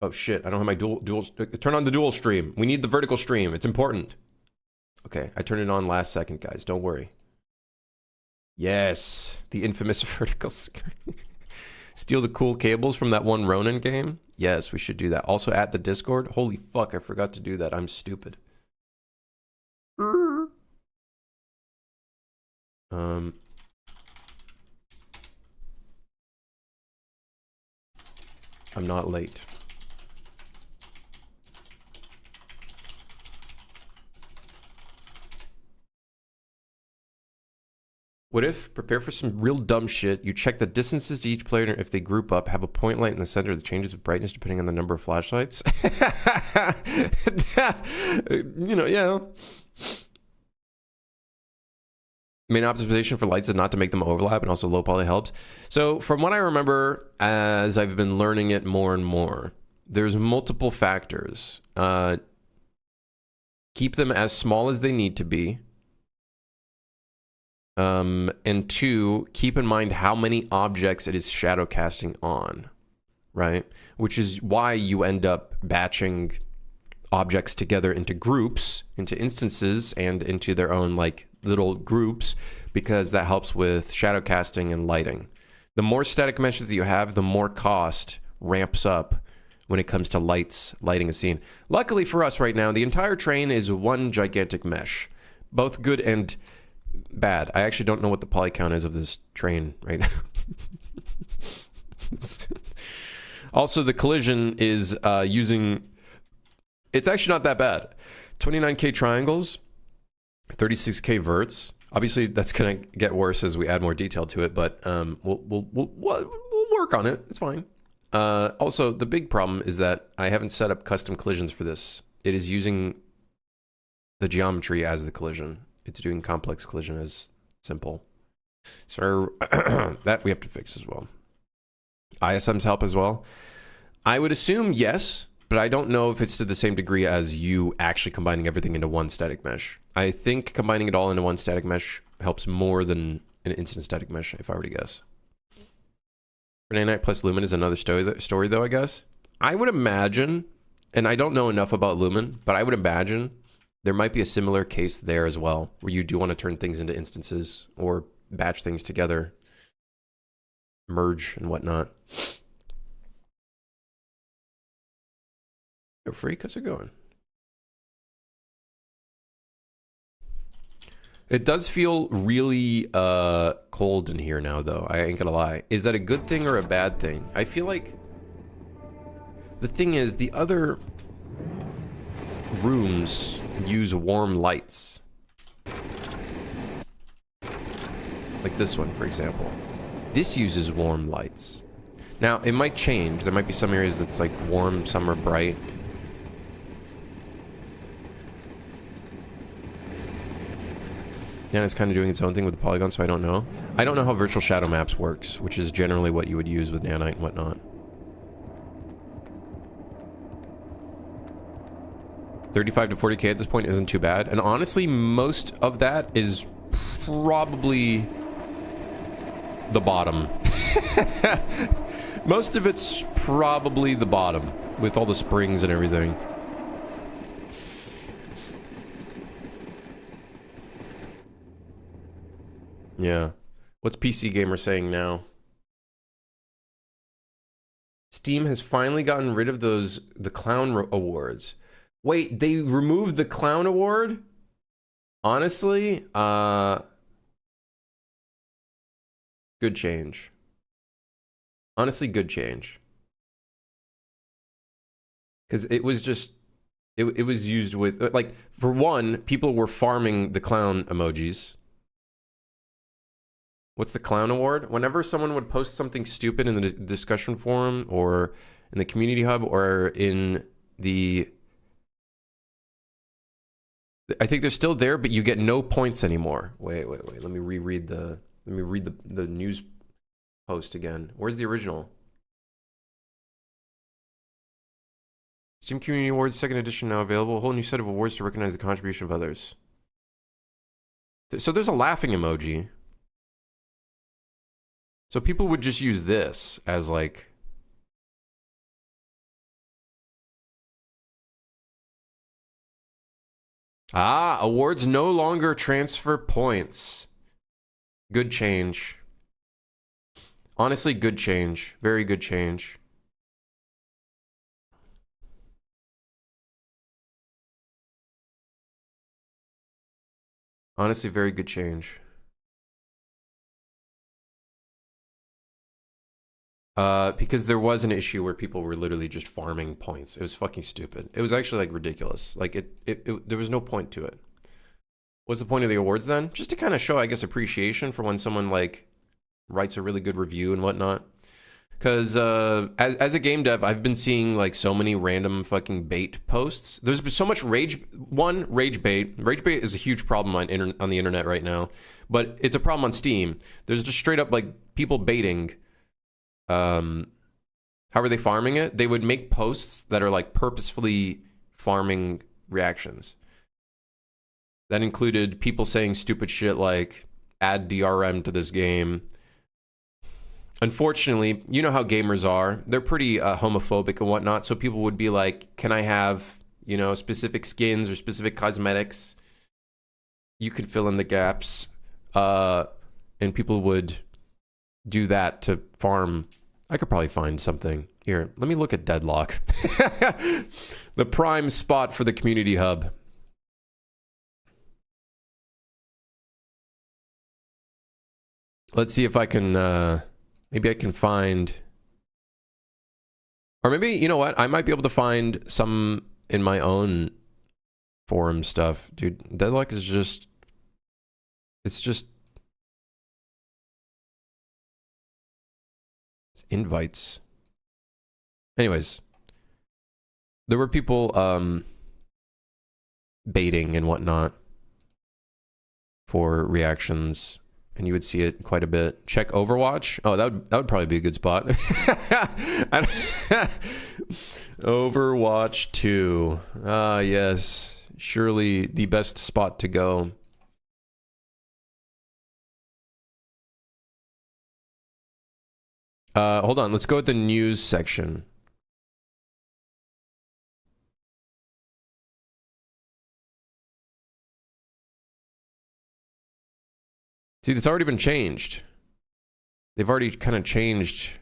Oh shit, I don't have my dual turn on the dual stream. We need the vertical stream. It's important. Okay, I turned it on last second, guys. Don't worry. Yes, the infamous vertical screen. Steal the cool cables from that one Ronin game? Yes, we should do that. Also at the Discord. Holy fuck, I forgot to do that. I'm stupid. I'm not late. What if, prepare for some real dumb shit, you check the distances to each player, and if they group up, have a point light in the center that changes with brightness depending on the number of flashlights? You know, yeah. Main optimization for lights is not to make them overlap, and also low poly helps. So from what I remember, as I've been learning it more and more, there's multiple factors. Keep them as small as they need to be. And two, keep in mind how many objects it is shadow casting on, right? Which is why you end up batching objects together into groups, into instances, and into their own like little groups, because that helps with shadow casting and lighting. The more static meshes that you have, the more cost ramps up when it comes to lighting a scene. Luckily for us right now, the entire train is one gigantic mesh, both good and bad. I actually don't know what the poly count is of this train right now. Also, the collision is using... It's actually not that bad. 29k triangles, 36k verts. Obviously, that's going to get worse as we add more detail to it, but we'll work on it. It's fine. Also, the big problem is that I haven't set up custom collisions for this. It is using the geometry as the collision. It's doing complex collision as simple. So that we have to fix as well. ISMs help as well. I would assume yes, but I don't know if it's to the same degree as you actually combining everything into one static mesh. I think combining it all into one static mesh helps more than an instant static mesh, if I were to guess. Renee Knight plus Lumen is another story though, I guess. I would imagine, and I don't know enough about Lumen, but I would imagine there might be a similar case there as well, where you do want to turn things into instances or batch things together, merge and whatnot. Yo, Freak, how's it going? It does feel really cold in here now, though. I ain't gonna lie. Is that a good thing or a bad thing? I feel like the thing is, the other rooms use warm lights. Like this one, for example. This uses warm lights. Now, it might change. There might be some areas that's like warm, some are bright. Yeah, it's kind of doing its own thing with the polygon, so I don't know. I don't know how virtual shadow maps works, which is generally what you would use with nanite and whatnot. 35 to 40k at this point isn't too bad. And honestly, most of that is probably the bottom. Most of it's probably the bottom, with all the springs and everything. Yeah. What's PC Gamer saying now? Steam has finally gotten rid of the clown awards. Wait, they removed the clown award? Honestly, good change. Honestly, good change. Because it was just, it was used with, like, for one, people were farming the clown emojis. What's the clown award? Whenever someone would post something stupid in the discussion forum or in the community hub or in the... I think they're still there, but you get no points anymore. Wait. Let me reread the... Let me read the news post again. Where's the original? Steam Community Awards 2nd edition now available. A whole new set of awards to recognize the contribution of others. So there's a laughing emoji. So people would just use this as like... Ah, awards no longer transfer points. Good change. Honestly, good change. Very good change. Honestly, very good change. Because there was an issue where people were literally just farming points. It was fucking stupid. It was actually like ridiculous. Like there was no point to it. What's the point of the awards then? Just to kind of show, I guess, appreciation for when someone like writes a really good review and whatnot. Because as a game dev, I've been seeing like so many random fucking bait posts. There's been so much rage bait. Rage bait is a huge problem on the internet right now, but it's a problem on Steam. There's just straight up like people baiting. How are they farming it? They would make posts that are like purposefully farming reactions. That included people saying stupid shit like add DRM to this game. Unfortunately, you know how gamers are. They're pretty homophobic and whatnot. So people would be like, can I have, you know, specific skins or specific cosmetics? You could fill in the gaps. And people would do that to farm. I could probably find something. Here, let me look at Deadlock. The prime spot for the community hub. Let's see if I can, maybe I can find, or maybe, you know what? I might be able to find some in my own forum stuff. Dude, Deadlock is just, it's invites. Anyways, there were people baiting and whatnot for reactions, and you would see it quite a bit. Check Overwatch. Oh, that would probably be a good spot. Overwatch 2. Ah, yes, surely the best spot to go. Hold on, let's go with the news section. See, it's already been changed. They've already kind of changed.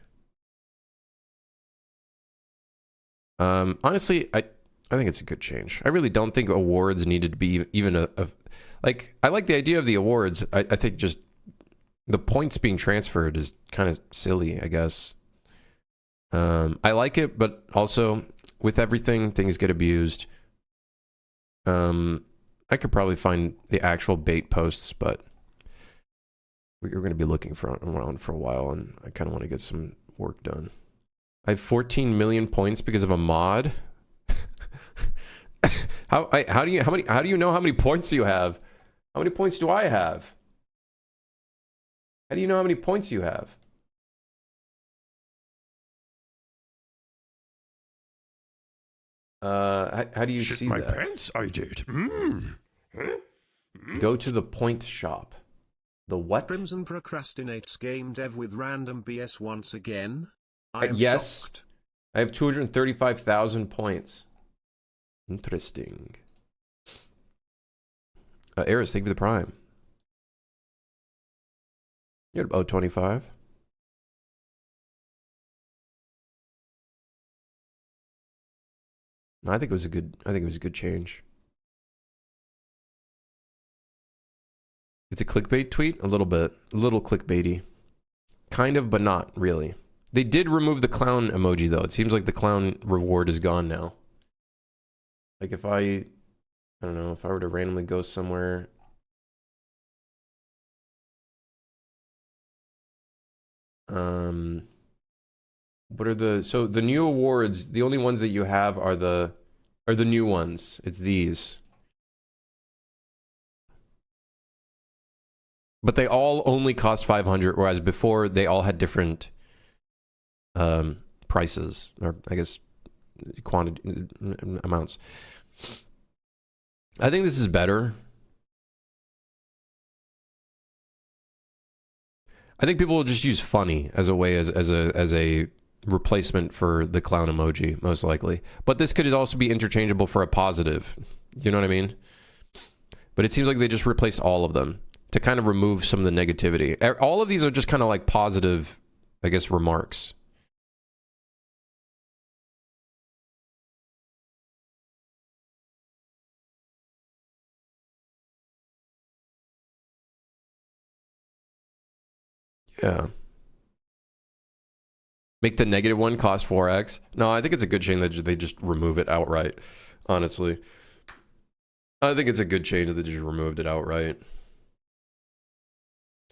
Honestly, I think it's a good change. I really don't think awards needed to be even a like, I like the idea of the awards. I think just the points being transferred is kind of silly, I guess. I like it, but also with everything, things get abused. I could probably find the actual bait posts, but we're going to be looking around for a while, and I kind of want to get some work done. I have 14 million points because of a mod. How do you know how many points you have? How many points do I have? How do you know how many points you have? How do you Shit see my that? pants, I did. Go to the point shop. The what? Crimson procrastinates game dev with random BS once again. I am yes. shocked. I have 235,000 points. Interesting. Eris, thank you for the prime. You're about 25. I think it was a good change. It's a clickbait tweet, a little clickbaity. Kind of, but not really. They did remove the clown emoji though. It seems like the clown reward is gone now. Like if I don't know, if I were to randomly go somewhere. What are the new awards? The only ones that you have are the new ones. It's these. But they all only cost 500, whereas before they all had different prices, or I guess quantity amounts. I think this is better. I think people will just use funny as a way as a replacement for the clown emoji, most likely. But this could also be interchangeable for a positive. You know what I mean? But it seems like they just replaced all of them to kind of remove some of the negativity. All of these are just kind of like positive, I guess, remarks. Yeah. Make the negative one cost 4x. No, I think it's a good change that they just remove it outright, honestly. I think it's a good change that they just removed it outright.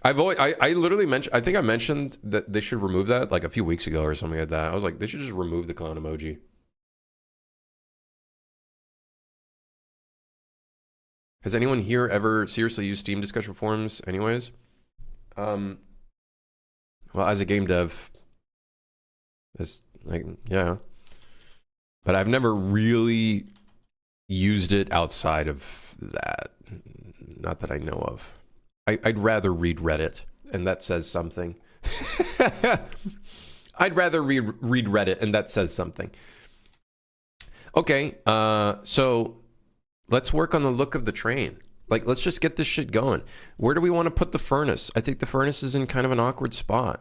I literally mentioned, I think I mentioned that they should remove that like a few weeks ago or something like that. I was like, they should just remove the clown emoji. Has anyone here ever seriously used Steam discussion forums anyways? Well, as a game dev, it's like, yeah. But I've never really used it outside of that. Not that I know of. I'd rather read Reddit, and that says something. I'd rather read Reddit, and that says something. Okay, so let's work on the look of the train. Like, let's just get this shit going. Where do we want to put the furnace? I think the furnace is in kind of an awkward spot.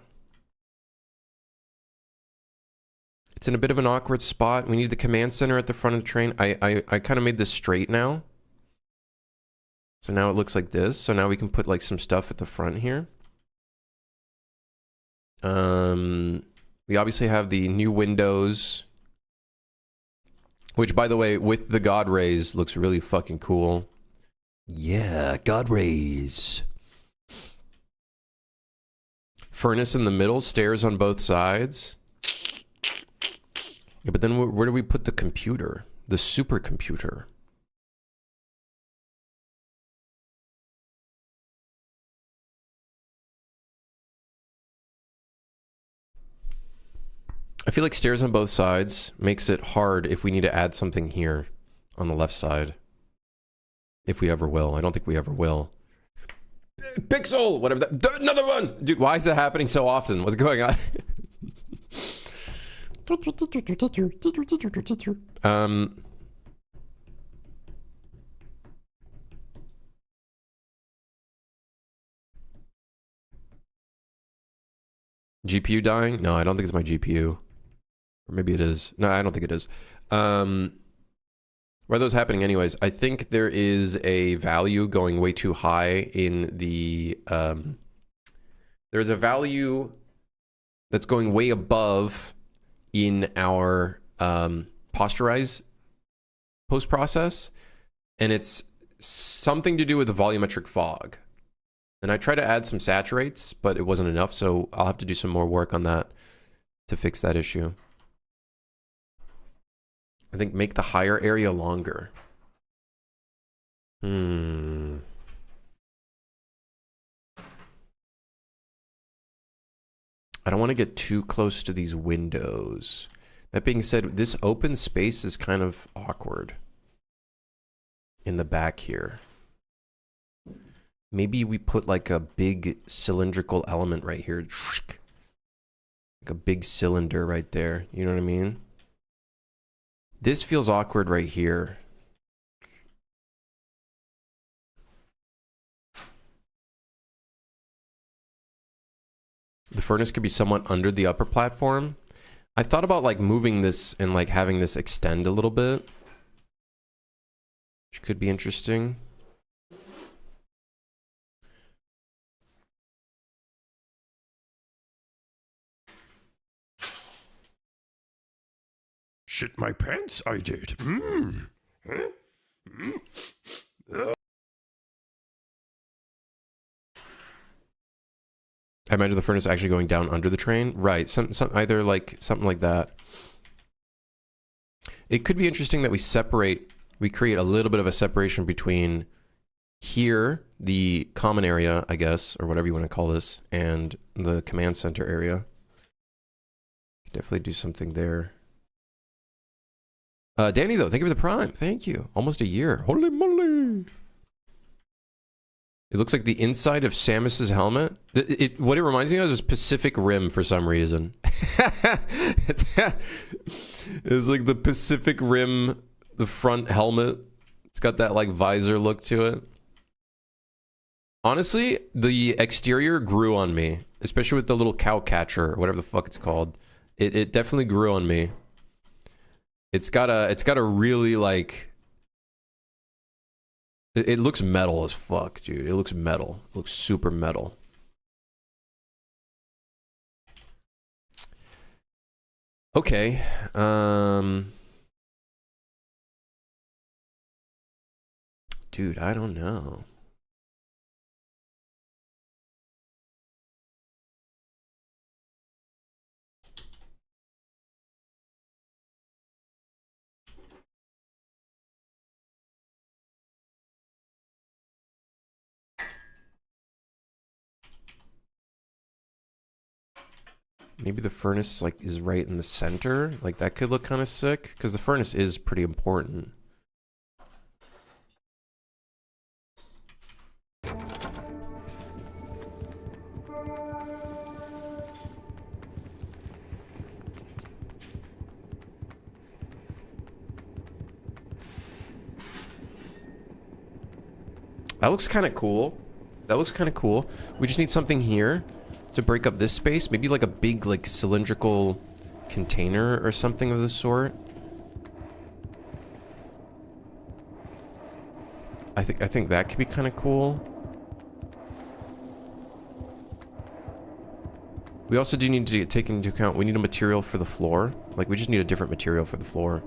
It's in a bit of an awkward spot. We need the command center at the front of the train. I kind of made this straight now. So now it looks like this. So now we can put like some stuff at the front here. We obviously have the new windows, which, by the way, with the God rays looks really fucking cool. Yeah, God rays. Furnace in the middle, stairs on both sides. Yeah, but then where do we put the computer? The supercomputer. I feel like stairs on both sides makes it hard if we need to add something here on the left side. If we ever will. I don't think we ever will. Pixel! Whatever that... Another one! Dude, why is that happening so often? What's going on? GPU dying? No, I don't think it's my GPU. Or maybe it is. No, I don't think it is. Why are those happening anyways? I think there is a value going way too high in the... there's a value that's going way above in our posterize post-process. And it's something to do with the volumetric fog. And I tried to add some saturates, but it wasn't enough. So I'll have to do some more work on that to fix that issue. I think make the higher area longer. I don't want to get too close to these windows. That being said, this open space is kind of awkward in the back here. Maybe we put like a big cylindrical element right here. Like a big cylinder right there. You know what I mean? This feels awkward right here. The furnace could be somewhat under the upper platform. I thought about like moving this and like having this extend a little bit, which could be interesting. Shit my pants, I did. I imagine the furnace actually going down under the train. Right, some either like something like that. It could be interesting that we create a little bit of a separation between here, the common area, I guess, or whatever you want to call this, and the command center area. Definitely do something there. Danny, though, thank you for the prime. Thank you. Almost a year. Holy moly. It looks like the inside of Samus's helmet. What it reminds me of is Pacific Rim for some reason. It's like the Pacific Rim, the front helmet. It's got that like visor look to it. Honestly, the exterior grew on me, especially with the little cow catcher, or whatever the fuck it's called. It definitely grew on me. It's got a really like. It looks metal as fuck, dude. It looks metal. It looks super metal. Okay. Dude, I don't know. Maybe the furnace like is right in the center. Like that could look kind of sick because the furnace is pretty important. That looks kind of cool. That looks kind of cool. We just need something here to break up this space. Maybe like a big like cylindrical container or something of the sort. I think that could be kind of cool. We also do need to take into account, we need a material for the floor. Like, we just need a different material for the floor.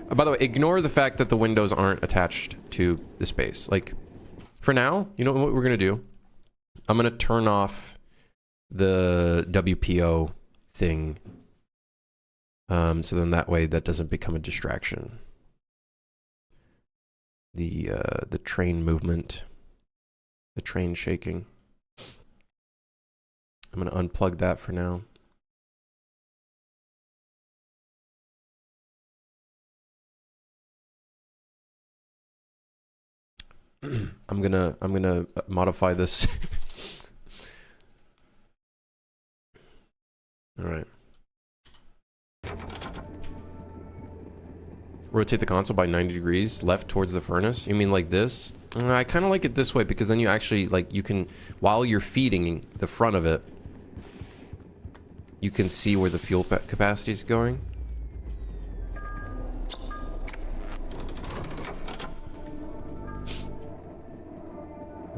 By the way, ignore the fact that the windows aren't attached to the space. Like, for now, you know what we're going to do? I'm going to turn off the WPO thing. So then that way that doesn't become a distraction. The train movement. The train shaking. I'm going to unplug that for now. I'm gonna modify this. All right. Rotate the console by 90 degrees left towards the furnace. You mean like this? I kind of like it this way because then you actually like you can, while you're feeding the front of it, you can see where the fuel capacity is going.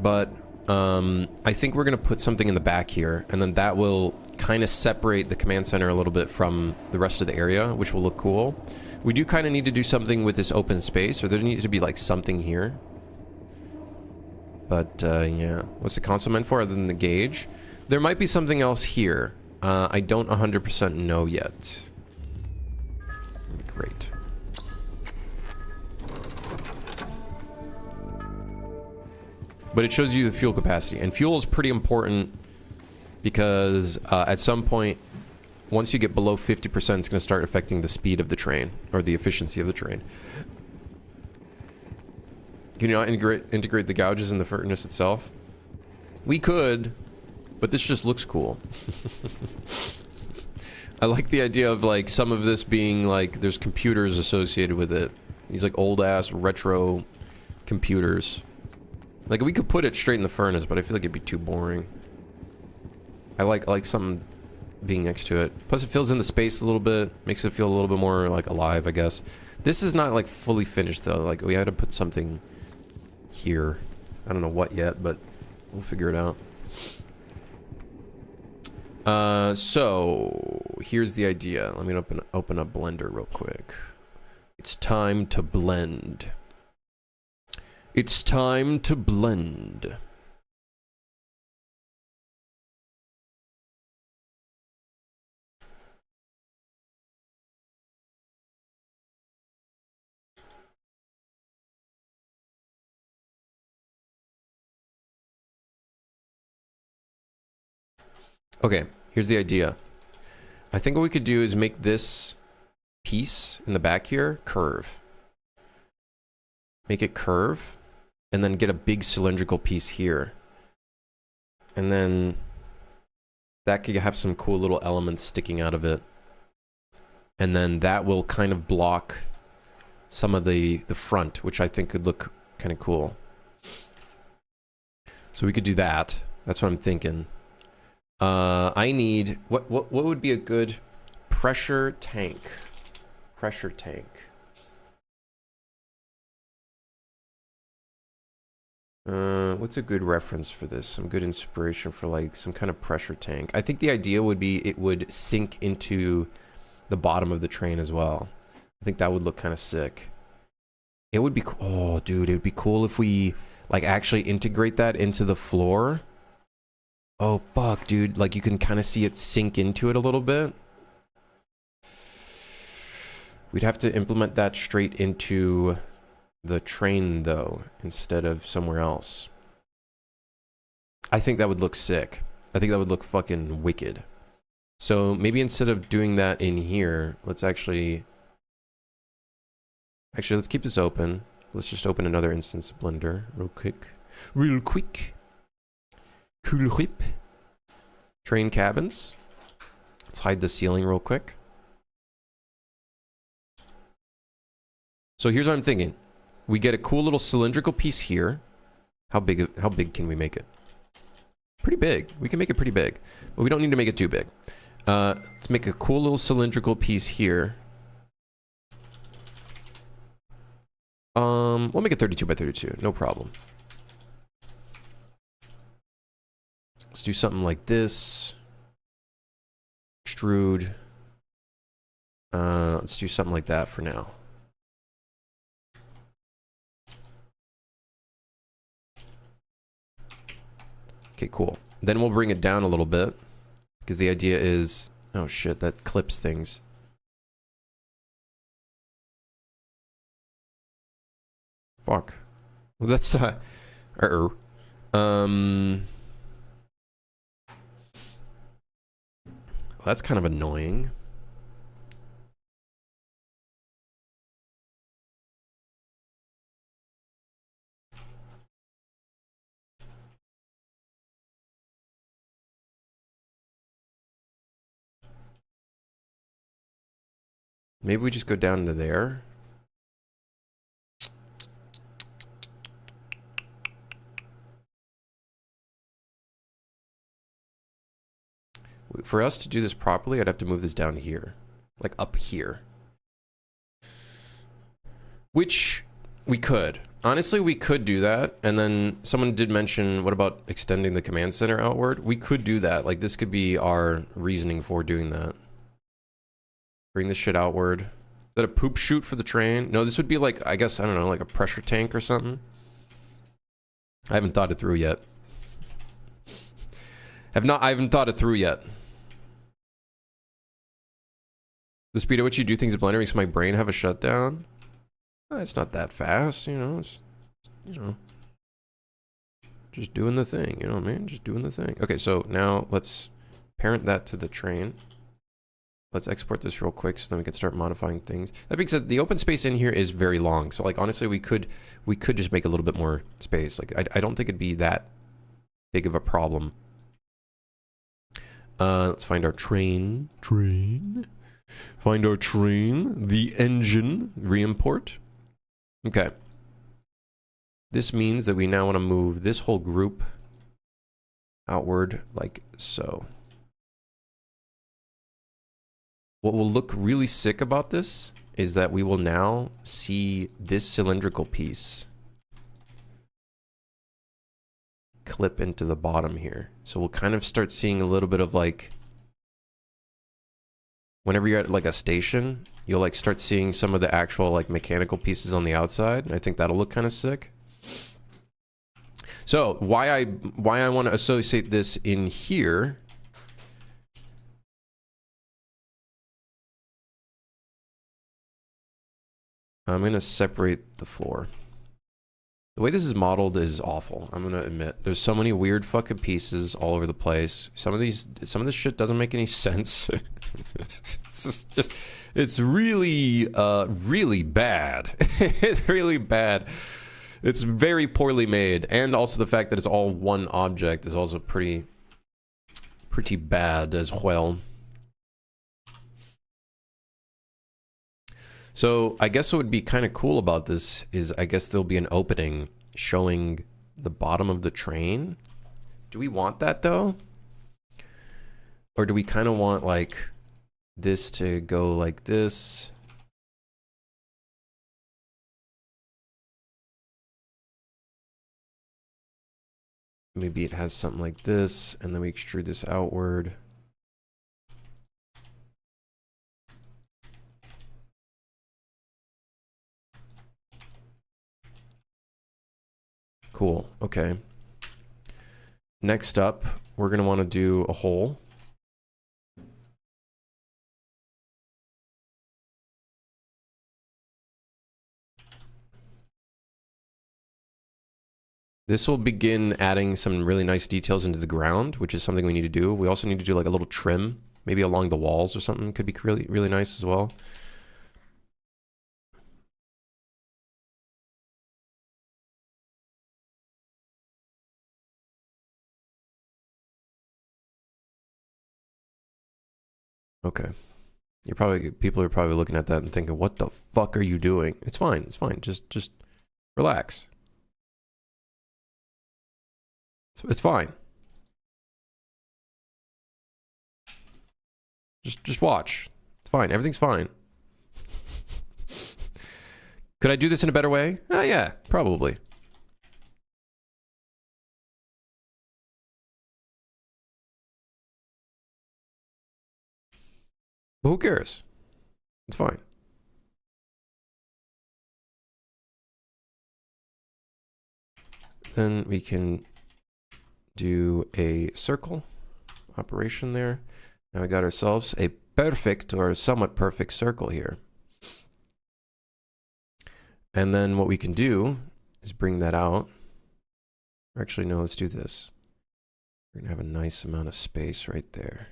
But I think we're going to put something in the back here, and then that will kind of separate the command center a little bit from the rest of the area, which will look cool. We do kind of need to do something with this open space, or there needs to be like something here. But yeah, what's the console meant for other than the gauge? There might be something else here. I don't 100% know yet. Great. But it shows you the fuel capacity. And fuel is pretty important because at some point, once you get below 50%, it's going to start affecting the speed of the train, or the efficiency of the train. Can you not integrate the gouges in the furnace itself? We could, but this just looks cool. I like the idea of like some of this being like there's computers associated with it. These like old ass retro computers. Like we could put it straight in the furnace, but I feel like it'd be too boring. I like something being next to it. Plus it fills in the space a little bit, makes it feel a little bit more like alive, I guess. This is not like fully finished though. Like we had to put something here. I don't know what yet, but we'll figure it out. So here's the idea. Let me open up Blender real quick. It's time to blend. It's time to blend. Okay, here's the idea. I think what we could do is make this piece in the back here curve. Make it curve, and then get a big cylindrical piece here. And then that could have some cool little elements sticking out of it. And then that will kind of block some of the front, which I think could look kind of cool. So we could do that. That's what I'm thinking. I need... What would be a good pressure tank? Pressure tank. What's a good reference for this? Some good inspiration for like some kind of pressure tank. I think the idea would be it would sink into the bottom of the train as well. I think that would look kind of sick. It would be... Oh, dude, it would be cool if we like actually integrate that into the floor. Oh, fuck, dude. Like, you can kind of see it sink into it a little bit. We'd have to implement that straight into the train, though, instead of somewhere else. I think that would look sick. I think that would look fucking wicked. So, maybe instead of doing that in here, let's actually... Actually, let's keep this open. Let's just open another instance of Blender real quick. Real quick. Cool whip. Train cabins. Let's hide the ceiling real quick. So here's what I'm thinking. We get a cool little cylindrical piece here. How big can we make it? Pretty big. We can make it pretty big, but we don't need to make it too big. Let's make a cool little cylindrical piece here. We'll make it 32 by 32. No problem. Let's do something like this. Extrude. Let's do something like that for now. Okay, cool. Then we'll bring it down a little bit, because the idea is... Oh shit, that clips things. Fuck. Well, that's not... Well, that's kind of annoying. Maybe we just go down to there. For us to do this properly, I'd have to move this down here. Like up here. Which we could. Honestly, we could do that. And then someone did mention, what about extending the command center outward? We could do that. Like, this could be our reasoning for doing that. Bring this shit outward. Is that a poop chute for the train? No, this would be like, I guess, I don't know, like a pressure tank or something. I haven't thought it through yet. I haven't thought it through yet. The speed at which you do things in Blender makes my brain have a shutdown. It's not that fast, you know. It's, you know, just doing the thing, you know what I mean? Just doing the thing. Okay, so now let's parent that to the train. Let's export this real quick so then we can start modifying things. That being said, the open space in here is very long. So like honestly, we could just make a little bit more space. Like I don't think it'd be that big of a problem. Let's find our train. Find our train. The engine. Re-import. Okay. This means that we now want to move this whole group outward like so. What will look really sick about this is that we will now see this cylindrical piece clip into the bottom here. So we'll kind of start seeing a little bit of like, whenever you're at like a station, you'll like start seeing some of the actual like mechanical pieces on the outside. I think that'll look kind of sick. So why I want to associate this in here I'm going to separate the floor. The way this is modeled is awful. I'm going to admit. There's so many weird fucking pieces all over the place. Some of this shit doesn't make any sense. It's really, really bad. It's really bad. It's very poorly made. And also the fact that it's all one object is also pretty bad as well. So I guess what would be kind of cool about this is I guess there'll be an opening showing the bottom of the train. Do we want that though? Or do we kind of want like this to go like this? Maybe it has something like this, and then we extrude this outward. Cool, okay. Next up, we're gonna wanna do a hole. This will begin adding some really nice details into the ground, which is something we need to do. We also need to do like a little trim, maybe along the walls or something. Could be really, really nice as well. Okay. People are probably looking at that and thinking, what the fuck are you doing? It's fine, it's fine. Just relax. It's fine. Just watch. It's fine. Everything's fine. Could I do this in a better way? Yeah, probably. But who cares? It's fine. Then we can do a circle operation there. Now we got ourselves a perfect or somewhat perfect circle here. And then what we can do is bring that out. Actually, no, let's do this. We're gonna have a nice amount of space right there.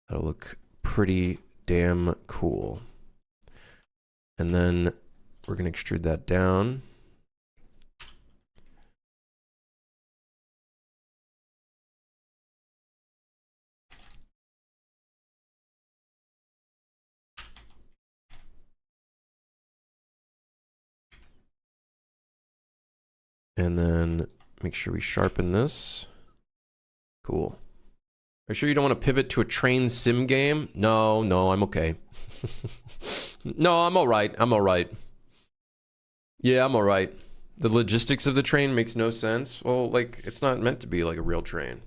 That'll look pretty damn cool. And then we're gonna extrude that down. And then make sure we sharpen this. Cool. Are you sure you don't want to pivot to a train sim game? No, I'm okay. No, I'm all right. I'm all right. Yeah, I'm all right. The logistics of the train makes no sense. Well, like, it's not meant to be like a real train.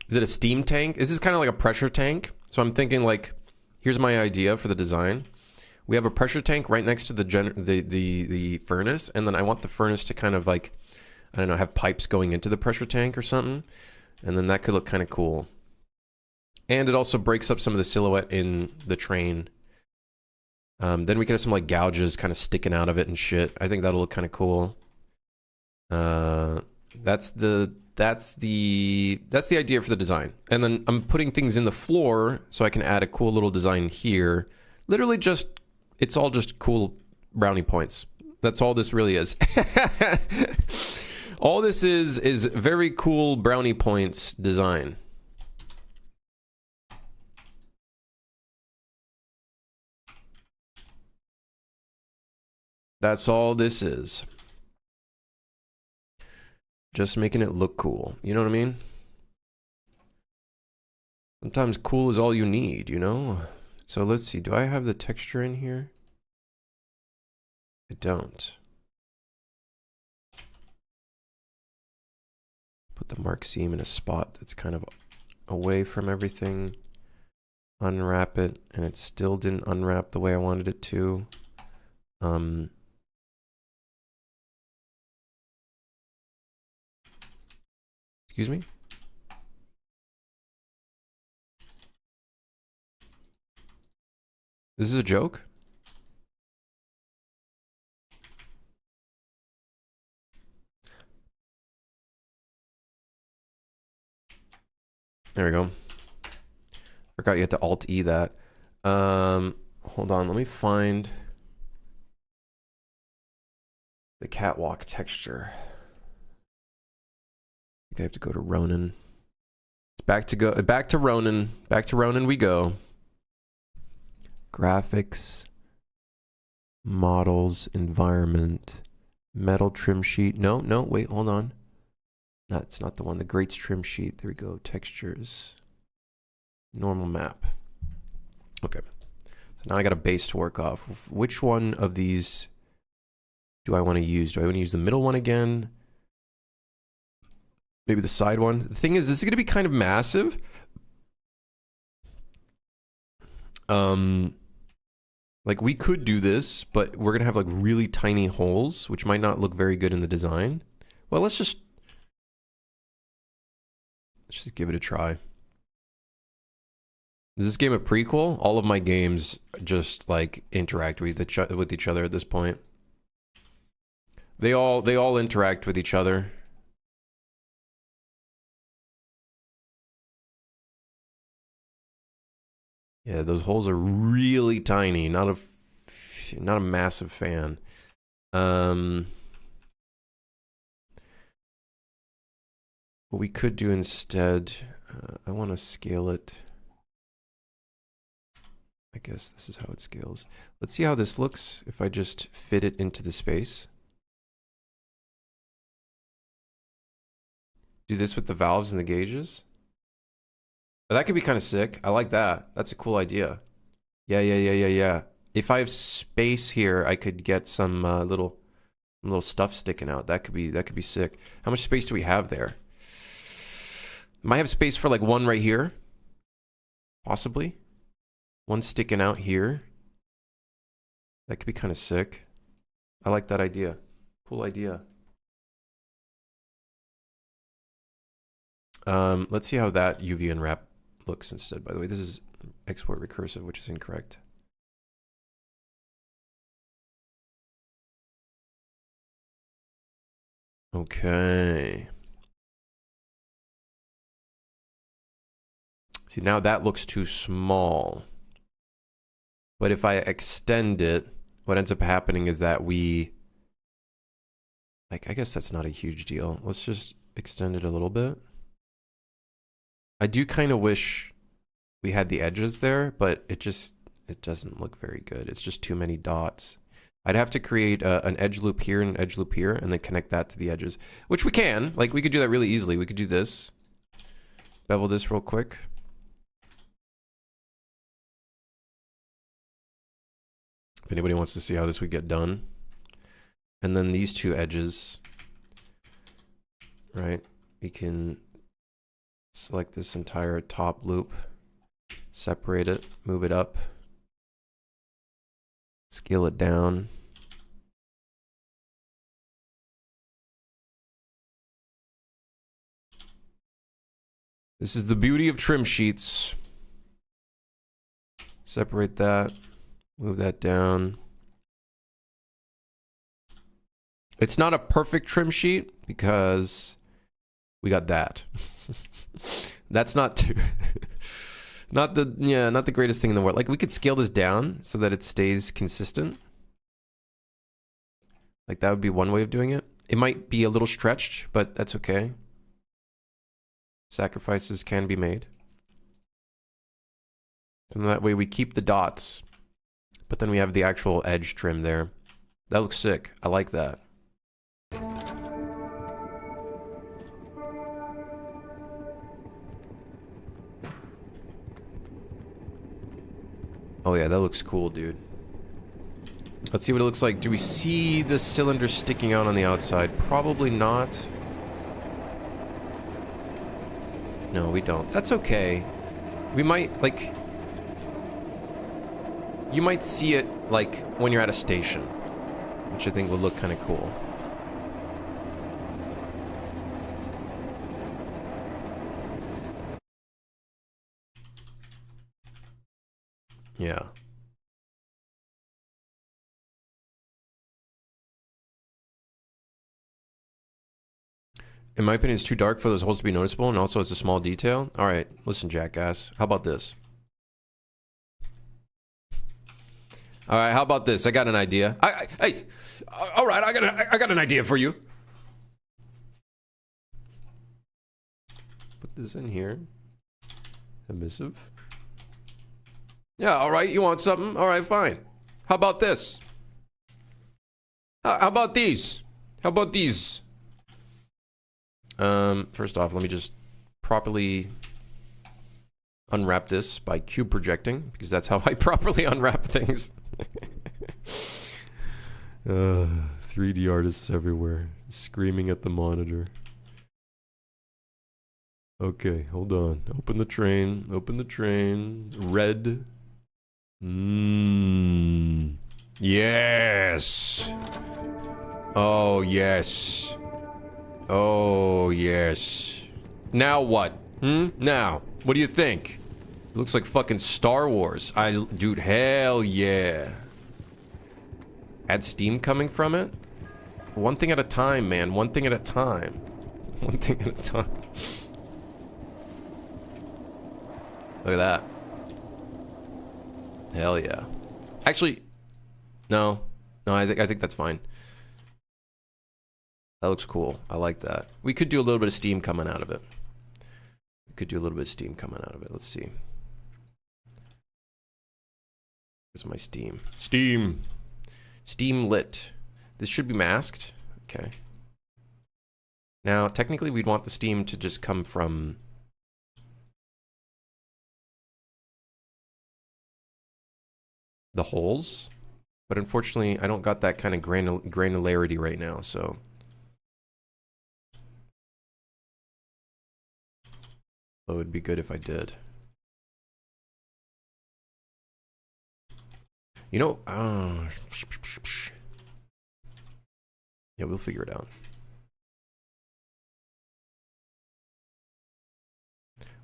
Is it a steam tank? This is kind of like a pressure tank. So I'm thinking like, here's my idea for the design. We have a pressure tank right next to the furnace, and then I want the furnace to kind of like, I don't know, have pipes going into the pressure tank or something. And then that could look kind of cool. And it also breaks up some of the silhouette in the train. Then we can have some like gouges kind of sticking out of it and shit. I think that'll look kind of cool. That's the idea for the design. And then I'm putting things in the floor so I can add a cool little design here. Literally just, it's all just cool brownie points. That's all this really is. All this is very cool brownie points design. That's all this is. Just making it look cool. You know what I mean? Sometimes cool is all you need, you know? So let's see. Do I have the texture in here? I don't. Put the mark seam in a spot that's kind of away from everything. Unwrap it, and it still didn't unwrap the way I wanted it to. Excuse me? This is a joke? There we go. Forgot you had to Alt-E that. Hold on, let me find the catwalk texture. I think I have to go to Ronin. It's back to Ronin. Back to Ronin we go. Graphics, models, environment, metal trim sheet. No, wait, hold on. That's not the one. The Greats trim sheet. There we go. Textures. Normal map. Okay. So now I got a base to work off. Which one of these do I want to use? Do I want to use the middle one again? Maybe the side one? The thing is, this is going to be kind of massive. Like we could do this, but we're going to have like really tiny holes, which might not look very good in the design. Well, let's just give it a try. Is this game a prequel? All of my games just like interact with each other at this point. They all interact with each other. Yeah, those holes are really tiny. Not a massive fan. What we could do instead, I want to scale it. I guess this is how it scales. Let's see how this looks if I just fit it into the space. Do this with the valves and the gauges. But that could be kind of sick. I like that. That's a cool idea. Yeah. If I have space here, I could get some little stuff sticking out. That could be sick. How much space do we have there? Might have space for like one right here. Possibly. One sticking out here. That could be kind of sick. I like that idea. Cool idea. Let's see how that UV unwrap looks instead. By the way, this is export recursive, which is incorrect. Okay. See, now that looks too small. But if I extend it, what ends up happening is that we... Like, I guess that's not a huge deal. Let's just extend it a little bit. I do kind of wish we had the edges there, but it doesn't look very good. It's just too many dots. I'd have to create an edge loop here and an edge loop here and then connect that to the edges, which we can. Like, we could do that really easily. We could do this. Bevel this real quick. If anybody wants to see how this would get done. And then these two edges, right? We can select this entire top loop, separate it, move it up, scale it down. This is the beauty of trim sheets. Separate that, move that down. It's not a perfect trim sheet because we got that. That's not too not the greatest thing in the world. Like, we could scale this down so that it stays consistent. Like, that would be one way of doing it. It might be a little stretched, but that's okay. Sacrifices can be made. And that way we keep the dots, but then we have the actual edge trim there. That looks sick. I like that. Oh yeah, that looks cool, dude. Let's see what it looks like. Do we see the cylinder sticking out on the outside? Probably not. No, we don't. That's okay. We might, like... You might see it, like, when you're at a station, which I think would look kind of cool. Yeah. In my opinion, it's too dark for those holes to be noticeable, and also it's a small detail. All right, listen, jackass. How about this? All right, how about this? I got an idea. Hey, all right, I got an idea for you. Put this in here. Emissive. Yeah, all right. You want something? All right, fine. How about this? How about these? How about these? First off, let me just properly unwrap this by cube projecting, because that's how I properly unwrap things. 3D artists everywhere, screaming at the monitor. Okay, hold on. Open the train. Open the train. Red. Yes. Oh, yes. Oh, yes. Now what? Now, what do you think? It looks like fucking Star Wars. Dude, hell yeah. Add steam coming from it? One thing at a time, man. One thing at a time. One thing at a time. Look at that. Hell yeah. Actually, no. No, I think that's fine. That looks cool. I like that. We could do a little bit of steam coming out of it. We could do a little bit of steam coming out of it. Let's see. Where's my steam? Steam! Steam lit. This should be masked. Okay. Now, technically, we'd want the steam to just come from... the holes. But unfortunately, I don't got that kind of granularity right now, so... it would be good if I did. You know, yeah, we'll figure it out.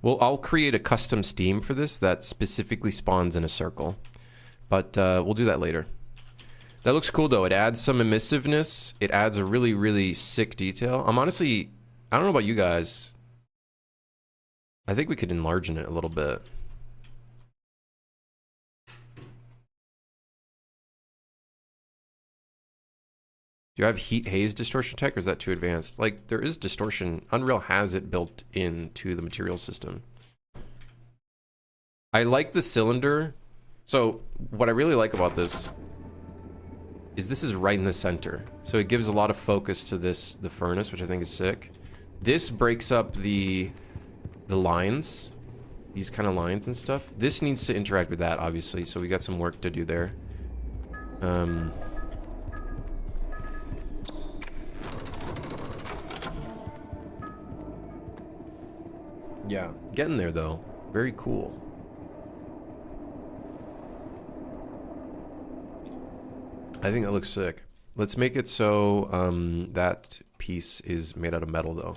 Well, I'll create a custom Steam for this that specifically spawns in a circle, but we'll do that later. That looks cool though. It adds some emissiveness. It adds a really, really sick detail. I'm honestly, I don't know about you guys. I think we could enlarge it a little bit. Do you have heat haze distortion tech, or is that too advanced? Like, there is distortion. Unreal has it built into the material system. I like the cylinder. So, what I really like about this is right in the center. So it gives a lot of focus to the furnace, which I think is sick. This breaks up the lines, these kind of lines and stuff. This needs to interact with that, obviously, so we got some work to do there. Yeah, getting there though. Very cool. I think that looks sick. Let's make it so that piece is made out of metal though.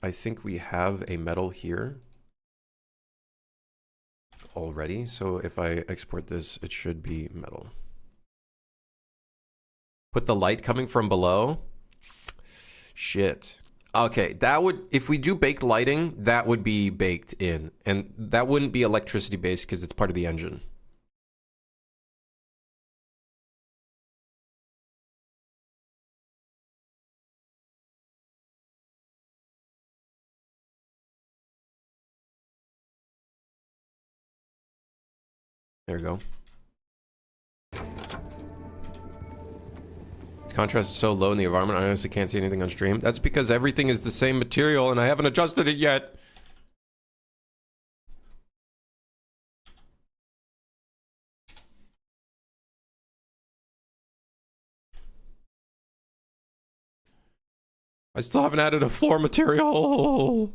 I think we have a metal here already, so if I export this, it should be metal. Put the light coming from below. Shit. Okay, that would, if we do baked lighting, that would be baked in, and that wouldn't be electricity based because it's part of the engine. There we go. Contrast is so low in the environment, I honestly can't see anything on stream. That's because everything is the same material and I haven't adjusted it yet. I still haven't added a floor material.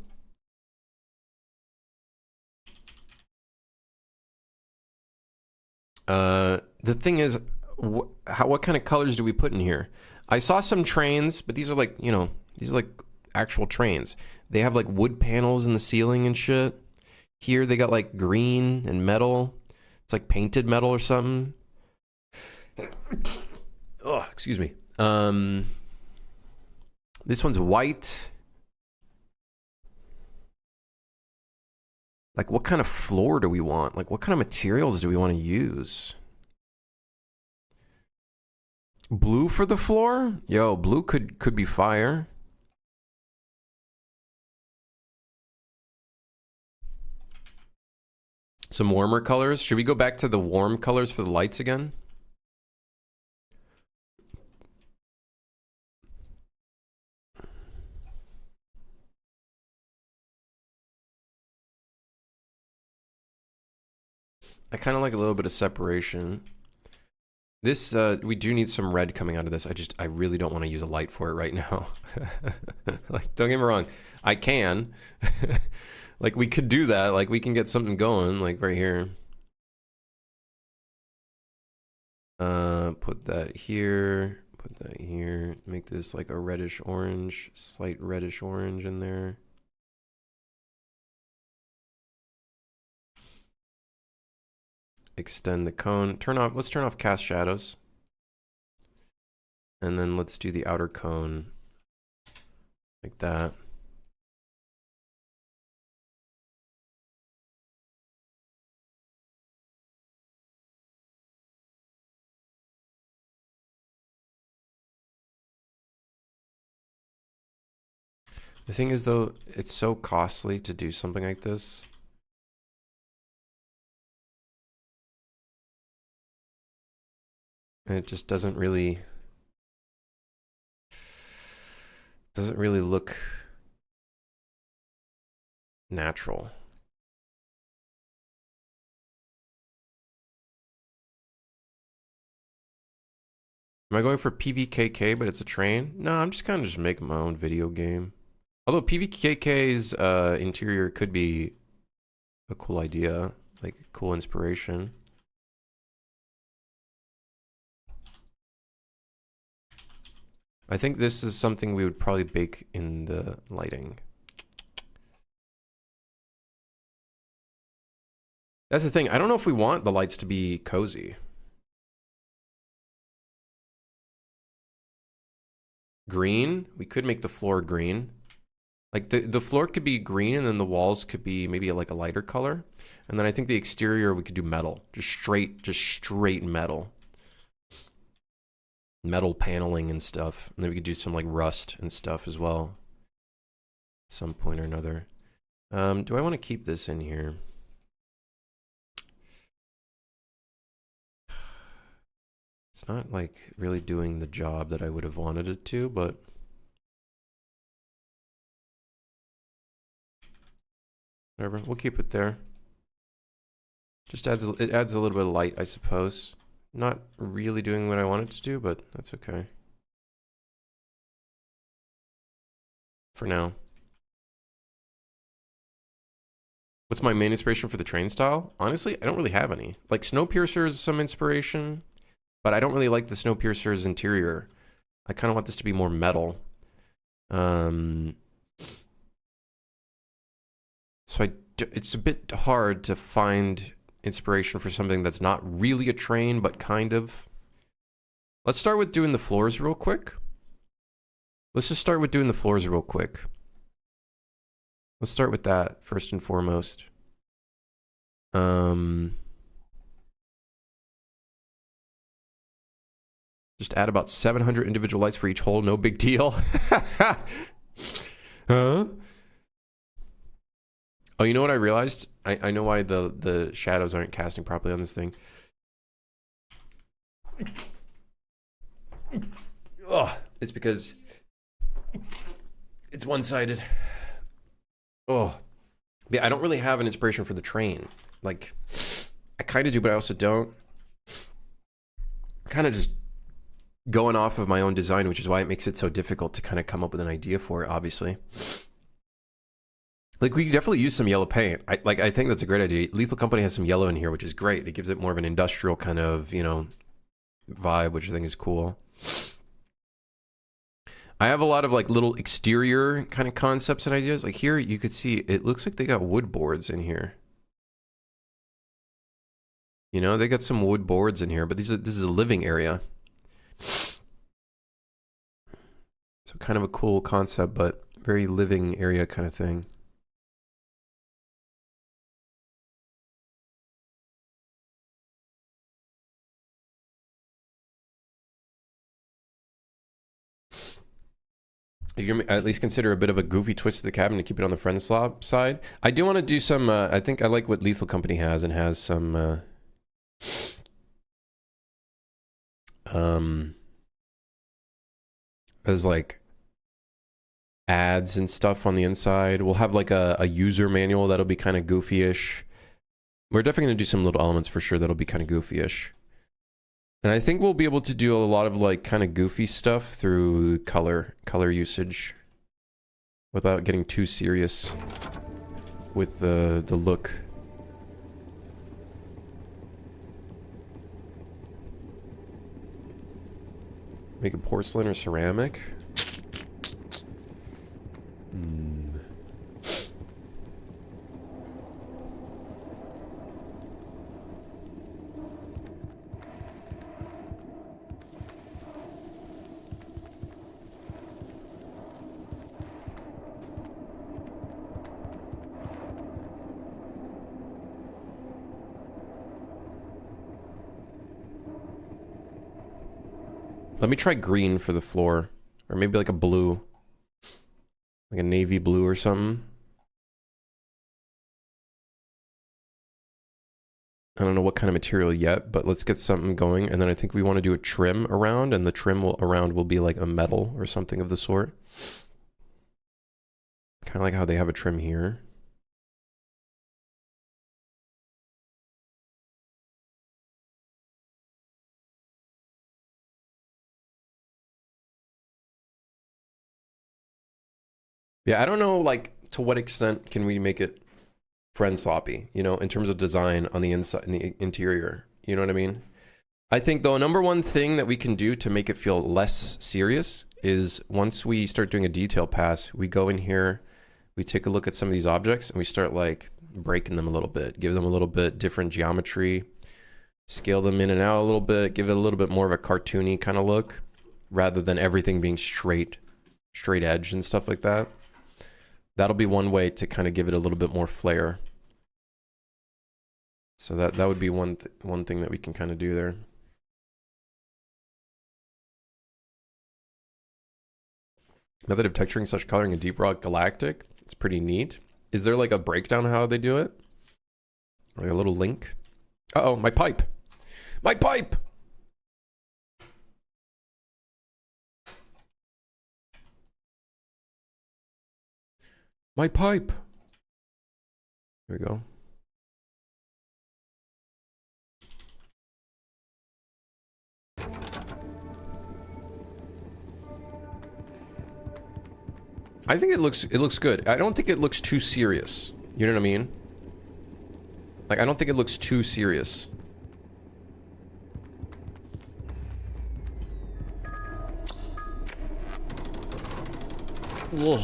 The thing is, what kind of colors do we put in here? I saw some trains, but these are like, you know, these are like actual trains. They have like wood panels in the ceiling and shit. Here they got like green and metal. It's like painted metal or something. Oh, excuse me. This one's white. Like, what kind of floor do we want? Like, what kind of materials do we want to use? Blue for the floor? Yo, blue could be fire. Some warmer colors. Should we go back to the warm colors for the lights again? I kind of like a little bit of separation. This, we do need some red coming out of this. I really don't want to use a light for it right now. Like, don't get me wrong. I can. Like, we could do that. Like, we can get something going, like, right here. Put that here. Put that here. Make this, like, a reddish orange. Slight reddish orange in there. Extend the cone. Let's turn off cast shadows. And then let's do the outer cone like that. The thing is though, it's so costly to do something like this. And it just doesn't really look natural. Am I going for PVKK, but it's a train? No, I'm just kind of just making my own video game. Although PVKK's interior could be a cool idea, like cool inspiration. I think this is something we would probably bake in the lighting. That's the thing. I don't know if we want the lights to be cozy. Green. We could make the floor green. Like the floor could be green and then the walls could be maybe like a lighter color. And then I think the exterior we could do metal. Just straight metal. Metal paneling and stuff. And then we could do some like rust and stuff as well. At some point or another. Do I want to keep this in here? It's not like really doing the job that I would have wanted it to, but whatever, we'll keep it there. Just adds it adds a little bit of light, I suppose. Not really doing what I want it to do, but that's okay. For now. What's my main inspiration for the train style? Honestly, I don't really have any. Like Snowpiercer is some inspiration, but I don't really like the Snowpiercer's interior. I kind of want this to be more metal. So it's a bit hard to find inspiration for something that's not really a train, but kind of. Let's start with doing the floors real quick. Let's just start with doing the floors real quick. Let's start with that first and foremost. Just add about 700 individual lights for each hole. No big deal. Huh? Oh, you know what I realized? I know why the shadows aren't casting properly on this thing. Oh, it's because it's one-sided. Oh, yeah, I don't really have an inspiration for the train. Like, I kind of do, but I also don't. Kind of just going off of my own design, which is why it makes it so difficult to kind of come up with an idea for it, obviously. Like, we could definitely use some yellow paint. I think that's a great idea. Lethal Company has some yellow in here, which is great. It gives it more of an industrial kind of, you know, vibe, which I think is cool. I have a lot of like little exterior kind of concepts and ideas. Like here, you could see it looks like they got wood boards in here. You know, they got some wood boards in here, but this is a living area. So kind of a cool concept, but very living area kind of thing. You can at least consider a bit of a goofy twist to the cabin to keep it on the friend slop side. I do want to do some, I think I like what Lethal Company has, and has some, as like ads and stuff on the inside. We'll have like a user manual that'll be kind of goofy-ish. We're definitely going to do some little elements for sure that'll be kind of goofy-ish. And I think we'll be able to do a lot of like kind of goofy stuff through color usage without getting too serious with the look. Make it porcelain or ceramic. Let me try green for the floor. Or maybe like a blue. Like a navy blue or something. I don't know what kind of material yet, but let's get something going. And then I think we want to do a trim around, and the trim around will be like a metal or something of the sort. Kind of like how they have a trim here. Yeah, I don't know, like, to what extent can we make it friend sloppy, you know, in terms of design on the inside, in the interior. You know what I mean? I think the number one thing that we can do to make it feel less serious is once we start doing a detail pass, we go in here, we take a look at some of these objects, and we start, like, breaking them a little bit, give them a little bit different geometry, scale them in and out a little bit, give it a little bit more of a cartoony kind of look, rather than everything being straight edge and stuff like that. That'll be one way to kind of give it a little bit more flair. So that would be one thing that we can kind of do there. Method of texturing such coloring in Deep Rock Galactic. It's pretty neat. Is there like a breakdown of how they do it? Like a little link? Uh-oh, my pipe! My pipe! My pipe! There we go. I think it looks good. I don't think it looks too serious. You know what I mean? Like, I don't think it looks too serious. Whoa.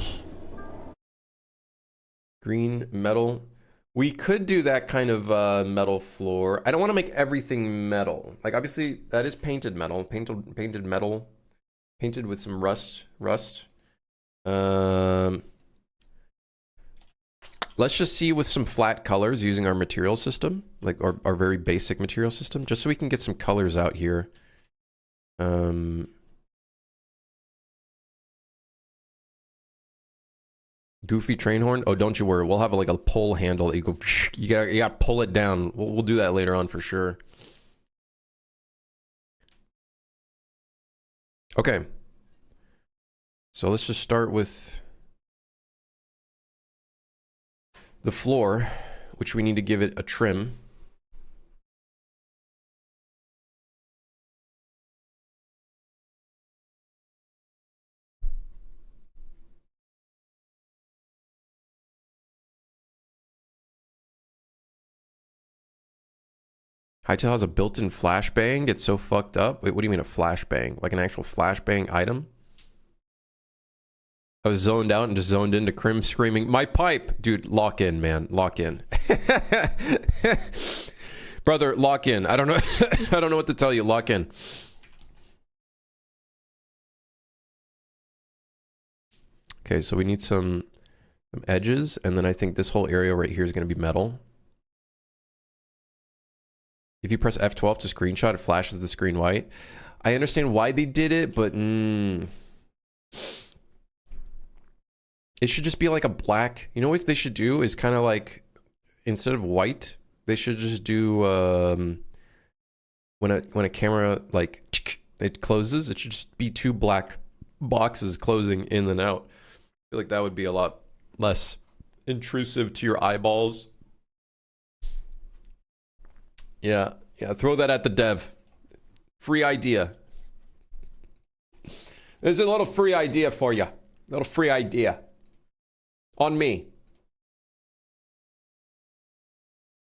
Green metal. We could do that kind of metal floor. I don't want to make everything metal. Like, obviously, that is painted metal. Painted metal. Painted with some rust. Let's just see with some flat colors using our material system. Like, our very basic material system. Just so we can get some colors out here. Goofy train horn. Oh, don't you worry. We'll have like a pull handle that you go. You gotta pull it down. We'll do that later on for sure. Okay. So let's just start with the floor, which we need to give it a trim. Hightail has a built-in flashbang. It's so fucked up. Wait, what do you mean a flashbang? Like an actual flashbang item? I was zoned out and just zoned into Crim screaming, "My pipe!" Dude, lock in, man. Lock in. Brother, lock in. I don't know. I don't know what to tell you. Lock in. Okay, so we need some edges, and then I think this whole area right here is going to be metal. If you press F12 to screenshot, it flashes the screen white. I understand why they did it, but it should just be like a black. You know what they should do is kind of like, instead of white, they should just do when a camera like it closes, it should just be two black boxes closing in and out. I feel like that would be a lot less intrusive to your eyeballs. Yeah, throw that at the dev. Free idea. There's a little free idea for you. A little free idea. On me.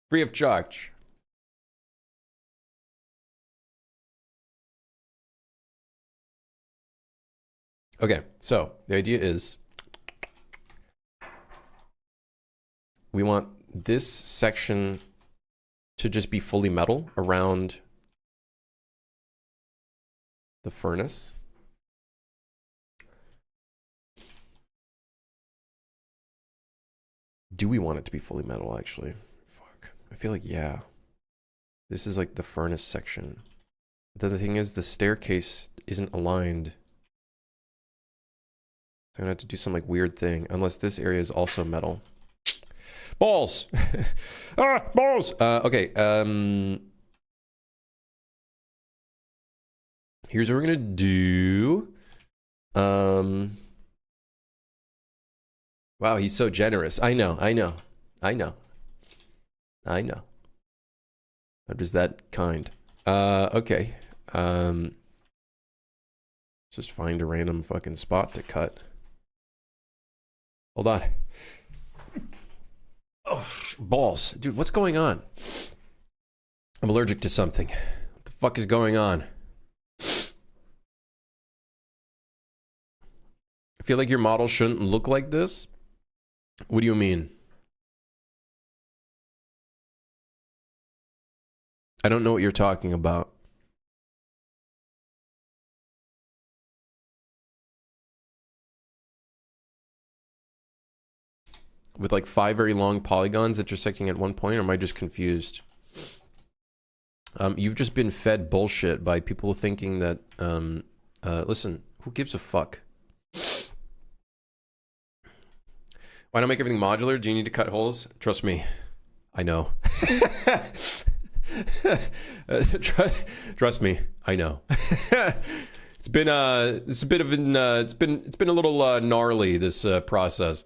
Free of charge. Okay, so the idea is we want this section to just be fully metal around the furnace. Do we want it to be fully metal, actually? Fuck. I feel like, yeah. This is like the furnace section. But the thing is, the staircase isn't aligned. So I'm gonna have to do some like weird thing, unless this area is also metal. Balls! Ah, balls! Okay, here's what we're gonna do. Wow, he's so generous. I know. I'm just that kind. Okay. Let's just find a random fucking spot to cut. Hold on. Oh, balls. Dude, what's going on? I'm allergic to something. What the fuck is going on? I feel like your model shouldn't look like this. What do you mean? I don't know what you're talking about. With like 5 very long polygons intersecting at one point, or am I just confused? You've just been fed bullshit by people thinking that, listen, who gives a fuck? Why not make everything modular? Do you need to cut holes? Trust me, I know. Trust me, I know. It's been it's a bit of an it's been a little gnarly, this process.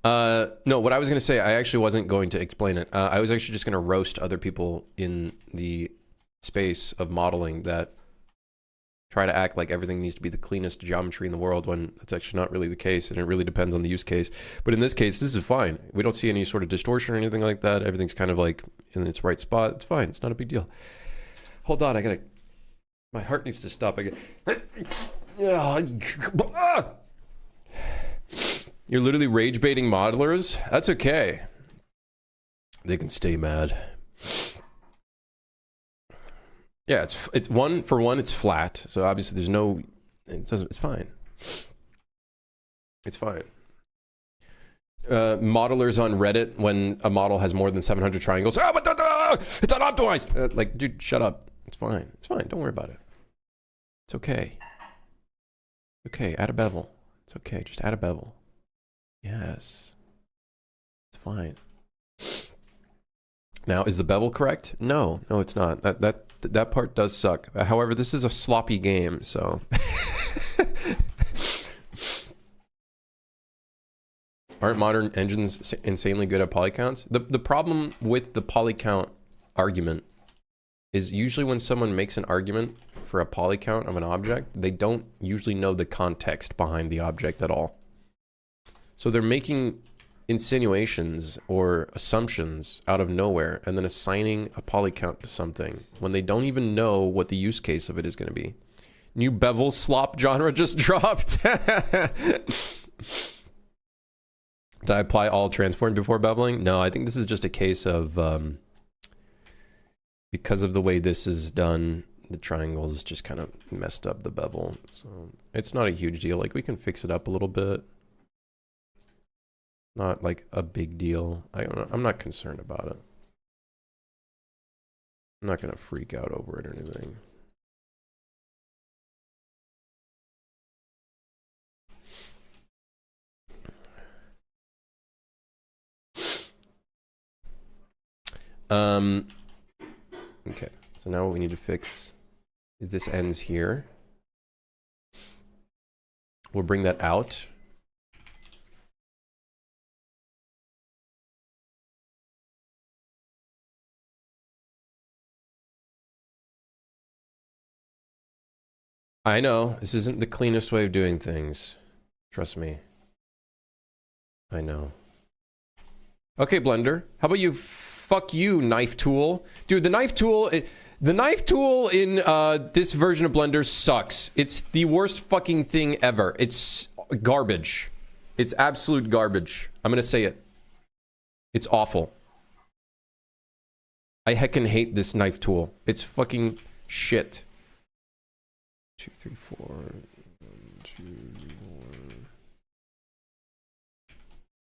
No, what I was gonna say, I actually wasn't going to explain it. I was actually just gonna roast other people in the space of modeling that try to act like everything needs to be the cleanest geometry in the world, when that's actually not really the case, and it really depends on the use case. But in this case, this is fine. We don't see any sort of distortion or anything like that. Everything's kind of like in its right spot. It's fine. It's not a big deal. Hold on, I gotta... My heart needs to stop. You're literally rage baiting modelers? That's okay. They can stay mad. Yeah, it's one for one. It's flat, so obviously there's no. It's fine. It's fine. Modelers on Reddit, when a model has more than 700 triangles, oh, but it's unoptimized. Like, dude, shut up. It's fine. It's fine. Don't worry about it. It's okay. Okay, add a bevel. It's okay. Just add a bevel. Yes. It's fine. Now, is the bevel correct? No, it's not. That part does suck. However, this is a sloppy game, so. Aren't modern engines insanely good at poly counts? The problem with the poly count argument is usually when someone makes an argument for a poly count of an object, they don't usually know the context behind the object at all. So they're making insinuations or assumptions out of nowhere and then assigning a poly count to something when they don't even know what the use case of it is going to be. New bevel slop genre just dropped. Did I apply all transform before beveling? No, I think this is just a case of because of the way this is done, the triangles just kind of messed up the bevel. So it's not a huge deal. Like, we can fix it up a little bit. Not like a big deal. I'm not concerned about it. I'm not gonna freak out over it or anything. Okay, so now what we need to fix is this ends here. We'll bring that out. I know, this isn't the cleanest way of doing things. Trust me. I know. Okay, Blender. How about you? Fuck you, knife tool. Dude, the knife tool... The knife tool in this version of Blender sucks. It's the worst fucking thing ever. It's garbage. It's absolute garbage. I'm gonna say it. It's awful. I heckin' hate this knife tool. It's fucking shit. 2, 3, 4. 1, 2,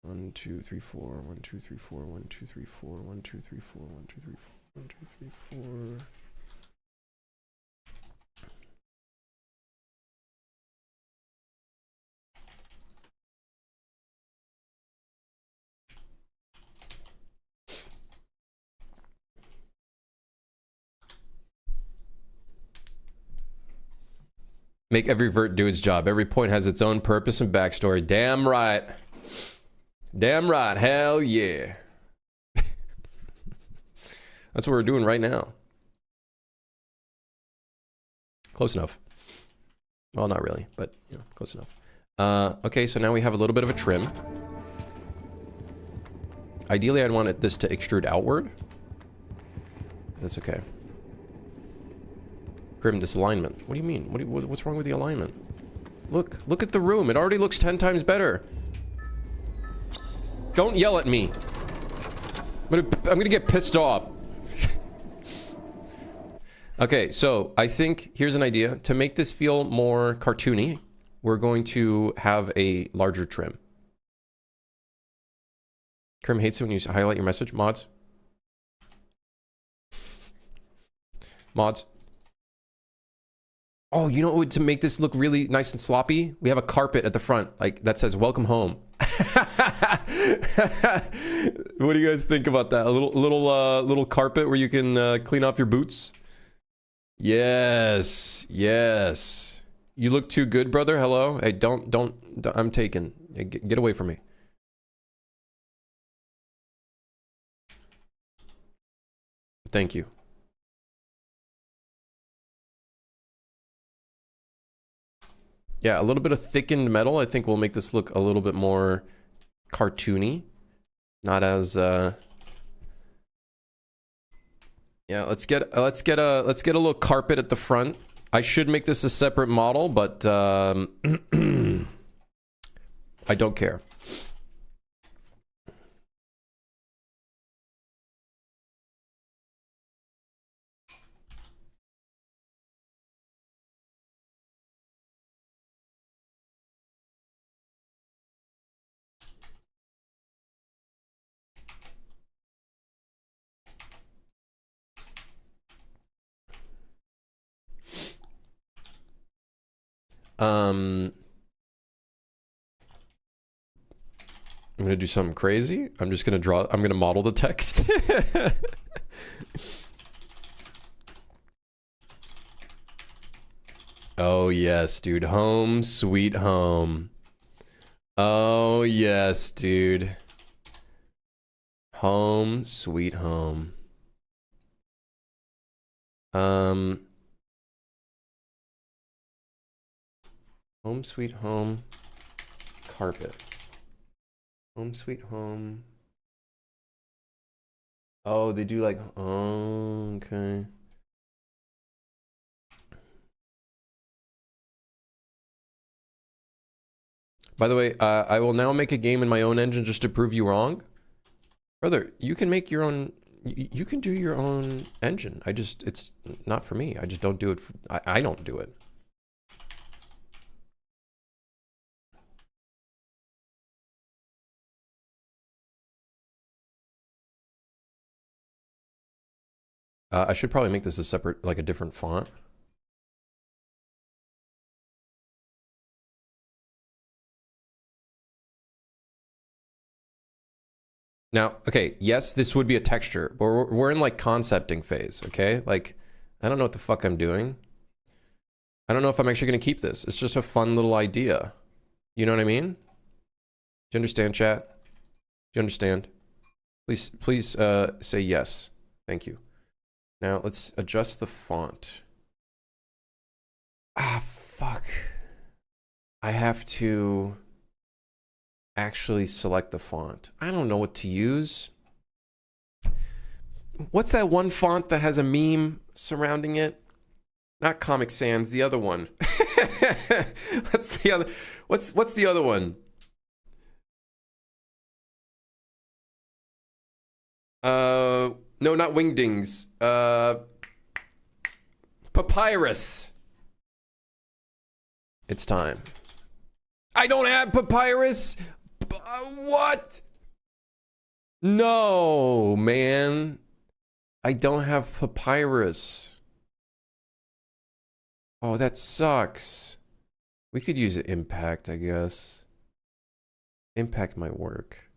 4. 1, 2, 3, 4. 1, 2, 3, 4. 1, 2, 3, 4. 1, 2, 3, 4. 1, 2, 3, 4. 1, 2, 3, 4. Make every vert do its job. Every point has its own purpose and backstory. Damn right. Damn right. Hell yeah. That's what we're doing right now. Close enough. Well, not really, but, you know, close enough. Okay, so now we have a little bit of a trim. Ideally, I'd want this to extrude outward. That's okay. Grim, this alignment. What do you mean? What's wrong with the alignment? Look at the room. It already looks 10 times better. Don't yell at me. I'm gonna get pissed off. Okay, so I think here's an idea. To make this feel more cartoony, we're going to have a larger trim. Grim hates it when you highlight your message. Mods? Mods? Oh, you know what would to make this look really nice and sloppy? We have a carpet at the front, like that says "Welcome home." What do you guys think about that? A little carpet where you can clean off your boots. Yes, yes. You look too good, brother. Hello. Hey, don't. I'm taken. Hey, get away from me. Thank you. Yeah, a little bit of thickened metal, I think will make this look a little bit more cartoony. Not as yeah, let's get a little carpet at the front. I should make this a separate model, but I don't care. I'm gonna do something crazy. I'm just gonna I'm gonna model the text. Oh yes, dude. Home sweet home. Oh yes, dude. Home sweet home. Home sweet home carpet. Home sweet home. Oh, they do like, oh, okay. By the way, I will now make a game in my own engine just to prove you wrong. Brother, you can make your own, you can do your own engine. It's not for me. I just don't do it. I don't do it. I should probably make this a separate, like a different font. Now, okay, yes, this would be a texture, but we're in like concepting phase, okay? Like, I don't know what the fuck I'm doing. I don't know if I'm actually going to keep this. It's just a fun little idea. You know what I mean? Do you understand, chat? Do you understand? Please say yes. Thank you. Now, let's adjust the font. Ah, fuck. I have to actually select the font. I don't know what to use. What's that one font that has a meme surrounding it? Not Comic Sans, the other one. What's the other? What's the other one? No, not Wingdings. Papyrus. It's time. I don't have Papyrus. What? No, man. I don't have Papyrus. Oh, that sucks. We could use Impact, I guess. Impact might work.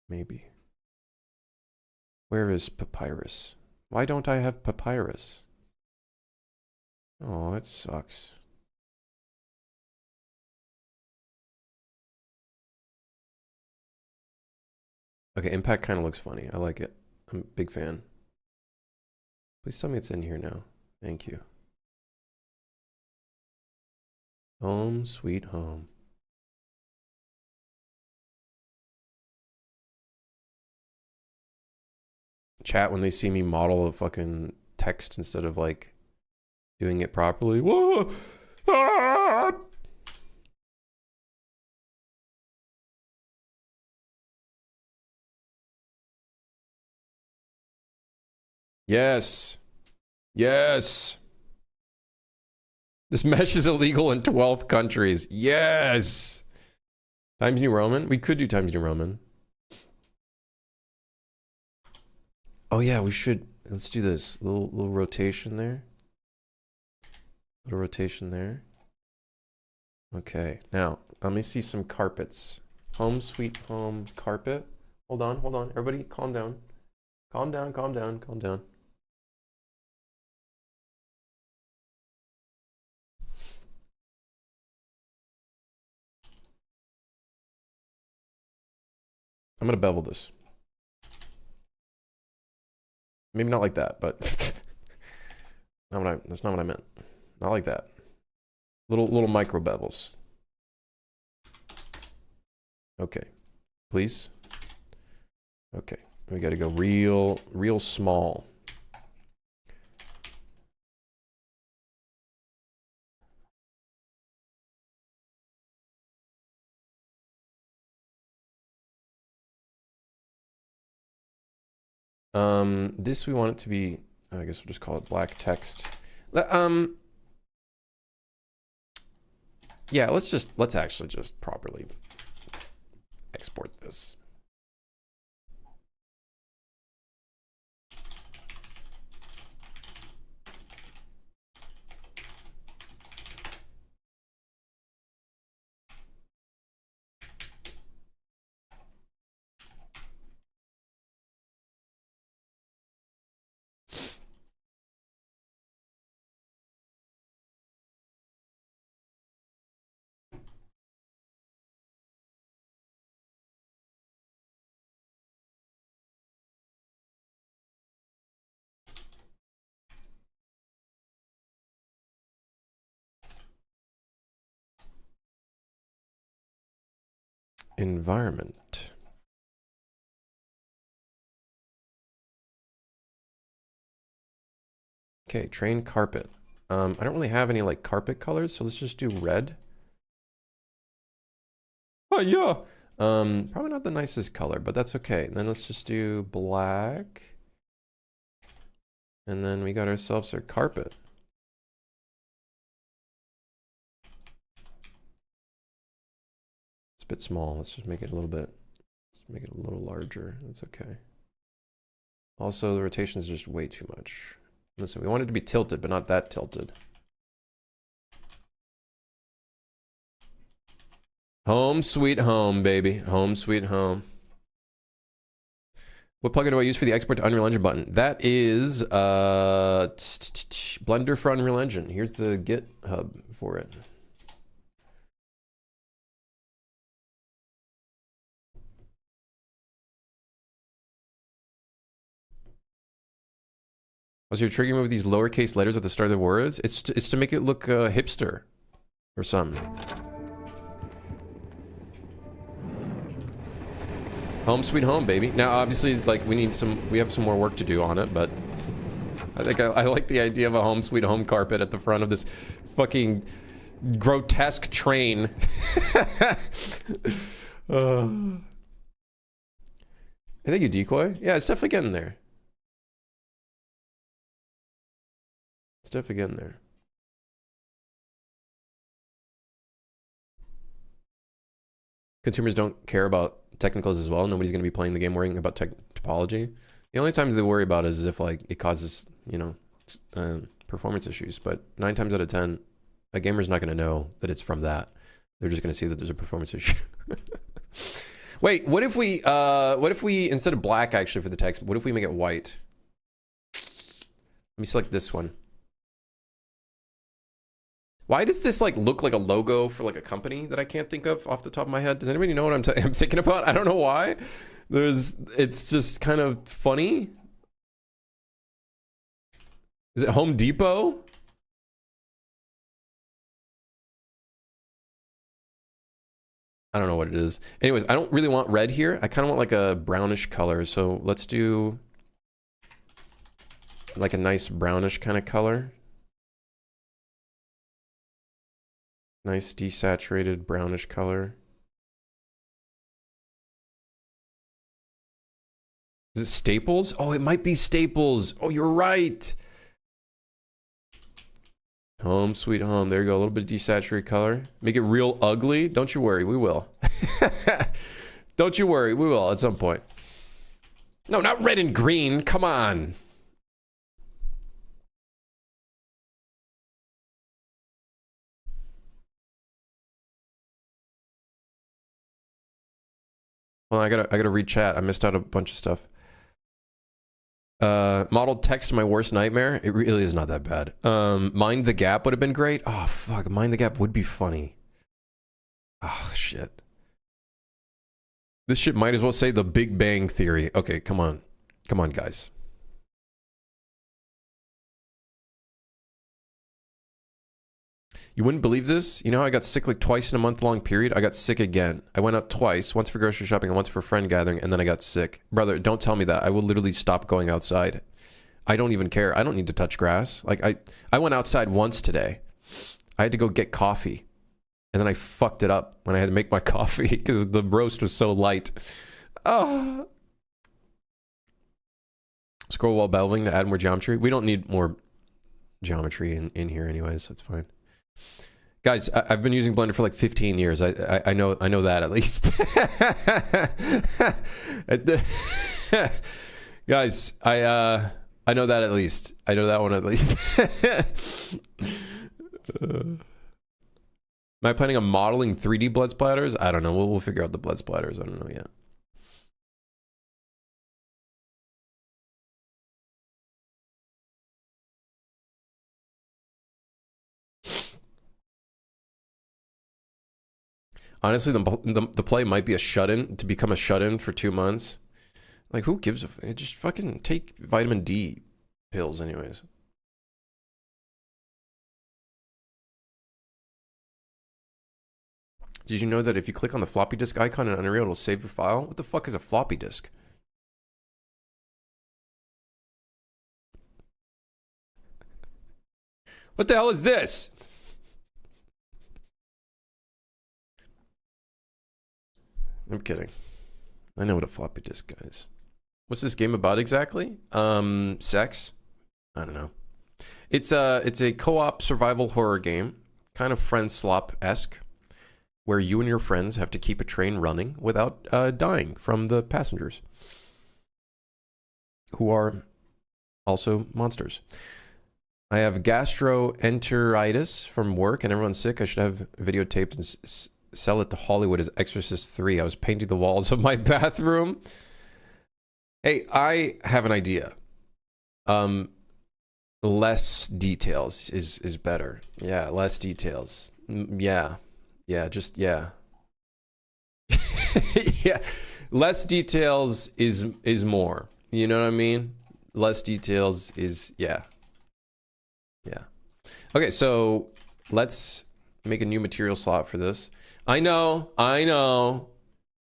Maybe. Where is Papyrus? Why don't I have Papyrus? Oh, that sucks. Okay, Impact kind of looks funny. I like it. I'm a big fan. Please tell me it's in here now. Thank you. Home, sweet home. Chat when they see me model a fucking text instead of like doing it properly. Whoa! Ah! Yes. Yes. This mesh is illegal in 12 countries. Yes. Times New Roman? We could do Times New Roman. Oh yeah, we should. Let's do this. Little rotation there. Little rotation there. Okay. Now, let me see some carpets. Home sweet home carpet. Hold on, hold on. Everybody calm down. Calm down, calm down, calm down. I'm gonna bevel this. Maybe not like that, but that's not what I meant. Not like that. Little micro bevels. Okay. Please. Okay. We gotta go real small. This we want it to be, I guess we'll just call it black text. Yeah, let's actually just properly export this. Environment. Okay, train carpet. I don't really have any like carpet colors, so let's just do red. Oh yeah. Probably not the nicest color, but that's okay. And then let's just do black. And then we got ourselves our carpet. It's a bit small. Let's just make it a little bit, let's make it a little larger. That's okay. Also, the rotation is just way too much. Listen, we want it to be tilted, but not that tilted. Home sweet home, baby. Home sweet home. What plugin do I use for the export to Unreal Engine button? That is Blender for Unreal Engine. Here's the GitHub for it. Was your trigger move these lowercase letters at the start of the words? It's to make it look hipster or something. Home sweet home, baby. Now, obviously, like we have some more work to do on it, but I think I like the idea of a home sweet home carpet at the front of this fucking grotesque train. I think you decoy. Yeah, it's definitely getting there. It's definitely getting there. Consumers don't care about technicals as well. Nobody's going to be playing the game worrying about topology. The only times they worry about it is if like it causes, you know, performance issues. But 9 times out of 10, a gamer's not going to know that it's from that. They're just going to see that there's a performance issue. Wait, what if we instead of black actually for the text, what if we make it white? Let me select this one. Why does this like look like a logo for like a company that I can't think of off the top of my head? Does anybody know what I'm thinking about? I don't know why. It's just kind of funny. Is it Home Depot? I don't know what it is. Anyways, I don't really want red here. I kind of want like a brownish color. So let's do like a nice brownish kind of color. Nice desaturated brownish color. Is it Staples? Oh, it might be Staples. Oh, you're right. Home sweet home. There you go. A little bit of desaturated color. Make it real ugly. Don't you worry. We will. Don't you worry. We will at some point. No, not red and green. Come on. Well, I gotta read chat. I missed out a bunch of stuff. Modeled text my worst nightmare. It really is not that bad. Mind the Gap would have been great. Oh fuck, Mind the Gap would be funny. Oh shit. This shit might as well say The Big Bang Theory. Okay, come on. Come on, guys. You wouldn't believe this? You know how I got sick like twice in a month-long period? I got sick again. I went out twice, once for grocery shopping and once for friend gathering, and then I got sick. Brother, don't tell me that. I will literally stop going outside. I don't even care. I don't need to touch grass. Like, I went outside once today. I had to go get coffee. And then I fucked it up when I had to make my coffee because the roast was so light. Oh. Scroll while belving to add more geometry. We don't need more geometry in here anyways. That's fine. Guys, I've been using Blender for like 15 years. I know that at least. Guys, I know that at least. I know that one at least. Am I planning on modeling 3D blood splatters? I don't know. We'll figure out the blood splatters. I don't know yet. Honestly, the play might be a shut-in, to become a shut-in for 2 months. Like, who gives a... Just fucking take vitamin D pills anyways. Did you know that if you click on the floppy disk icon in Unreal, it'll save your file? What the fuck is a floppy disk? What the hell is this? I'm kidding. I know what a floppy disk is. What's this game about exactly? Sex? I don't know. It's a co-op survival horror game, kind of friendslop-esque, where you and your friends have to keep a train running without dying from the passengers, who are also monsters. I have gastroenteritis from work and everyone's sick. I should have videotaped sell it to Hollywood as Exorcist 3. I was painting the walls of my bathroom. Hey, I have an idea. Less details is better. Yeah, less details. Yeah. Yeah, just yeah. Yeah. Less details is more. You know what I mean? Less details is yeah. Yeah. Okay, so let's make a new material slot for this. I know.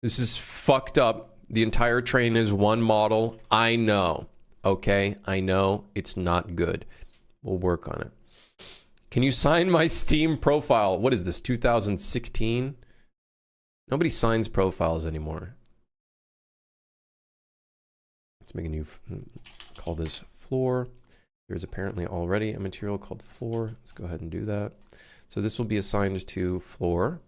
This is fucked up. The entire train is one model. I know. Okay, I know it's not good. We'll work on it. Can you sign my Steam profile? What is this, 2016? Nobody signs profiles anymore. Let's make a new, call this floor. There's apparently already a material called floor. Let's go ahead and do that. So this will be assigned to floor.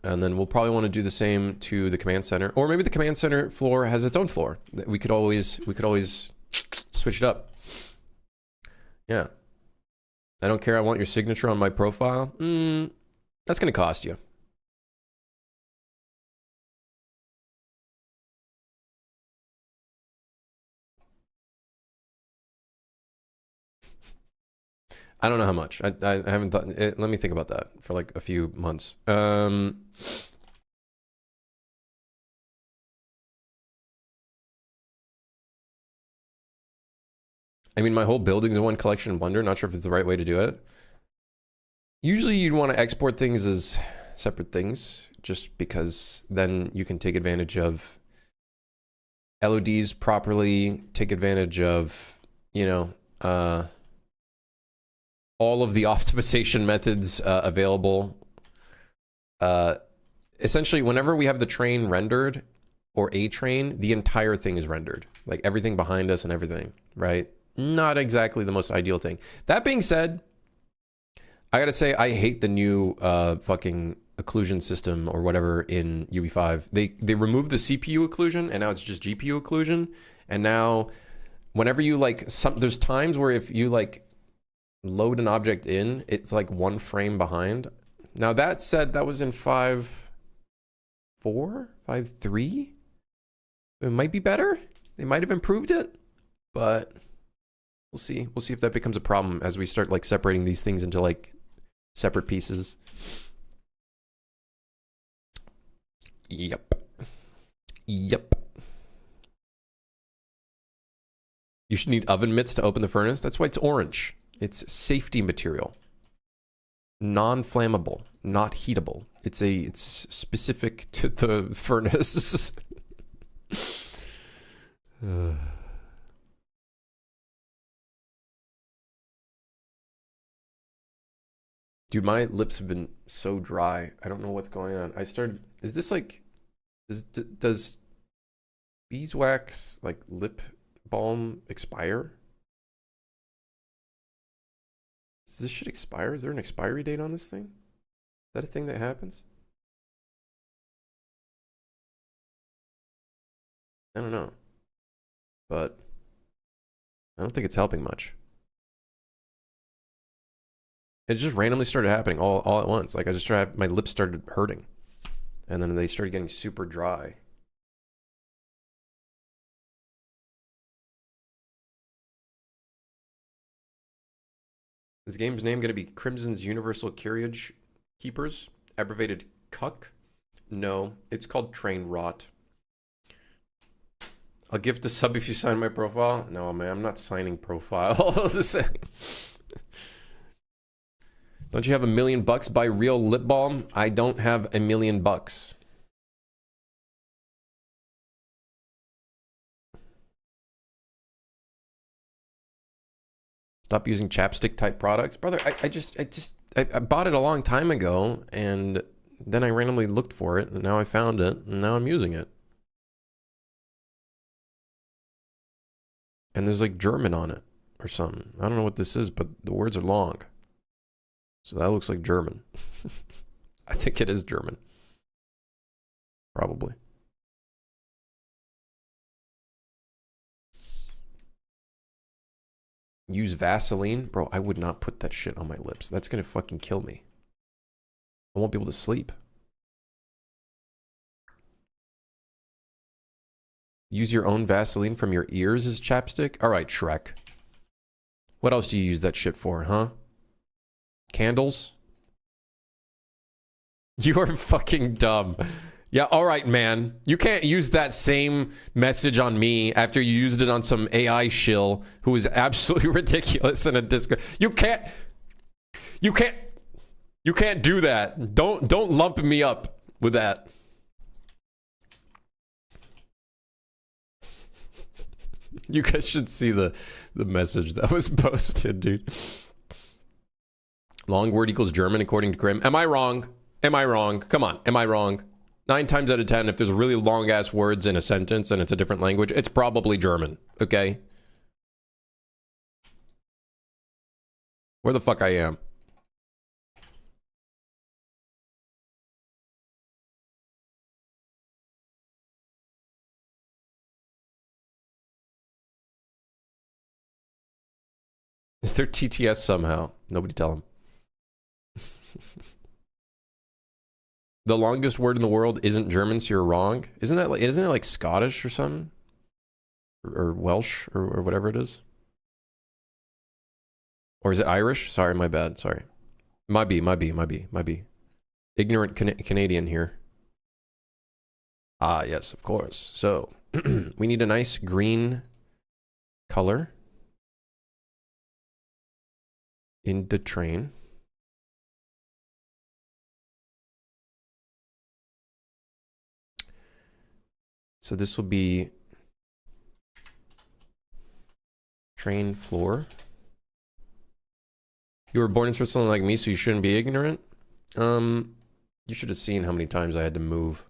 And then we'll probably want to do the same to the command center, or maybe the command center floor has its own floor. We could always switch it up. Yeah. I don't care. I want your signature on my profile. That's going to cost you. I don't know how much. I haven't thought. Let me think about that for like a few months. I mean, my whole building's in one collection in Blender. Not sure if it's the right way to do it. Usually you'd want to export things as separate things, just because then you can take advantage of LODs properly, take advantage of, you know, all of the optimization methods available. Essentially, whenever we have the train rendered, or a train, the entire thing is rendered. Like everything behind us and everything, right? Not exactly the most ideal thing. That being said, I gotta say, I hate the new fucking occlusion system or whatever in UE5. They removed the CPU occlusion and now it's just GPU occlusion. And now whenever you like, there's times where if you like load an object in, it's like one frame behind. Now that said, that was in 5.4, 5.3. It might be better. They might have improved it, but we'll see. We'll see if that becomes a problem as we start like separating these things into like separate pieces. Yep. You should need oven mitts to open the furnace. That's why it's orange. It's safety material. Non-flammable, not heatable. It's specific to the furnace. Dude, my lips have been so dry. I don't know what's going on. Is this like, does beeswax, like lip balm, expire? Does this shit expire? Is there an expiry date on this thing? Is that a thing that happens? I don't know. But I don't think it's helping much. It just randomly started happening all at once. Like my lips started hurting. And then they started getting super dry. This game's name going to be Crimson's Universal Carriage Keepers, abbreviated CUCK. No, it's called Train Rot. I'll gift a sub if you sign my profile. No, man, I'm not signing profiles. Don't you have $1 million buy real lip balm? I don't have $1 million. Stop using chapstick type products. Brother, I bought it a long time ago and then I randomly looked for it and now I found it and now I'm using it. And there's like German on it or something. I don't know what this is, but the words are long. So that looks like German. I think it is German. Probably. Use Vaseline? Bro, I would not put that shit on my lips. That's gonna fucking kill me. I won't be able to sleep. Use your own Vaseline from your ears as chapstick? Alright, Shrek. What else do you use that shit for, huh? Candles? You're fucking dumb. Yeah, alright, man. You can't use that same message on me after you used it on some AI shill who is absolutely ridiculous in a Discord. You can't do that. Don't lump me up with that. You guys should see the message that was posted, dude. Long word equals German according to Grim. Am I wrong? Am I wrong? Come on, am I wrong? 9 times out of 10, if there's really long-ass words in a sentence and it's a different language, it's probably German, okay? Where the fuck I am? Is there TTS somehow? Nobody tell him. The longest word in the world isn't German, so you're wrong. Isn't it like Scottish or something? Or Welsh or whatever it is? Or is it Irish? Sorry, my bad. Sorry. Might be. Ignorant Canadian here. Ah, yes, of course. So, we need a nice green color in the train. So this will be train floor. You were born in Switzerland like me, so you shouldn't be ignorant. You should have seen how many times I had to move.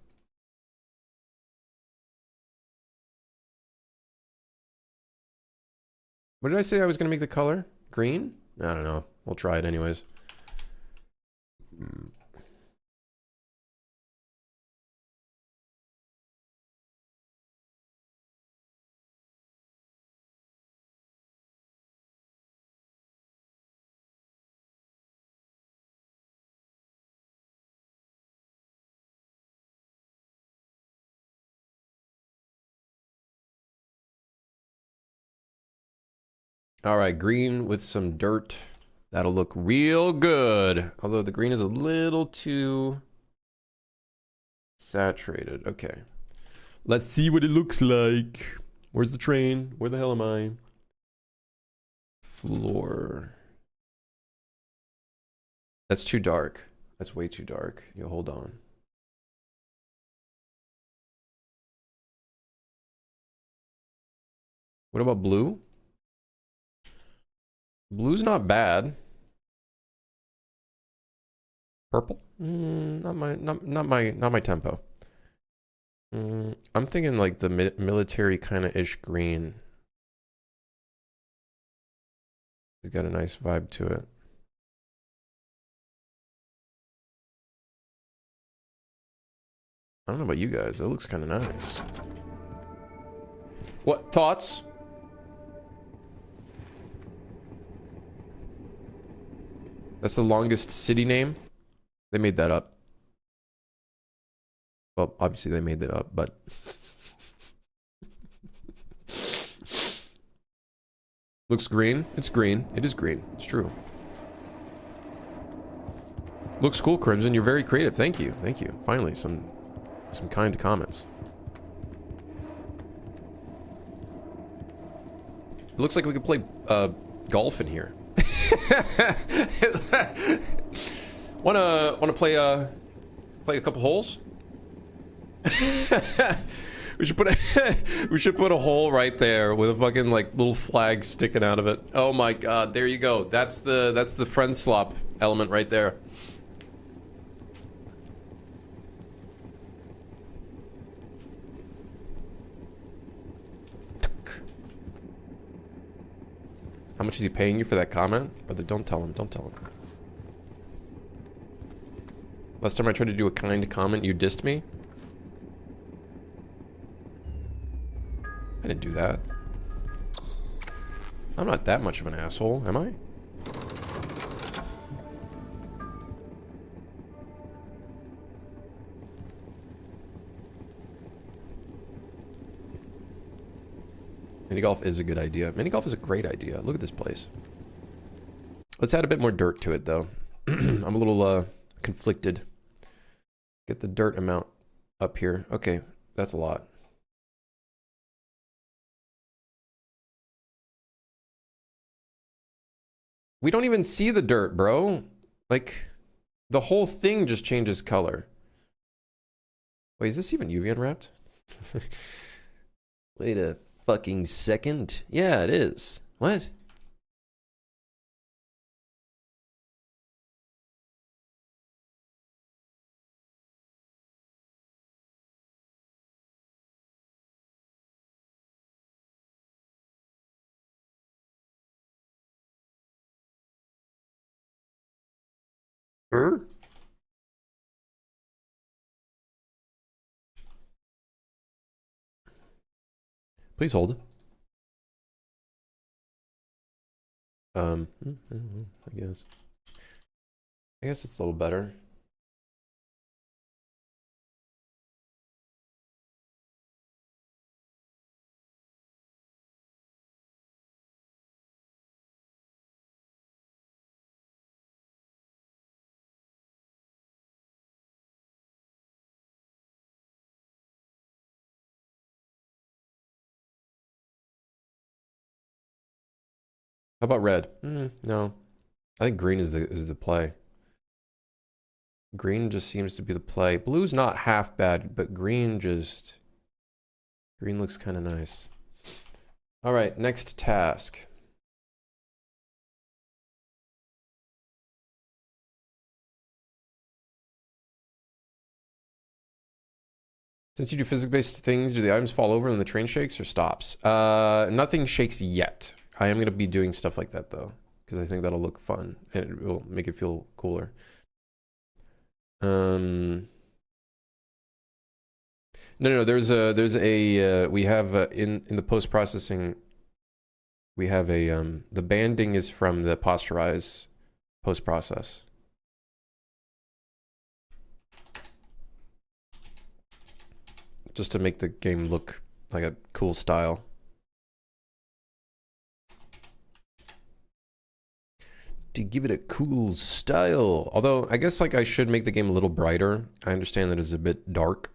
What did I say I was going to make the color? Green? I don't know. We'll try it anyways. All right, green with some dirt. That'll look real good. Although the green is a little too saturated. Okay. Let's see what it looks like. Where's the train? Where the hell am I? Floor. That's too dark. That's way too dark. You hold on. What about blue? Blue's not bad. Purple? Not my tempo. I'm thinking like the military kind of ish green. It's got a nice vibe to it. I don't know about you guys. That looks kind of nice. What thoughts? That's the longest city name. They made that up. Well, obviously they made that up, but looks green. It's green. It is green. It's true. Looks cool, Crimson. You're very creative. Thank you. Thank you. Finally, some kind comments. It looks like we could play golf in here. Wanna play a couple holes? we should put a hole right there with a fucking like little flag sticking out of it. Oh my god, there you go. That's the friendslop element right there. How much is he paying you for that comment? Brother, don't tell him. Don't tell him. Last time I tried to do a kind comment, you dissed me? I didn't do that. I'm not that much of an asshole, am I? Mini golf is a good idea. Mini golf is a great idea. Look at this place. Let's add a bit more dirt to it, though. I'm a little conflicted. Get the dirt amount up here. Okay, that's a lot. We don't even see the dirt, bro. Like, the whole thing just changes color. Wait, is this even UV unwrapped? Wait a fucking second. Yeah, it is. What? Please hold. I guess. I guess it's a little better. How about red? No. I think green is the play. Green just seems to be the play. Blue's not half bad, but green looks kind of nice. All right, next task. Since you do physics-based things, do the items fall over and the train shakes or stops? Nothing shakes yet. I am going to be doing stuff like that, though, because I think that'll look fun, and it will make it feel cooler. No, there's a we have in the post-processing, we have a the banding is from the posterize post-process. Just to make the game look like a cool style. To give it a cool style. Although, I guess like I should make the game a little brighter. I understand that it's a bit dark.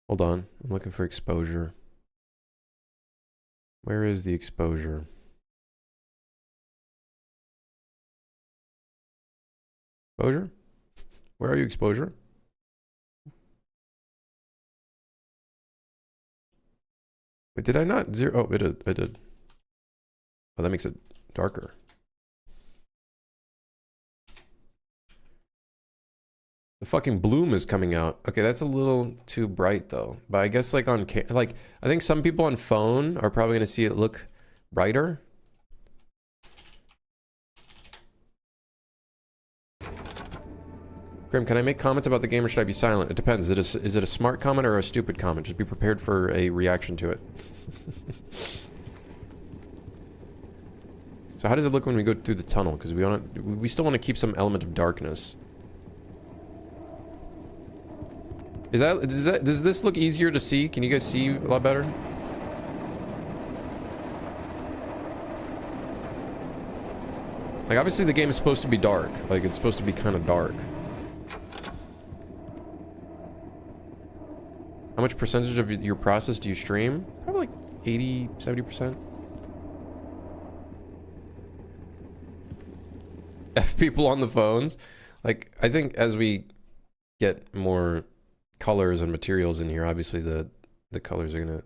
Hold on, I'm looking for exposure. Where is the exposure? Exposure? Where are you, exposure? Wait, did I not zero? Oh, it did. I did. Oh, that makes it darker. The fucking bloom is coming out. Okay, that's a little too bright though. But I guess like on like I think some people on phone are probably gonna see it look brighter. Grim, can I make comments about the game or should I be silent? It depends. Is it a smart comment or a stupid comment? Just be prepared for a reaction to it. So how does it look when we go through the tunnel? Because we still want to keep some element of darkness. Does this look easier to see? Can you guys see a lot better? Like obviously the game is supposed to be dark. Like it's supposed to be kind of dark. How much percentage of your process do you stream? Probably like 80, 70%. People on the phones. Like I think as we get more colors and materials in here, obviously the colors are gonna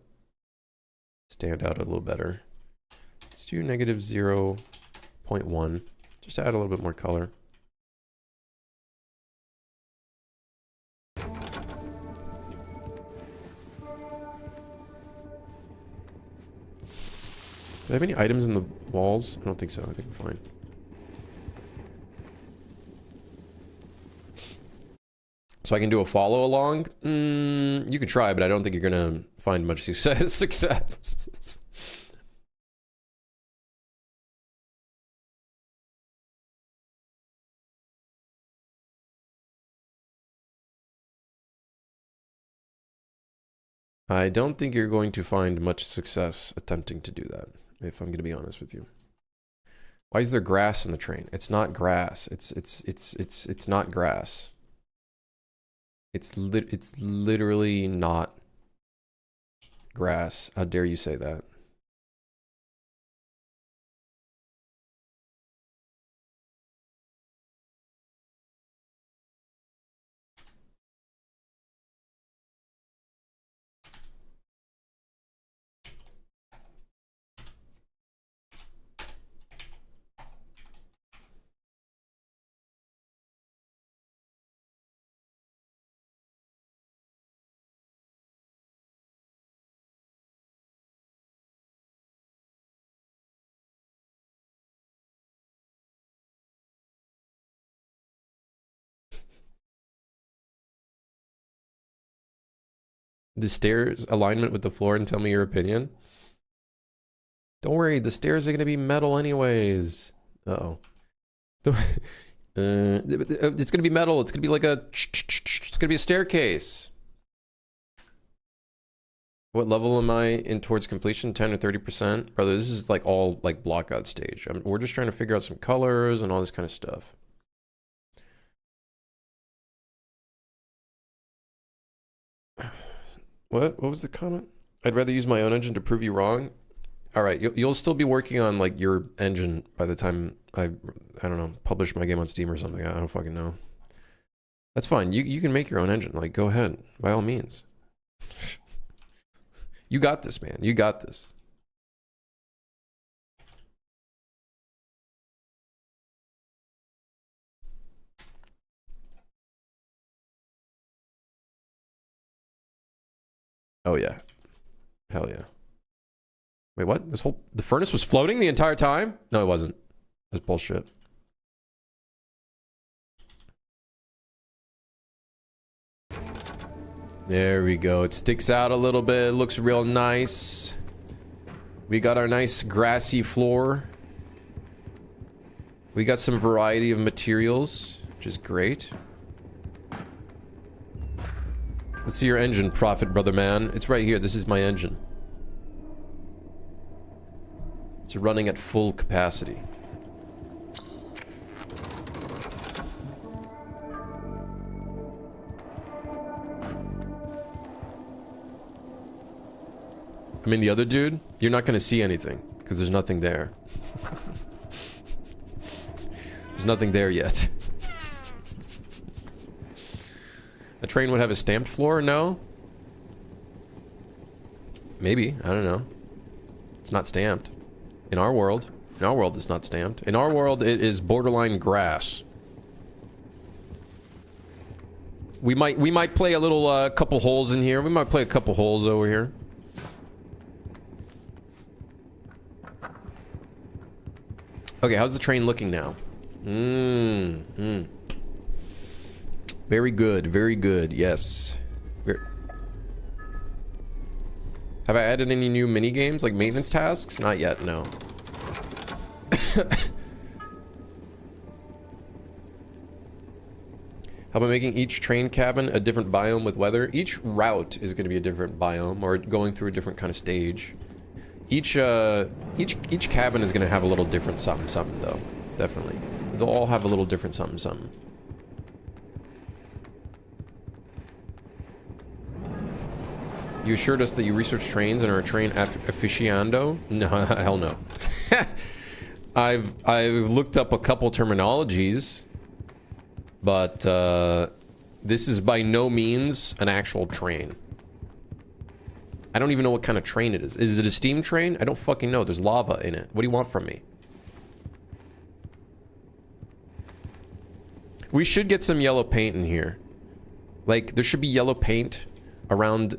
stand out a little better. Let's do negative 0.1 just to add a little bit more color. Do I have any items in the walls? I don't think so. I think we're fine. so I can do a follow along. You could try, but I don't think you're gonna find much success. I don't think you're going to find much success attempting to do that, if I'm going to be honest with you. Why is there grass in the train? It's not grass. It's not grass. It's literally not grass. How dare you say that? The stairs alignment with the floor and tell me your opinion. Don't worry, the stairs are going to be metal anyways. Uh-oh. It's going to be metal. It's going to be like a... It's going to be a staircase. What level am I in towards completion? 10 or 30%? Brother, this is like all like block out stage. We're just trying to figure out some colors and all this kind of stuff. What was the comment? I'd rather use my own engine to prove you wrong. All right, you'll still be working on like your engine by the time I don't know, publish my game on Steam or something. I don't fucking know. That's fine. You can make your own engine. Like, go ahead, by all means. You got this, man. You got this. Oh yeah. Hell yeah. Wait, what? The furnace was floating the entire time? No, it wasn't. That's bullshit. There we go. It sticks out a little bit. It looks real nice. We got our nice grassy floor. We got some variety of materials, which is great. Let's see your engine, Prophet Brother Man. It's right here. This is my engine. It's running at full capacity. I mean, the other dude, you're not going to see anything because there's nothing there. There's nothing there yet. A train would have a stamped floor? No? Maybe. I don't know. It's not stamped. In our world. In our world, it's not stamped. In our world, it is borderline grass. We might play a little couple holes in here. We might play a couple holes over here. Okay, how's the train looking now? Very good, very good, yes. Have I added any new mini games like maintenance tasks? Not yet, no. How about making each train cabin a different biome with weather? Each route is going to be a different biome or going through a different kind of stage. Each cabin is going to have a little different something though. Definitely. They'll all have a little different something. You assured us that you research trains and are a train aficionado? No, hell no. I've looked up a couple terminologies, but this is by no means an actual train. I don't even know what kind of train it is. Is it a steam train? I don't fucking know. There's lava in it. What do you want from me? We should get some yellow paint in here. Like, there should be yellow paint around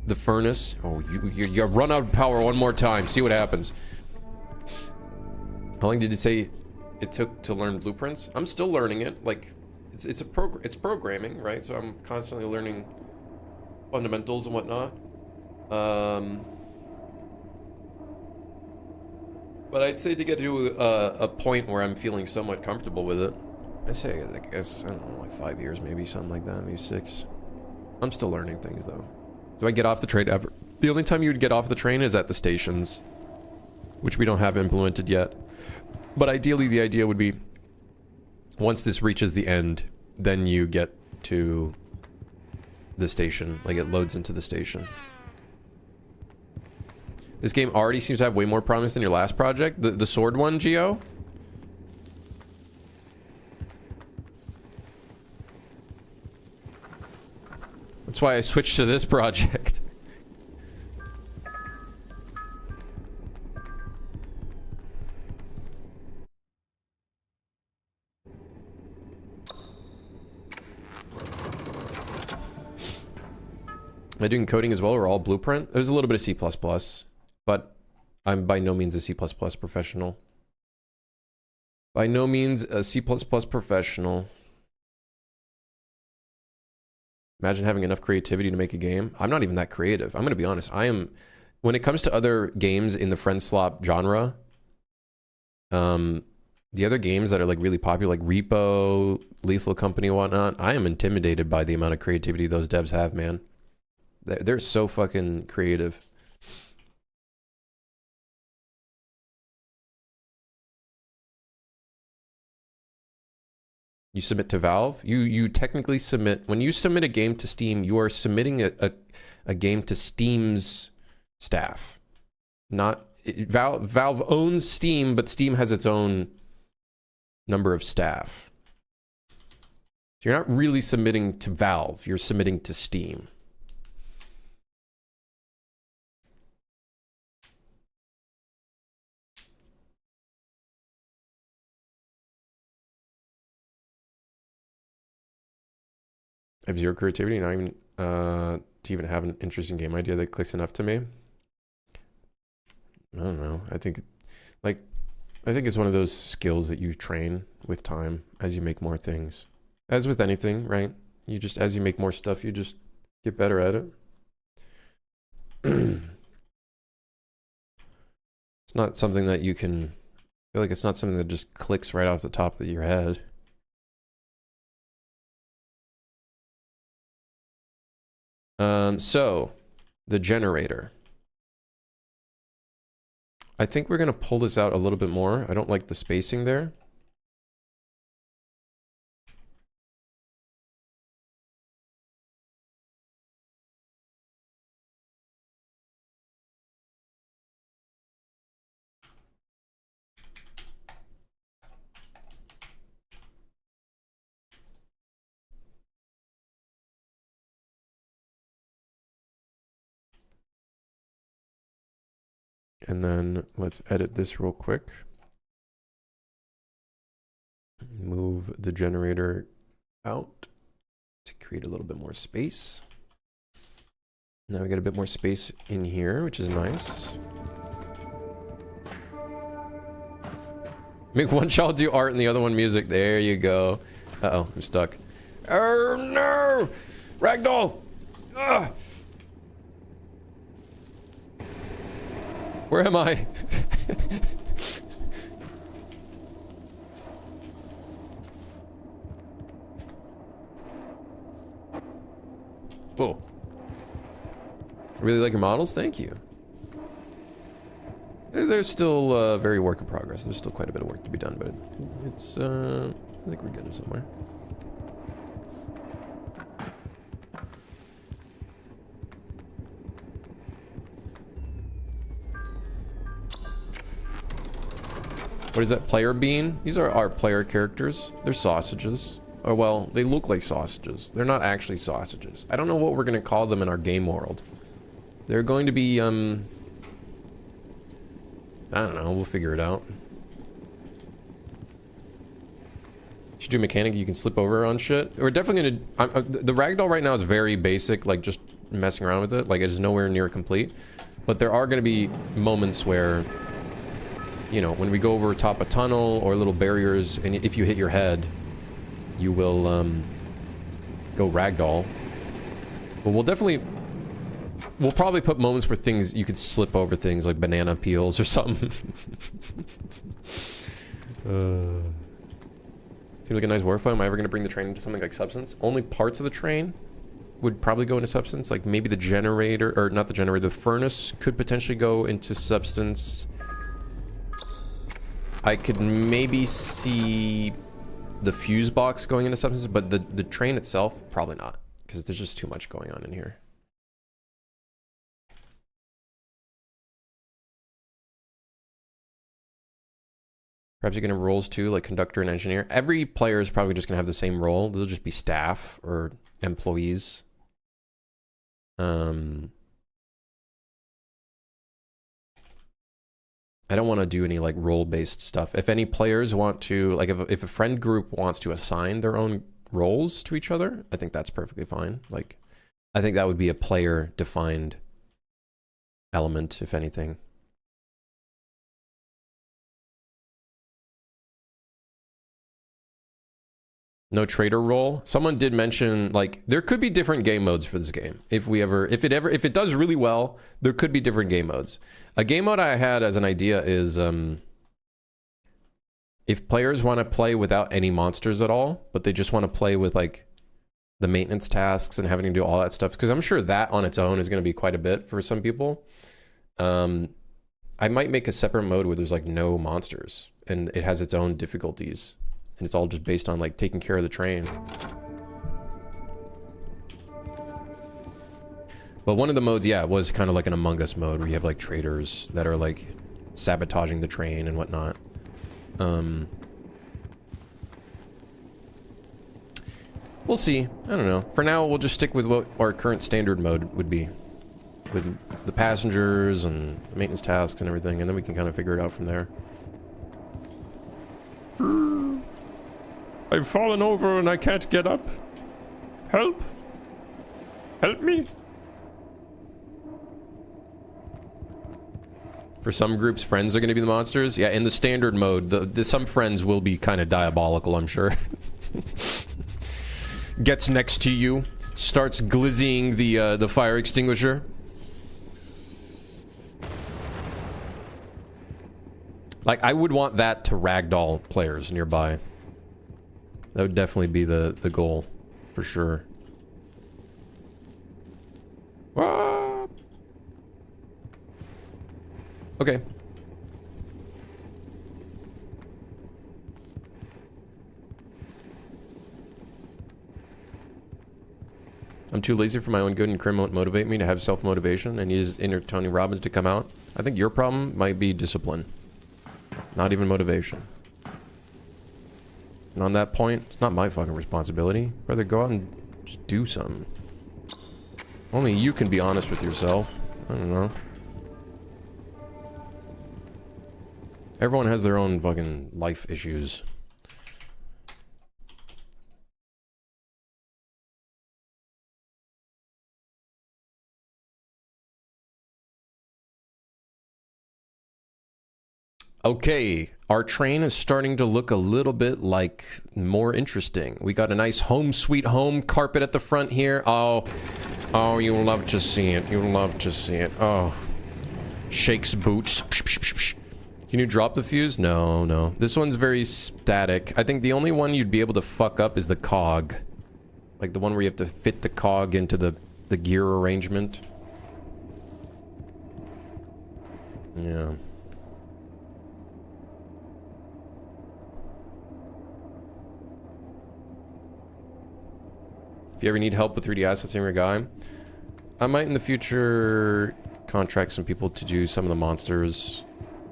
the furnace. Oh, you run out of power one more time. See what happens. How long did it say it took to learn blueprints? I'm still learning it. Like, it's programming, right? So I'm constantly learning fundamentals and whatnot. But I'd say to get to a point where I'm feeling somewhat comfortable with it, I'd say, I guess, I don't know, like 5 years, maybe something like that, maybe 6. I'm still learning things though. Do I get off the train ever? The only time you would get off the train is at the stations, which we don't have implemented yet. But ideally, the idea would be, once this reaches the end, then you get to the station, like it loads into the station. This game already seems to have way more promise than your last project. The sword one, Geo? That's why I switched to this project. Am I doing coding as well, or all Blueprint? There's a little bit of C++, but I'm by no means a C++ professional. By no means a C++ professional. Imagine having enough creativity to make a game. I'm not even that creative. I'm going to be honest. I am, when it comes to other games in the friendslop genre, the other games that are like really popular, like Repo, Lethal Company, and whatnot, I am intimidated by the amount of creativity those devs have, man. They're so fucking creative. You submit to Valve. You technically submit, when you submit a game to Steam, you are submitting a game to Steam's staff. Not Valve owns Steam, but Steam has its own number of staff. So you're not really submitting to Valve, you're submitting to Steam. I have zero creativity, not even to even have an interesting game idea that clicks enough to me. I don't know. I think it's one of those skills that you train with time as you make more things. As with anything, right? You just, as you make more stuff, you just get better at it. It's not something that you can, I feel like it's not something that just clicks right off the top of your head. So, the generator. I think we're going to pull this out a little bit more. I don't like the spacing there. And then let's edit this real quick. Move the generator out to create a little bit more space. Now we got a bit more space in here, which is nice. Make one child do art and the other one music. There you go. Uh-oh, I'm stuck. Oh no! Ragdoll! Ugh! Where am I? Whoa. I really like your models, thank you. There's still very work in progress. There's still quite a bit of work to be done, but it's, I think we're getting somewhere. What is that, player bean? These are our player characters. They're sausages. Oh, well, they look like sausages. They're not actually sausages. I don't know what we're going to call them in our game world. They're going to be, I don't know. We'll figure it out. Should do a mechanic you can slip over on shit. We're definitely going to... the ragdoll right now is very basic, like just messing around with it. Like, it is nowhere near complete. But there are going to be moments where... You know, when we go over top a tunnel or little barriers, and if you hit your head, you will go ragdoll. But we'll probably put moments where things you could slip over things like banana peels or something. Seems like a nice warfare. Am I ever going to bring the train into something like substance? Only parts of the train would probably go into substance. Like maybe the generator, or not the generator, the furnace could potentially go into substance. I could maybe see the fuse box going into substance, but the train itself, probably not. Because there's just too much going on in here. Perhaps you can have roles too, like conductor and engineer. Every player is probably just going to have the same role. They'll just be staff or employees. I don't want to do any like role-based stuff. If any players want to, like if a friend group wants to assign their own roles to each other, I think that's perfectly fine. Like, I think that would be a player-defined element, if anything. No trader role. Someone did mention like there could be different game modes for this game. If it does really well, there could be different game modes. A game mode I had as an idea is if players want to play without any monsters at all, but they just want to play with like the maintenance tasks and having to do all that stuff, because I'm sure that on its own is going to be quite a bit for some people. I might make a separate mode where there's like no monsters and it has its own difficulties. And it's all just based on like taking care of the train. But one of the modes, yeah, was kind of like an Among Us mode where you have like traders that are like sabotaging the train and whatnot. We'll see. I don't know. For now, we'll just stick with what our current standard mode would be. With the passengers and the maintenance tasks and everything. And then we can kind of figure it out from there. I've fallen over and I can't get up. Help! Help me! For some groups, friends are going to be the monsters. Yeah, in the standard mode, some friends will be kind of diabolical, I'm sure. Gets next to you, starts glizzying the fire extinguisher. Like, I would want that to ragdoll players nearby. That would definitely be the goal, for sure. Ah! Okay. I'm too lazy for my own good, and Krim won't motivate me to have self-motivation and use inner Tony Robbins to come out. I think your problem might be discipline. Not even motivation. And on that point, it's not my fucking responsibility. Rather go out and just do something. Only you can be honest with yourself. I don't know. Everyone has their own fucking life issues. Okay, our train is starting to look a little bit like more interesting. We got a nice home sweet home carpet at the front here. Oh, you'll love to see it. You'll love to see it. Oh, shakes boots. Can you drop the fuse? No, no. This one's very static. I think the only one you'd be able to fuck up is the cog. Like the one where you have to fit the cog into the gear arrangement. Yeah. If you ever need help with 3D assets in your guy, I might in the future contract some people to do some of the monsters,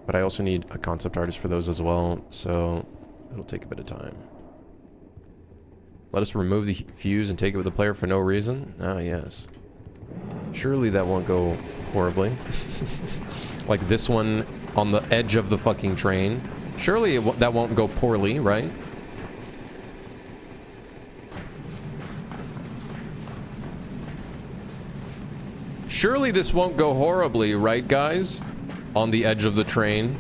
but I also need a concept artist for those as well, so it'll take a bit of time. Let us remove the fuse and take it with the player for no reason? Ah, yes. Surely that won't go horribly. Like this one on the edge of the fucking train. Surely that won't go poorly, right? Surely this won't go horribly, right, guys? On the edge of the train.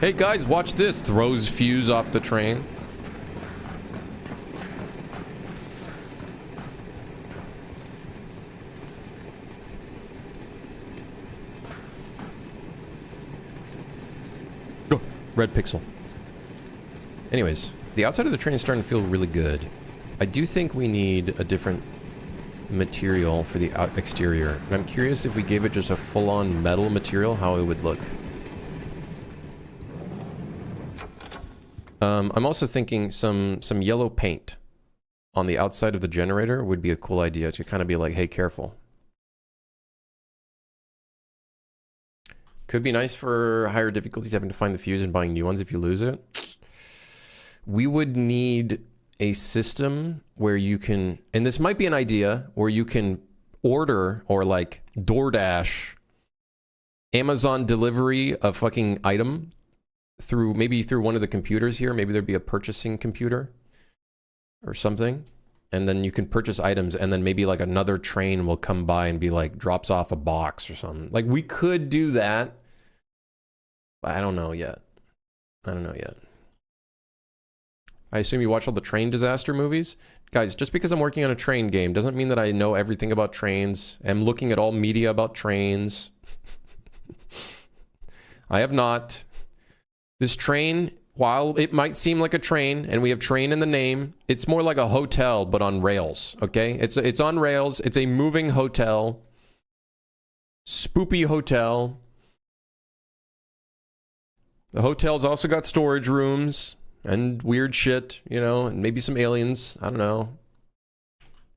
Hey, guys, watch this. Throws fuse off the train. Red pixel. Anyways, the outside of the train is starting to feel really good. I do think we need a different material for the exterior. And I'm curious if we gave it just a full-on metal material, how it would look. I'm also thinking some yellow paint on the outside of the generator would be a cool idea to kind of be like, hey, careful. Could be nice for higher difficulties, having to find the fuse and buying new ones if you lose it. We would need a system where you can, and this might be an idea, where you can order or like DoorDash, Amazon delivery a fucking item through, maybe through one of the computers here. Maybe there'd be a purchasing computer or something. And then you can purchase items, and then maybe like another train will come by and be like, drops off a box or something. Like, we could do that. But I don't know yet. I don't know yet. I assume you watch all the train disaster movies? Guys, just because I'm working on a train game doesn't mean that I know everything about trains. I'm looking at all media about trains. I have not. This train, while it might seem like a train, and we have train in the name, it's more like a hotel, but on rails, okay? It's on rails. It's a moving hotel. Spoopy hotel. The hotel's also got storage rooms. And weird shit, you know, and maybe some aliens. I don't know.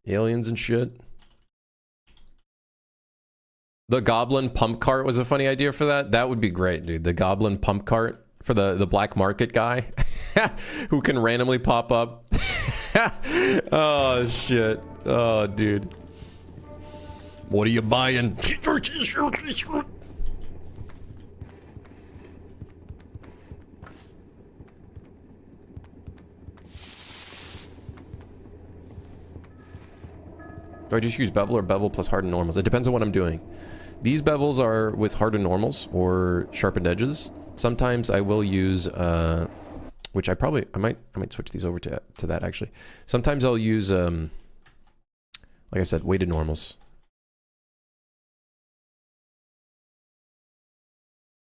Aliens and shit. The goblin pump cart was a funny idea for that. That would be great, dude. The goblin pump cart for the black market guy who can randomly pop up. Oh, shit. Oh, dude. What are you buying? Do I just use bevel or bevel plus hardened normals? It depends on what I'm doing. These bevels are with hardened normals or sharpened edges. Sometimes I will use, which I might switch these over to that actually. Sometimes I'll use, like I said, weighted normals,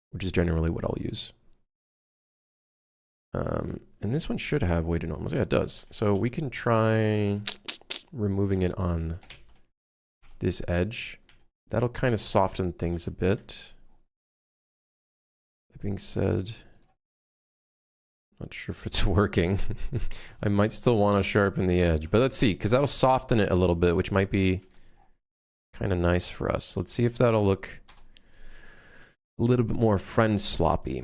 which is generally what I'll use. And this one should have weighted normals. Yeah, it does. So we can try removing it on this edge. That'll kind of soften things a bit. That being said, not sure if it's working. I might still want to sharpen the edge, but let's see, because that'll soften it a little bit, which might be kind of nice for us. Let's see if that'll look a little bit more friend sloppy.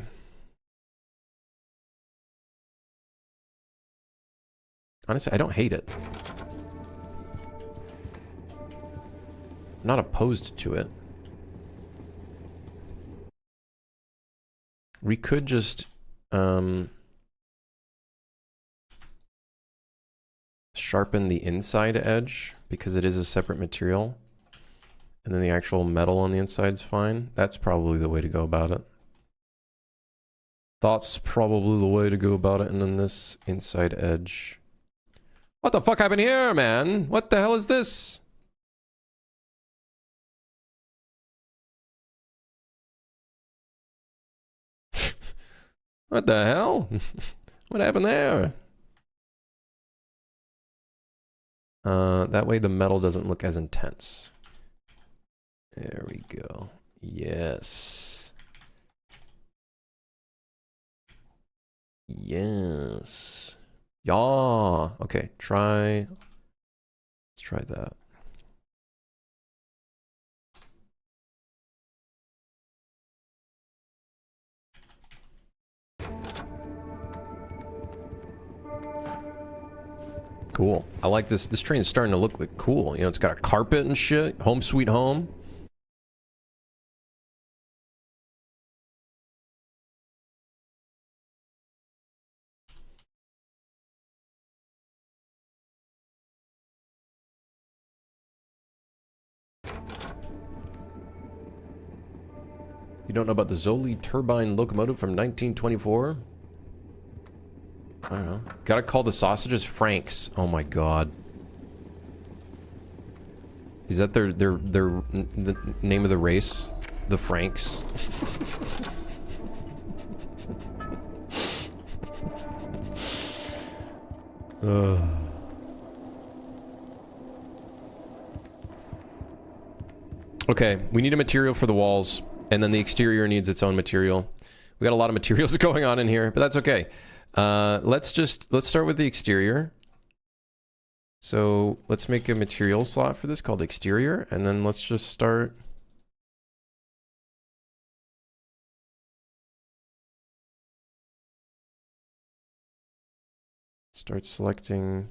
Honestly, I don't hate it. I'm not opposed to it. We could just sharpen the inside edge because it is a separate material. And then the actual metal on the inside is fine. That's probably the way to go about it. That's probably the way to go about it. And then this inside edge. What the fuck happened here, man? What the hell is this? What the hell? What happened there? That way the metal doesn't look as intense. There we go. Yes. Yes. Yeah. Okay, let's try that. Cool. I like this. This train is starting to look like cool. You know, it's got a carpet and shit. Home sweet home. You don't know about the Zoli turbine locomotive from 1924? I don't know. Gotta call the sausages Franks. Oh my god. Is that the name of the race? The Franks? Okay, we need a material for the walls, and then the exterior needs its own material. We got a lot of materials going on in here, but that's okay. Let's start with the exterior. So let's make a material slot for this called exterior, and then let's just start. Start selecting.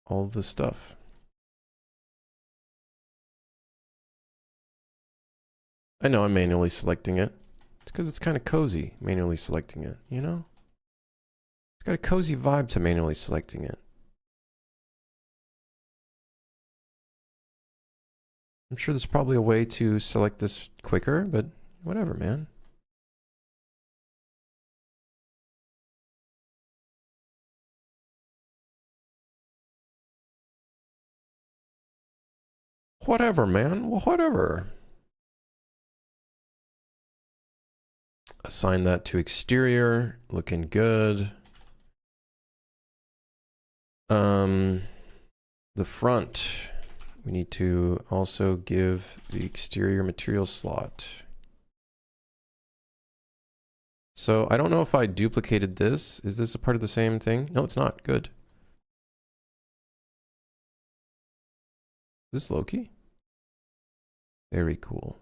All the stuff. I know I'm manually selecting it. It's because it's kind of cozy manually selecting it, you know? It's got a cozy vibe to manually selecting it. I'm sure there's probably a way to select this quicker, but whatever, man. Whatever, man. Whatever. Assign that to exterior. Looking good. The front. We need to also give the exterior material slot. So I don't know if I duplicated this. Is this a part of the same thing? No, it's not. Good. Is this Loki? Very cool.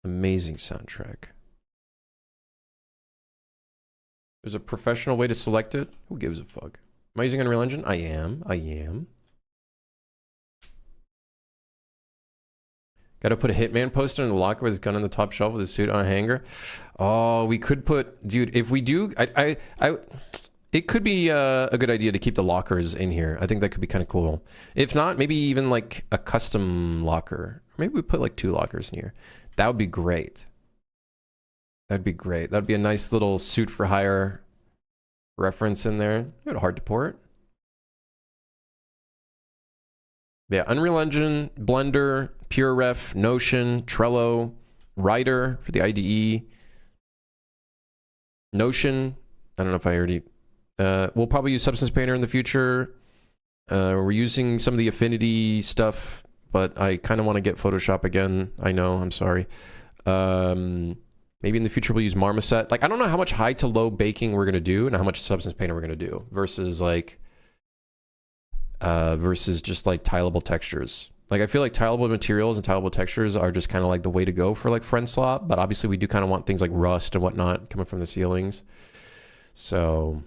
Amazing soundtrack. There's a professional way to select it. Who gives a fuck? Am I using Unreal Engine? I am. Got to put a Hitman poster in the locker with his gun on the top shelf with his suit on a hanger. Oh, we could put, dude. If we do, it could be a good idea to keep the lockers in here. I think that could be kind of cool. If not, maybe even like a custom locker. Maybe we put like 2 lockers in here. That would be great. That'd be great. That'd be a nice little suit for hire reference in there. Good, hard to port. Yeah, Unreal Engine, Blender, PureRef, Notion, Trello, Writer for the IDE, Notion. I don't know if I already... we'll probably use Substance Painter in the future. We're using some of the Affinity stuff, but I kind of want to get Photoshop again. I know, I'm sorry. Maybe in the future we'll use Marmoset. Like, I don't know how much high to low baking we're going to do and how much Substance Painter we're going to do versus like... versus just like tileable textures. Like I feel like tileable materials and tileable textures are just kind of like the way to go for like friendslop, but obviously we do kind of want things like rust and whatnot coming from the ceilings. So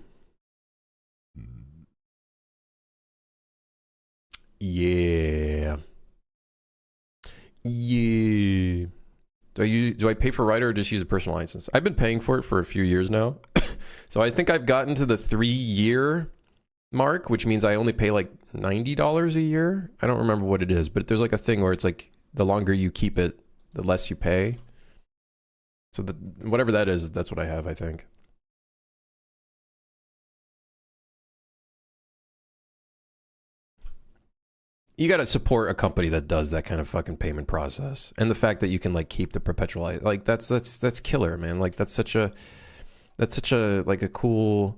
yeah. Do I pay for Writer or just use a personal license? I've been paying for it for a few years now. So I think I've gotten to the 3-year mark, which means I only pay like $90 a year. I don't remember what it is, but there's like a thing where it's like the longer you keep it, the less you pay. So whatever that is, that's what I have, I think. You got to support a company that does that kind of fucking payment process, and the fact that you can like keep the perpetual, like that's killer, man. Like that's such a like a cool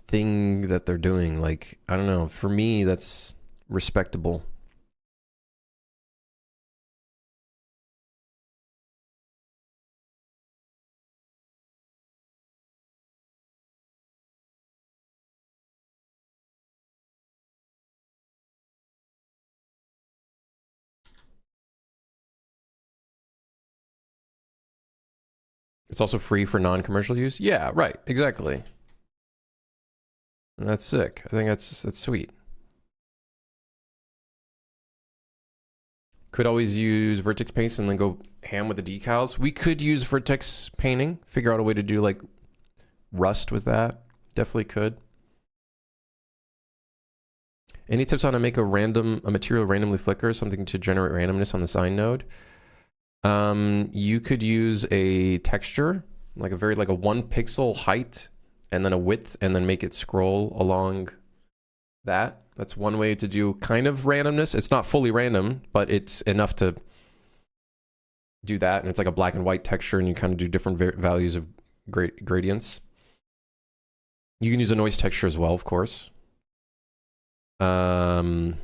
thing that they're doing. Like, I don't know, for me that's respectable. It's also free for non-commercial use. Yeah, right, exactly. And that's sick. I think that's sweet. Could always use vertex paints and then go ham with the decals. We could use vertex painting, figure out a way to do like rust with that. Definitely could. Any tips on how to make a material randomly flicker, something to generate randomness on the sign node? You could use a texture, like a 1 pixel height and then a width, and then make it scroll along that That's one way to do kind of randomness. It's not fully random, but it's enough to do that. And it's like a black and white texture, and you kind of do different values of gradients. You can use a noise texture as well, of course. But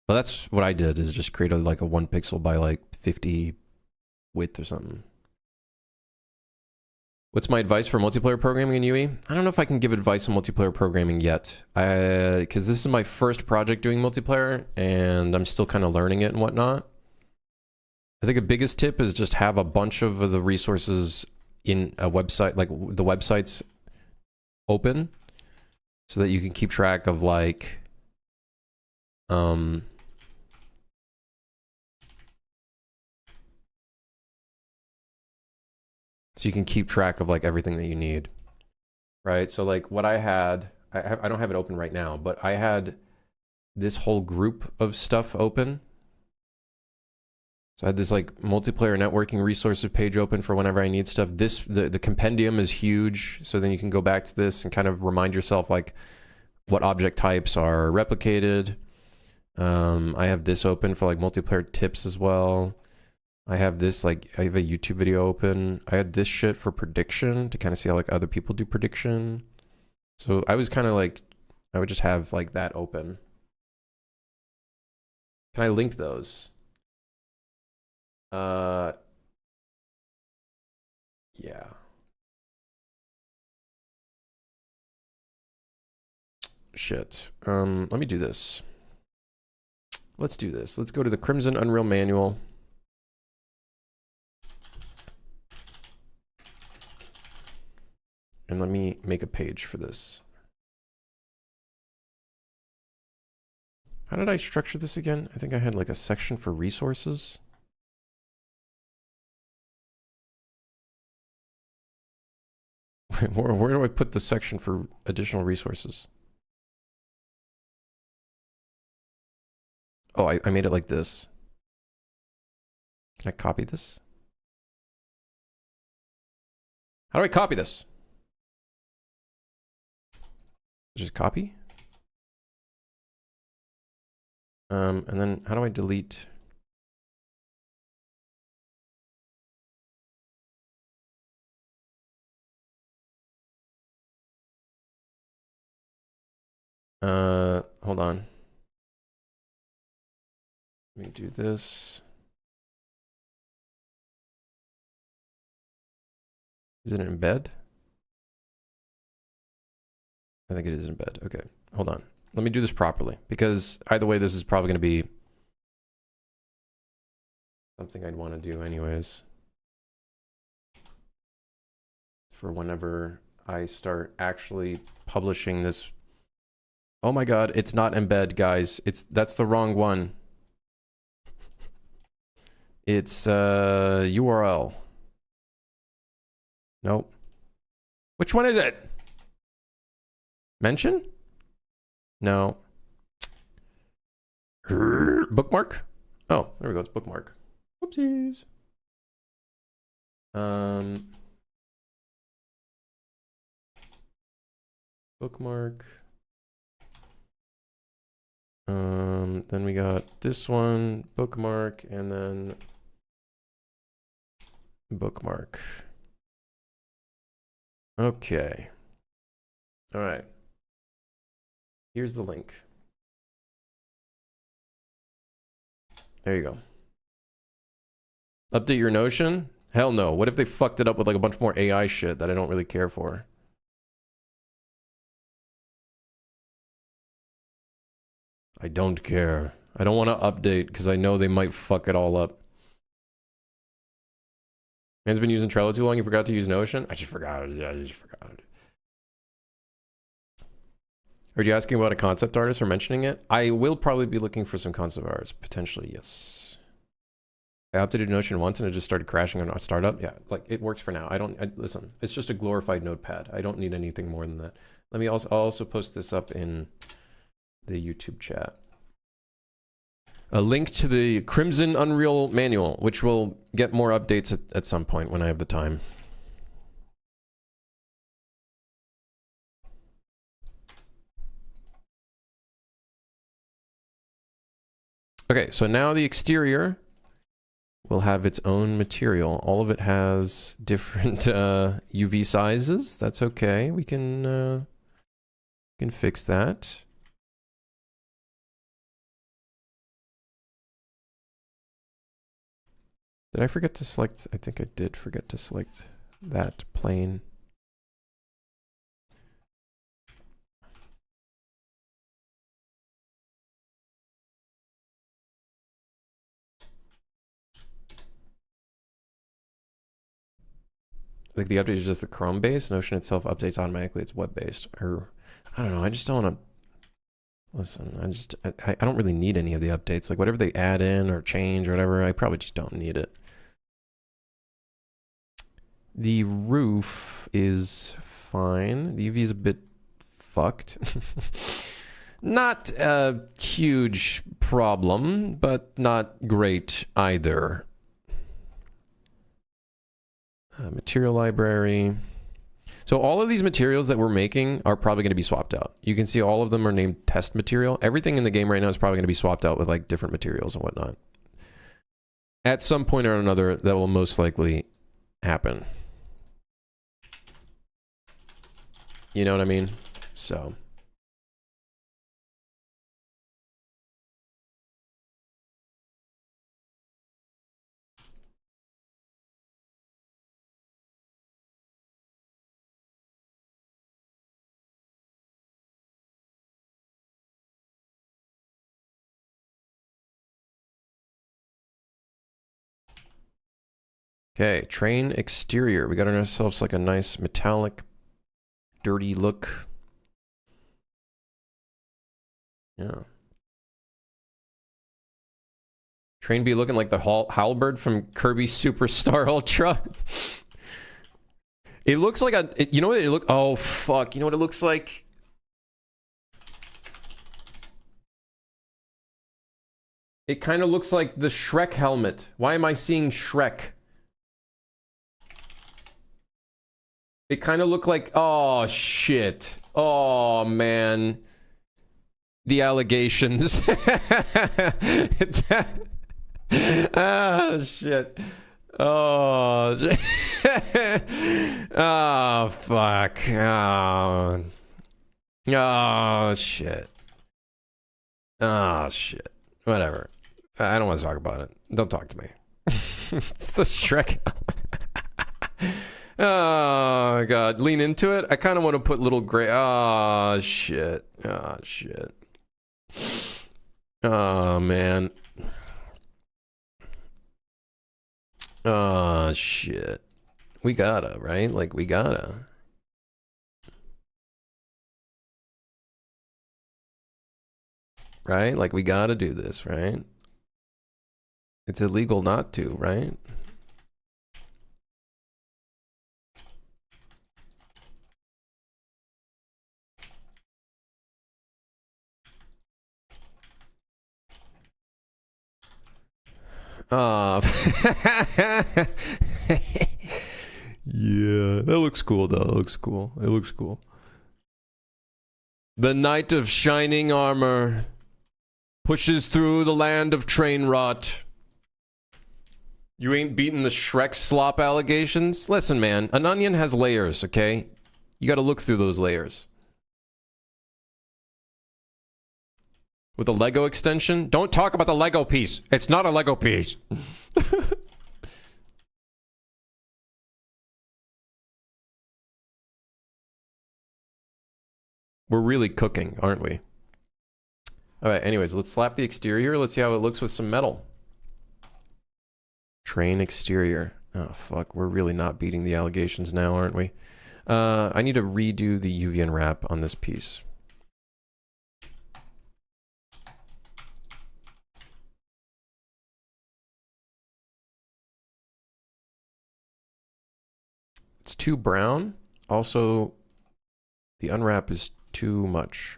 that's what I did, is just create like a 1 pixel by like 50 width or something. What's my advice for multiplayer programming in UE? I don't know if I can give advice on multiplayer programming yet. Because this is my first project doing multiplayer, and I'm still kind of learning it and whatnot. I think the biggest tip is just have a bunch of the resources in a website, like the websites open, so that you can keep track of like, so you can keep track of like everything that you need, right? So like what I had, I don't have it open right now, but I had this whole group of stuff open. So I had this like multiplayer networking resources page open for whenever I need stuff. The compendium is huge, so then you can go back to this and kind of remind yourself like what object types are replicated. I have this open for like multiplayer tips as well. I have this, like, I have a YouTube video open. I had this shit for prediction to kind of see how like other people do prediction. So I was kind of like, I would just have like that open. Can I link those? Yeah. Shit. Let me do this. Let's do this. Let's go to the Crimson Unreal Manual. And let me make a page for this. How did I structure this again? I think I had like a section for resources. Where do I put the section for additional resources? Oh, I made it like this. Can I copy this? How do I copy this? Just copy. And then how do I delete? Hold on. Let me do this. Is it embed? I think it is embed. Okay, hold on. Let me do this properly, because either way, this is probably going to be something I'd want to do anyways. For whenever I start actually publishing this. Oh my God, it's not embed, guys. That's the wrong one. It's URL. Nope. Which one is it? Mention? No. Bookmark? Oh, there we go. It's bookmark. Whoopsies. Bookmark. Then we got this one, bookmark, and then bookmark. Okay. All right. Here's the link. There you go. Update your Notion? Hell no. What if they fucked it up with like a bunch more AI shit that I don't really care for? I don't care. I don't want to update because I know they might fuck it all up. Man's been using Trello too long, you forgot to use Notion? I just forgot it. Yeah, I just forgot it. Are you asking about a concept artist or mentioning it? I will probably be looking for some concept artists. Potentially, yes. I updated Notion once and it just started crashing on our startup. Yeah, like it works for now. Listen, it's just a glorified notepad. I don't need anything more than that. I'll also post this up in the YouTube chat. A link to the Crimson Unreal Manual, which will get more updates at some point when I have the time. Okay, so now the exterior will have its own material. All of it has different UV sizes. That's okay. We can fix that. Did I forget to select? I think I did forget to select that plane. Like the update is just the Chrome based. Notion itself updates automatically. It's web based. Or I don't know. I just don't want to. Listen, I don't really need any of the updates. Like whatever they add in or change or whatever, I probably just don't need it. The roof is fine. The UV is a bit fucked. Not a huge problem, but not great either. Material library. So all of these materials that we're making are probably going to be swapped out. You can see all of them are named test material. Everything in the game right now is probably going to be swapped out with like different materials and whatnot. At some point or another, that will most likely happen. You know what I mean? So. Okay, train exterior. We got ourselves like a nice metallic, dirty look. Yeah. Train be looking like the halberd from Kirby Superstar Ultra. It looks like you know what it look? Oh fuck! You know what it looks like? It kind of looks like the Shrek helmet. Why am I seeing Shrek? It kind of looked like, oh shit. Oh man. The allegations. Oh shit. Oh shit. Oh fuck. Oh. Oh shit. Oh shit. Whatever. I don't want to talk about it. Don't talk to me. It's the Shrek. Oh god, lean into it. I kind of want to put little gray. Oh shit. Oh shit. Oh man. Oh shit. We gotta, right? Like we gotta. Right? Like we gotta do this, right? It's illegal not to, right? Yeah, that looks cool though. It looks cool. It looks cool. The knight of shining armor pushes through the land of train rot. You ain't beating the Shrek slop allegations? Listen, man, an onion has layers, okay? You gotta look through those layers. With a Lego extension? Don't talk about the Lego piece. It's not a Lego piece. We're really cooking, aren't we? Alright, anyways, let's slap the exterior. Let's see how it looks with some metal. Train exterior. Oh, fuck. We're really not beating the allegations now, aren't we? I need to redo the UV unwrap on this piece. It's too brown. Also, the unwrap is too much.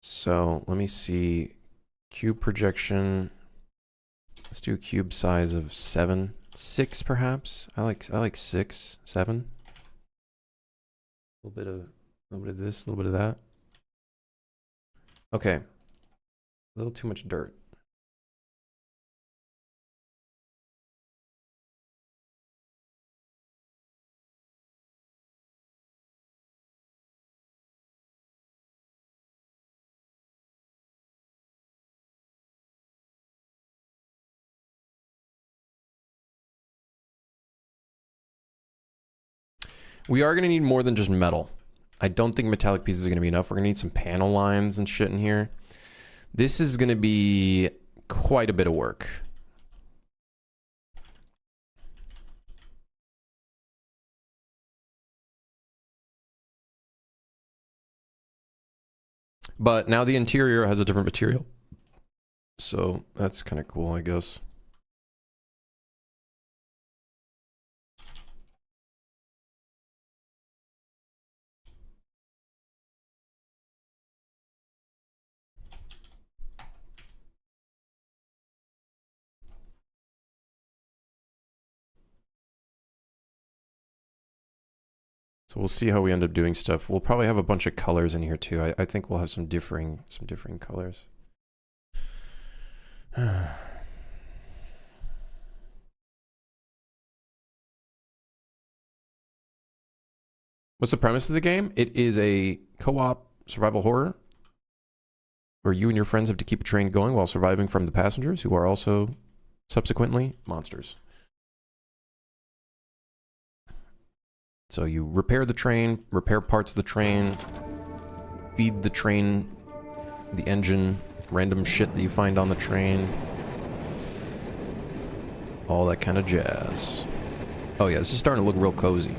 So let me see. Cube projection. Let's do a cube size of 7, 6 perhaps. I like 6, 7. A little bit of this, a little bit of that. Okay. A little too much dirt. We are going to need more than just metal. I don't think metallic pieces are going to be enough. We're going to need some panel lines and shit in here. This is going to be quite a bit of work. But now the interior has a different material. So that's kind of cool, I guess. So we'll see how we end up doing stuff. We'll probably have a bunch of colors in here too. I think we'll have some differing colors. What's the premise of the game? It is a co-op survival horror where you and your friends have to keep a train going while surviving from the passengers, who are also subsequently monsters. So you repair the train, repair parts of the train, feed the train, the engine, random shit that you find on the train. All that kind of jazz. Oh yeah, this is starting to look real cozy.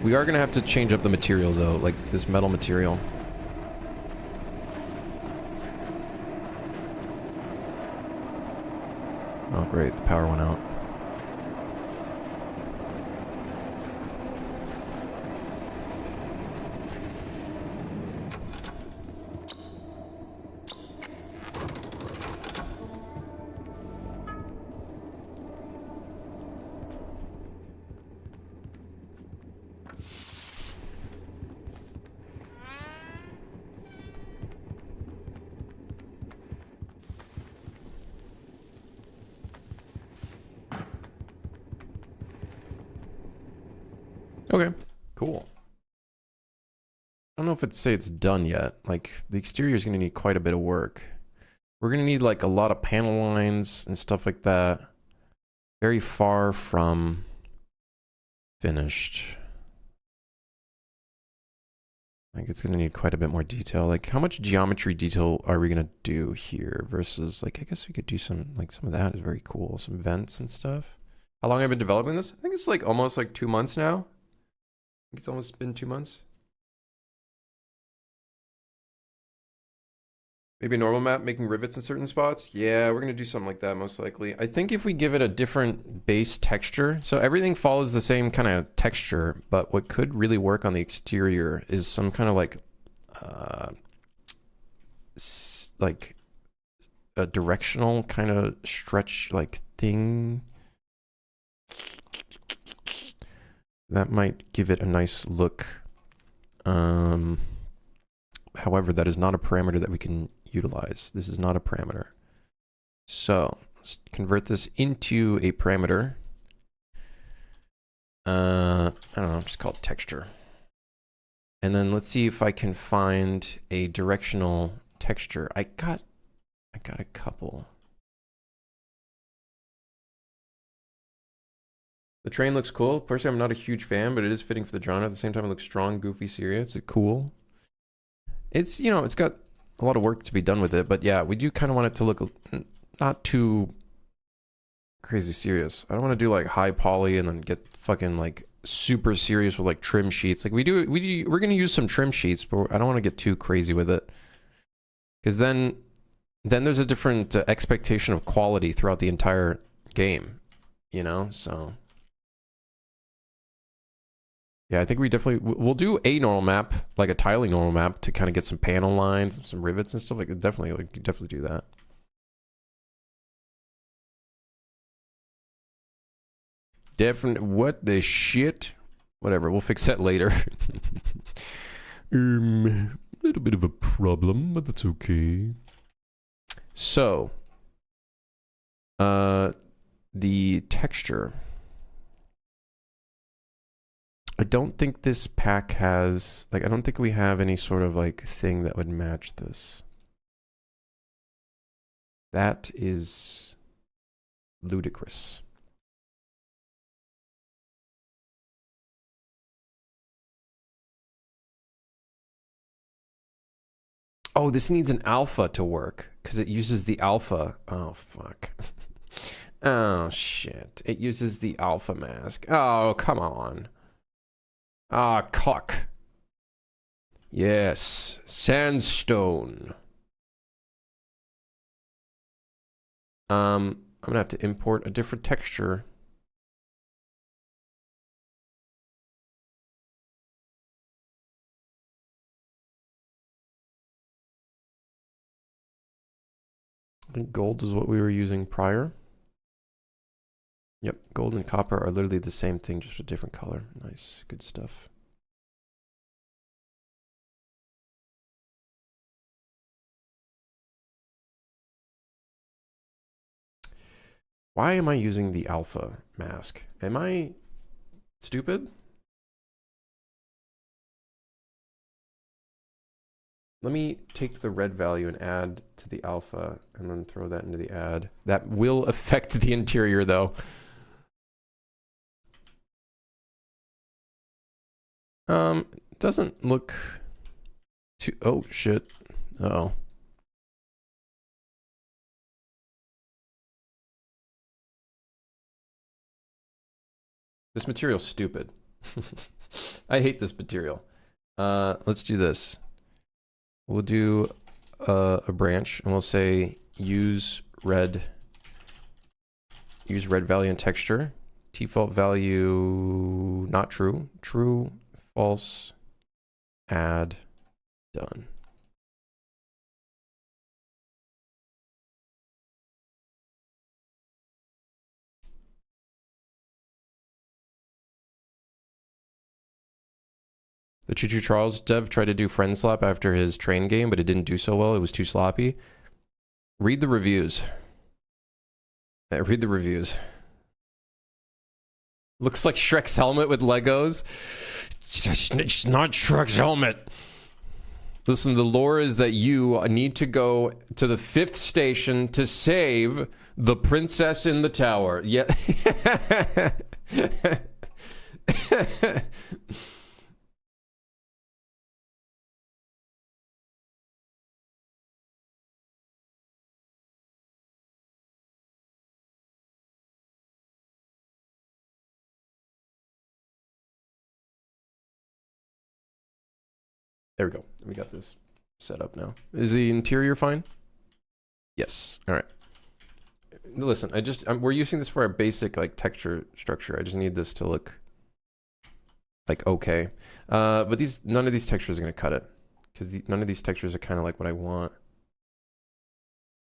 We are going to have to change up the material though, like this metal material. Oh great, the power went out. Okay, cool. I don't know if it's say it's done yet. Like, the exterior is going to need quite a bit of work. We're going to need, like, a lot of panel lines and stuff like that. Very far from finished. I think it's going to need quite a bit more detail. Like, how much geometry detail are we going to do here versus, like, I guess we could do some, like, some of that is very cool. Some vents and stuff. How long have I been developing this? I think it's, like, almost, like, 2 months now. It's almost been 2 months. Maybe a normal map, making rivets in certain spots. Yeah, we're going to do something like that most likely. I think if we give it a different base texture, so everything follows the same kind of texture, but what could really work on the exterior is some kind of like a directional kind of stretch like thing. That might give it a nice look. However, that is not a parameter that we can utilize. This is not a parameter. So let's convert this into a parameter. I don't know, just call it texture. And then let's see if I can find a directional texture. I got a couple. The train looks cool. Personally, I'm not a huge fan, but it is fitting for the genre. At the same time, it looks strong, goofy, serious. It's cool. It's, you know, it's got a lot of work to be done with it, but yeah, we do kind of want it to look not too crazy serious. I don't want to do like high poly and then get fucking like super serious with like trim sheets. Like we're going to use some trim sheets, but I don't want to get too crazy with it. Because then there's a different expectation of quality throughout the entire game, you know? So yeah, I think we'll do a normal map, like a tiling normal map, to kind of get some panel lines and some rivets and stuff. Like definitely do that. What the shit? Whatever, we'll fix that later. little bit of a problem, but that's okay. So, the texture. I don't think this pack has, like, I don't think we have any sort of, like, thing that would match this. That is ludicrous. Oh, this needs an alpha to work because it uses the alpha. Oh, fuck. Oh, shit. It uses the alpha mask. Oh, come on. Ah, cock. Yes. Sandstone. I'm gonna have to import a different texture. I think gold is what we were using prior. Yep, gold and copper are literally the same thing, just a different color. Nice, good stuff. Why am I using the alpha mask? Am I stupid? Let me take the red value and add to the alpha and then throw that into the add. That will affect the interior though. Doesn't look too, oh shit. Uh-oh. This material's stupid. I hate this material. Let's do this. We'll do a branch and we'll say use red value and texture. Default value not true. True, false, add, done. The Choo Choo Charles dev tried to do friendslop after his train game, but it didn't do so well. It was too sloppy. Read the reviews. Read the reviews. Looks like Shrek's helmet with Legos. It's not Shrek's helmet. Listen, the lore is that you need to go to the 5th station to save the princess in the tower. Yeah. There we go. We got this set up now. Is the interior fine? Yes. All right. Listen, we're using this for our basic like texture structure. I just need this to look like okay. But none of these textures are gonna cut it because none of these textures are kind of like what I want.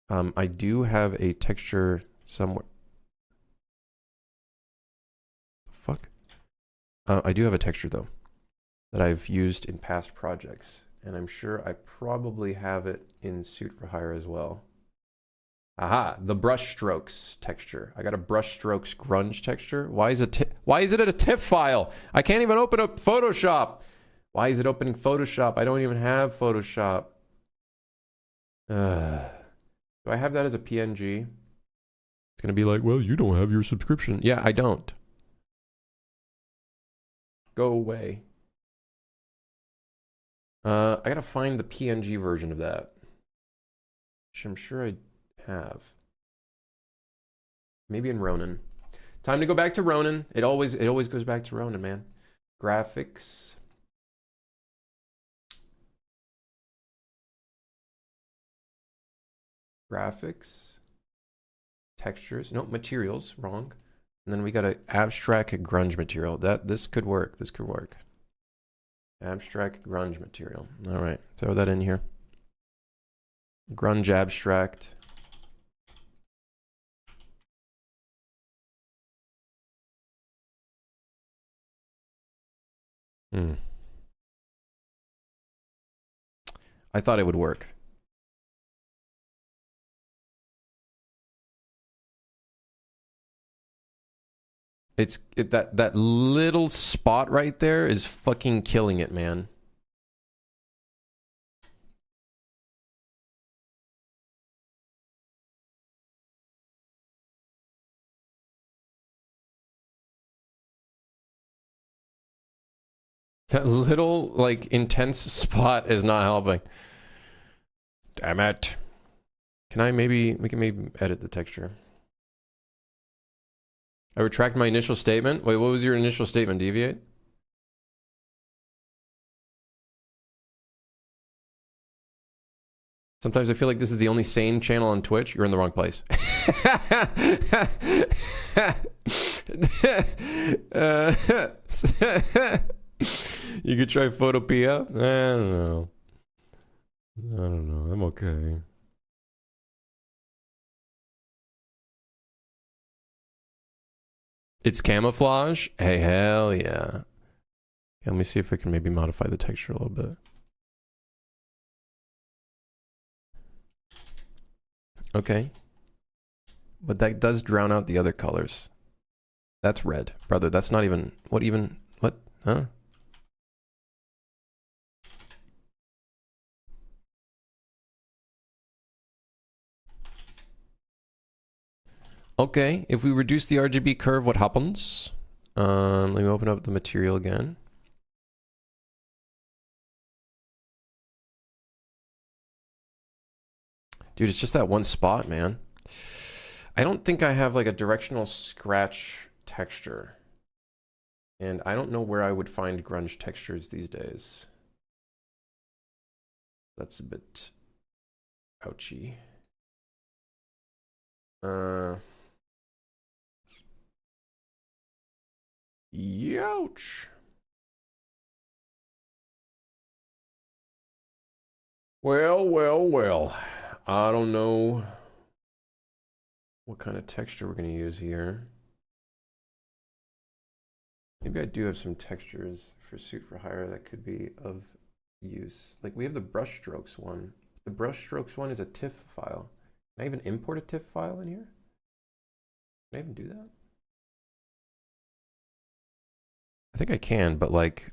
I do have a texture somewhere. Fuck. I do have a texture though that I've used in past projects, and I'm sure I probably have it in Suit for Hire as well. Aha, the brush strokes texture. I got a brush strokes grunge texture. Why is it at a TIFF file? I can't even open up Photoshop. Why is it opening Photoshop? I don't even have Photoshop. Do I have that as a PNG? It's gonna be like, well, you don't have your subscription. Yeah, I don't. Go away. I gotta find the PNG version of that, which I'm sure I have. Maybe in Ronin. Time to go back to Ronin. It always goes back to Ronin, man. Graphics. Graphics. Textures. No, materials. Wrong. And then we got an abstract grunge material. This could work. This could work. Abstract grunge material. All right, throw that in here. Grunge abstract. I thought it would work. That little spot right there is fucking killing it, man. That little, like, intense spot is not helping. Damn it. We can maybe edit the texture. I retract my initial statement. Wait, what was your initial statement? Deviate? Sometimes I feel like this is the only sane channel on Twitch. You're in the wrong place. You could try Photopia. I don't know. I don't know. I'm okay. It's camouflage? Hey, hell yeah. Let me see if I can maybe modify the texture a little bit. Okay. But that does drown out the other colors. That's red. Brother, that's not even... What? Huh? Okay, if we reduce the RGB curve, what happens? Let me open up the material again. Dude, it's just that one spot, man. I don't think I have like a directional scratch texture. And I don't know where I would find grunge textures these days. That's a bit ouchy. Youch. Well. I don't know what kind of texture we're going to use here. Maybe I do have some textures for Suit for Hire that could be of use. Like we have the brush strokes one. The brush strokes one is a TIFF file. Can I even import a TIFF file in here? Can I even do that? I think I can, but like,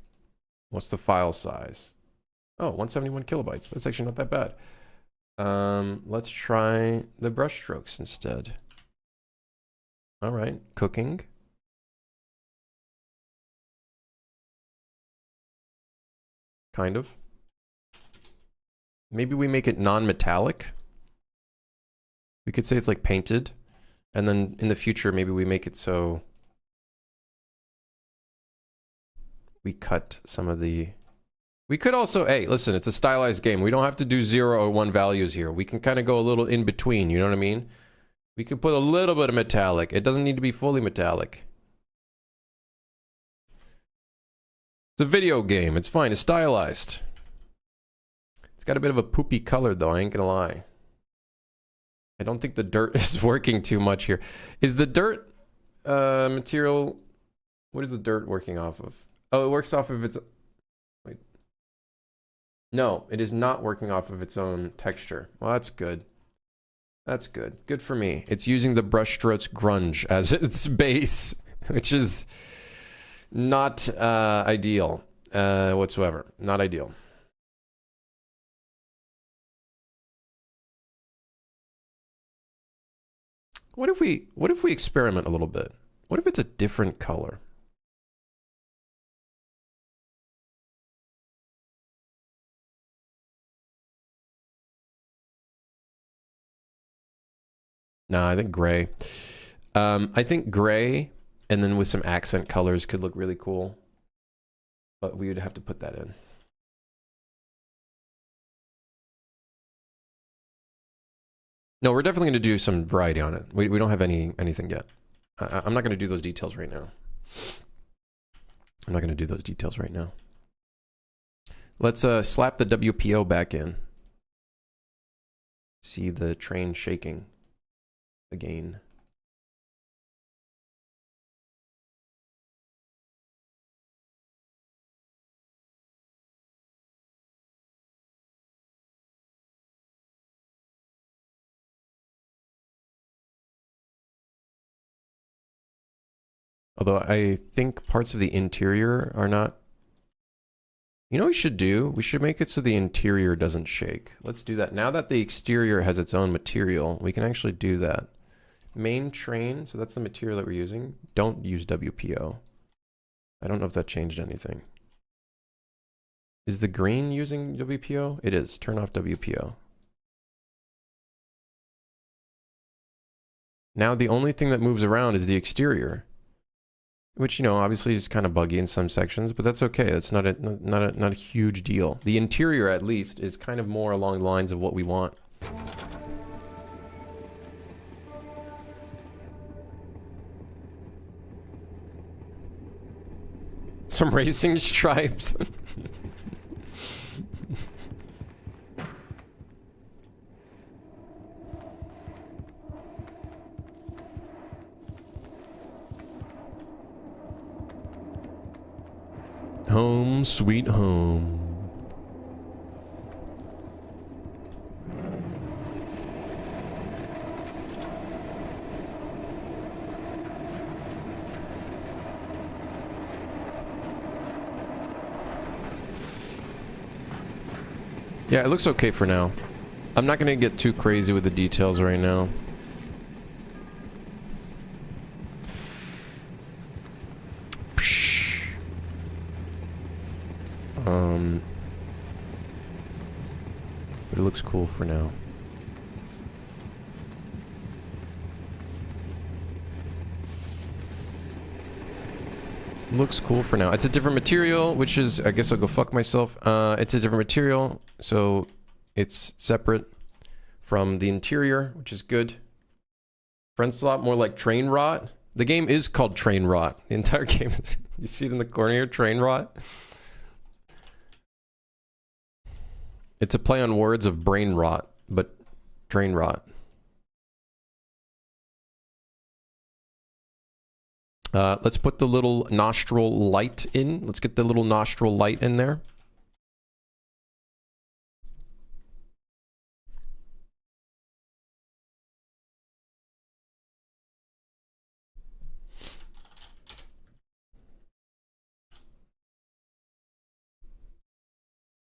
what's the file size? Oh, 171 kilobytes. That's actually not that bad. Let's try the brush strokes instead. All right, cooking. Kind of. Maybe we make it non-metallic. We could say it's like painted. And then in the future, maybe we make it so we cut some of the... We could also, hey, listen, it's a stylized game. We don't have to do 0 or 1 values here. We can kind of go a little in between, you know what I mean? We could put a little bit of metallic. It doesn't need to be fully metallic. It's a video game. It's fine. It's stylized. It's got a bit of a poopy color, though. I ain't gonna lie. I don't think the dirt is working too much here. Is the dirt material... What is the dirt working off of? Oh, it works off of its... Wait. No, it is not working off of its own texture. Well, that's good. That's good. Good for me. It's using the brushstrokes grunge as its base, which is not ideal whatsoever. Not ideal. What if we experiment a little bit? What if it's a different color? No, I think gray. I think gray and then with some accent colors could look really cool. But we would have to put that in. No, we're definitely going to do some variety on it. We don't have anything yet. I'm not going to do those details right now. I'm not going to do those details right now. Let's slap the WPO back in. See the train shaking again. Although I think parts of the interior are not. You know what we should do? We should make it so the interior doesn't shake. Let's do that. Now that the exterior has its own material, we can actually do that. Main train, so that's the material that we're using. Don't use WPO. I don't know if that changed anything. Is the green using WPO? It is. Turn off WPO. Now the only thing that moves around is the exterior. Which, you know, obviously is kind of buggy in some sections, but that's okay. That's not a huge deal. The interior, at least, is kind of more along the lines of what we want. Some racing stripes. Home, sweet home. Yeah, it looks okay for now. I'm not gonna get too crazy with the details right now. But it looks cool for now. Looks cool for now. It's a different material, which is, I guess I'll go fuck myself. It's a different material, so it's separate from the interior, which is good. Friendslop, more like train rot. The game is called Train Rot. The entire game is, you see it in the corner here, Train Rot. It's a play on words of brain rot, but train rot. Let's put the little nostril light in. Let's get the little nostril light in there.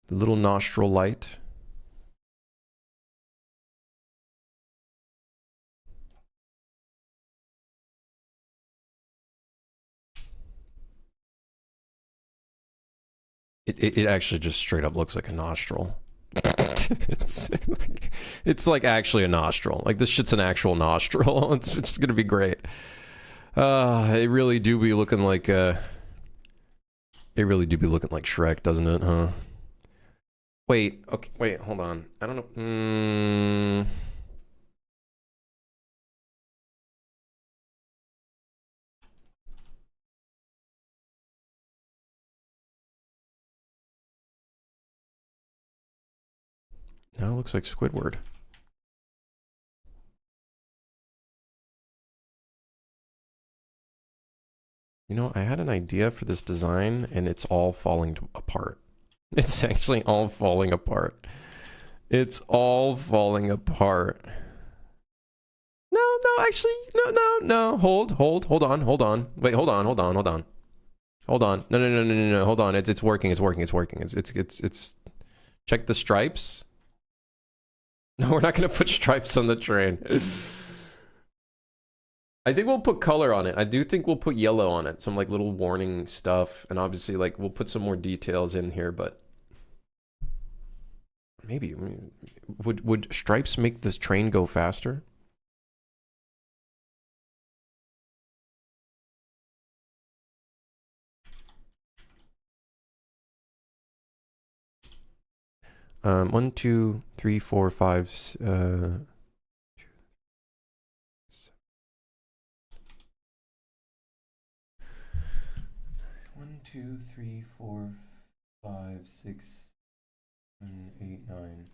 The little nostril light. It actually just straight up looks like a nostril. it's like actually a nostril. Like this shit's an actual nostril. It's just gonna be great. It really do be looking like Shrek, doesn't it, huh? Wait, okay, wait, hold on. I don't know. Now it looks like Squidward. You know, I had an idea for this design, and it's all falling apart. It's actually all falling apart. It's all falling apart. No, actually, no. Hold on. Wait, hold on. No. Hold on. It's working. It's. Check the stripes. No, we're not gonna put stripes on the train. I think we'll put color on it. I do think we'll put yellow on it. Some like little warning stuff. And obviously like we'll put some more details in here, but maybe would stripes make this train go faster? One, two, three, four, five, 1, 2, 3, 4, 5, 6, 7, 8, 9.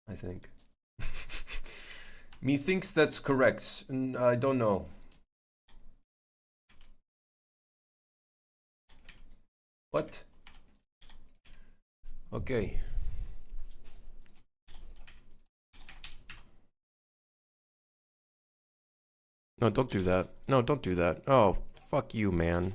I think. Methinks that's correct. I don't know. What? Okay. No, don't do that. No, don't do that. Oh, fuck you, man.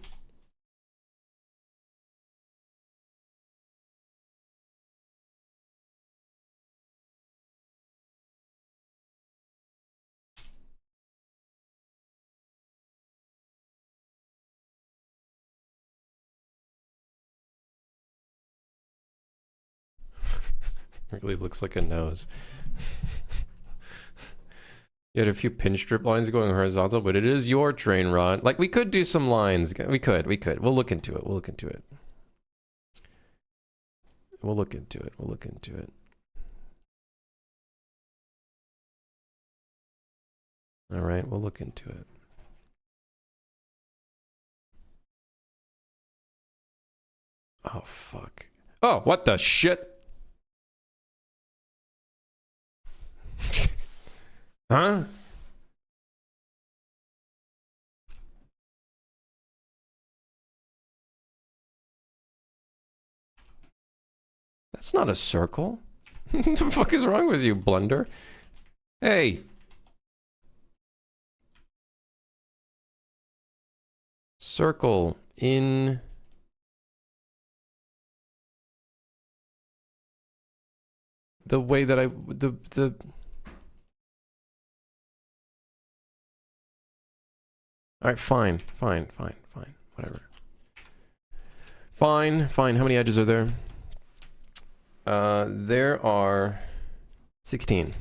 It really looks like a nose. You had a few pin strip lines going horizontal, but it is your train, Ron. Like, we could do some lines. We could. We'll look into it. We'll look into it. We'll look into it. We'll look into it. All right, we'll look into it. Oh, fuck. Oh, what the shit? Huh? That's not a circle. What the fuck is wrong with you, Blunder? Hey. Circle in... the way that the... Alright, fine. Whatever. Fine. How many edges are there? There are 16.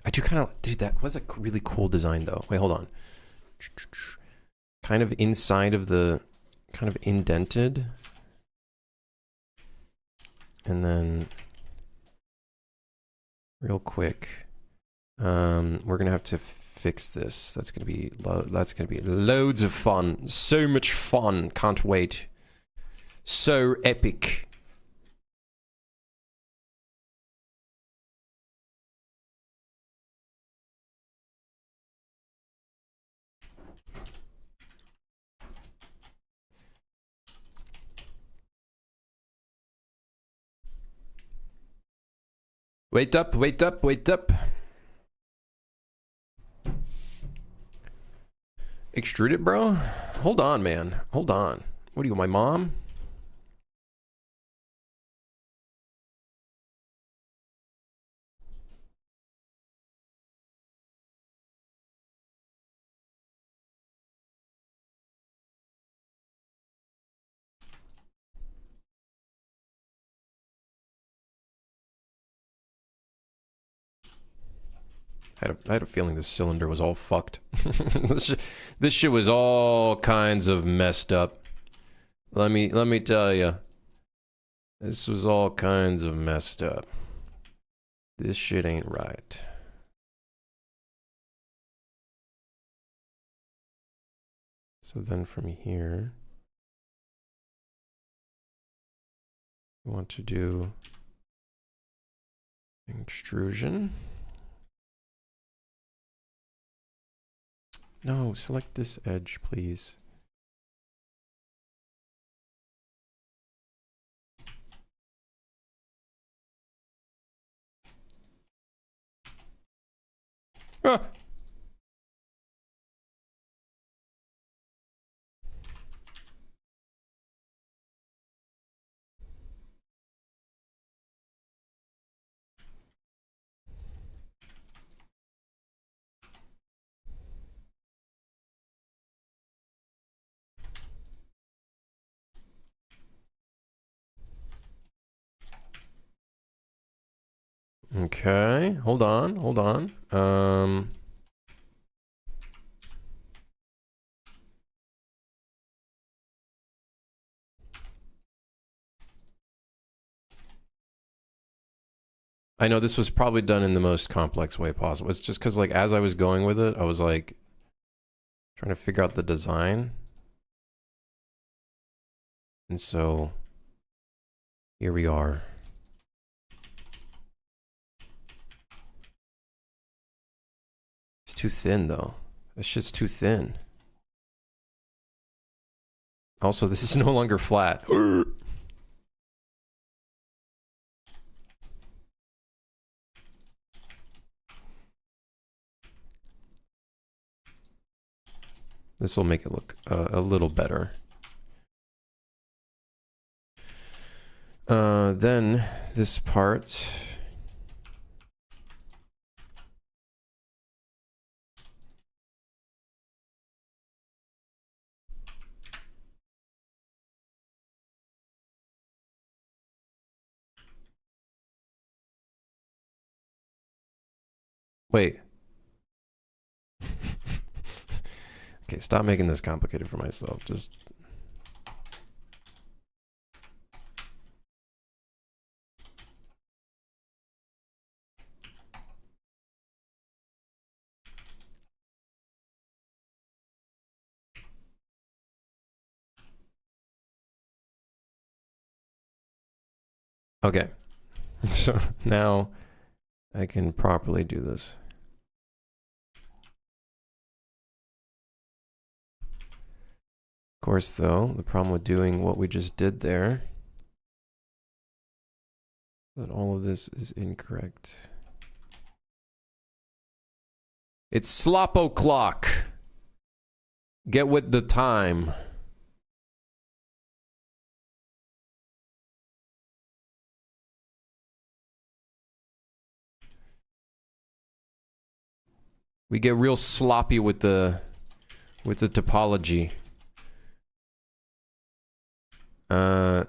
I do kind of... Dude, that was a really cool design, though. Wait, hold on. Kind of inside of the... kind of indented. And then... real quick. We're going to have to fix this. That's going to be loads of fun. So much fun. Can't wait. So epic. Wait up. Extrude it, bro? Hold on, man. Hold on. What are you, my mom? I had a feeling this cylinder was all fucked. This shit was all kinds of messed up. Let me tell you. This was all kinds of messed up. This shit ain't right. So then from here, we want to do extrusion. No, select this edge, please. Ah! Okay, hold on. I know this was probably done in the most complex way possible. It's just because, like, as I was going with it, I was like trying to figure out the design. And so here we are. too thin, though. This shit's too thin. Also, this is no longer flat. This will make it look a little better. Then this part. Wait. Okay, stop making this complicated for myself. Just... Okay. So now I can properly do this. Of course, though, the problem with doing what we just did there, that all of this is incorrect. It's slop o'clock. Get with the time. We get real sloppy with the topology.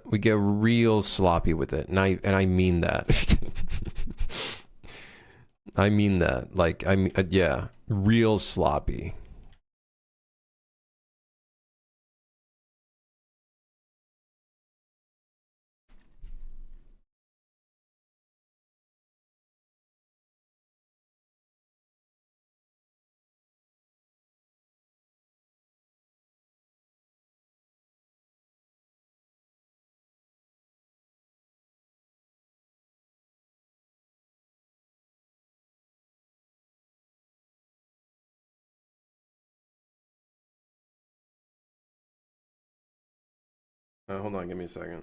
We get real sloppy with it, and I mean that. I mean that. Like, yeah, real sloppy. Hold on, give me a second.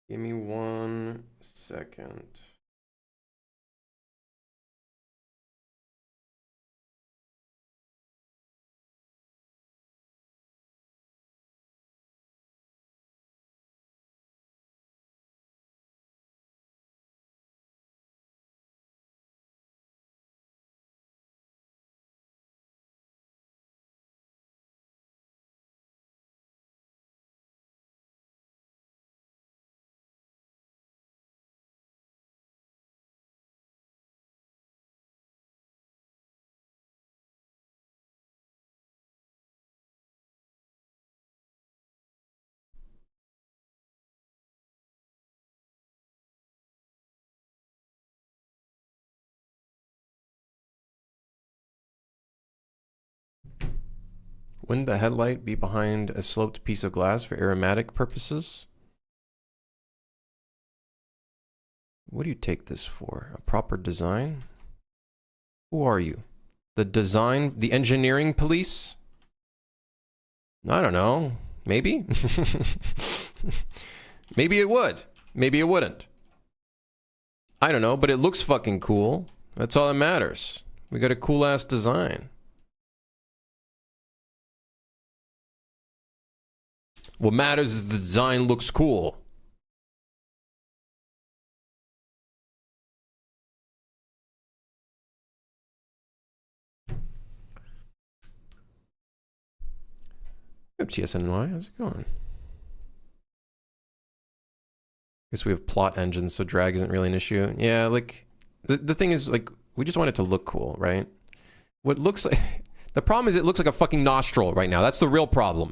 Give me 1 second. Wouldn't the headlight be behind a sloped piece of glass for aromatic purposes? What do you take this for? A proper design? Who are you? The design, the engineering police? I don't know. Maybe? Maybe it would. Maybe it wouldn't. I don't know, but it looks fucking cool. That's all that matters. We got a cool ass design. What matters is the design looks cool. Up TSNY, how's it going? Guess we have plot engines, so drag isn't really an issue. Yeah, like the thing is, like, we just want it to look cool, right? What looks like the problem is it looks like a fucking nostril right now. That's the real problem.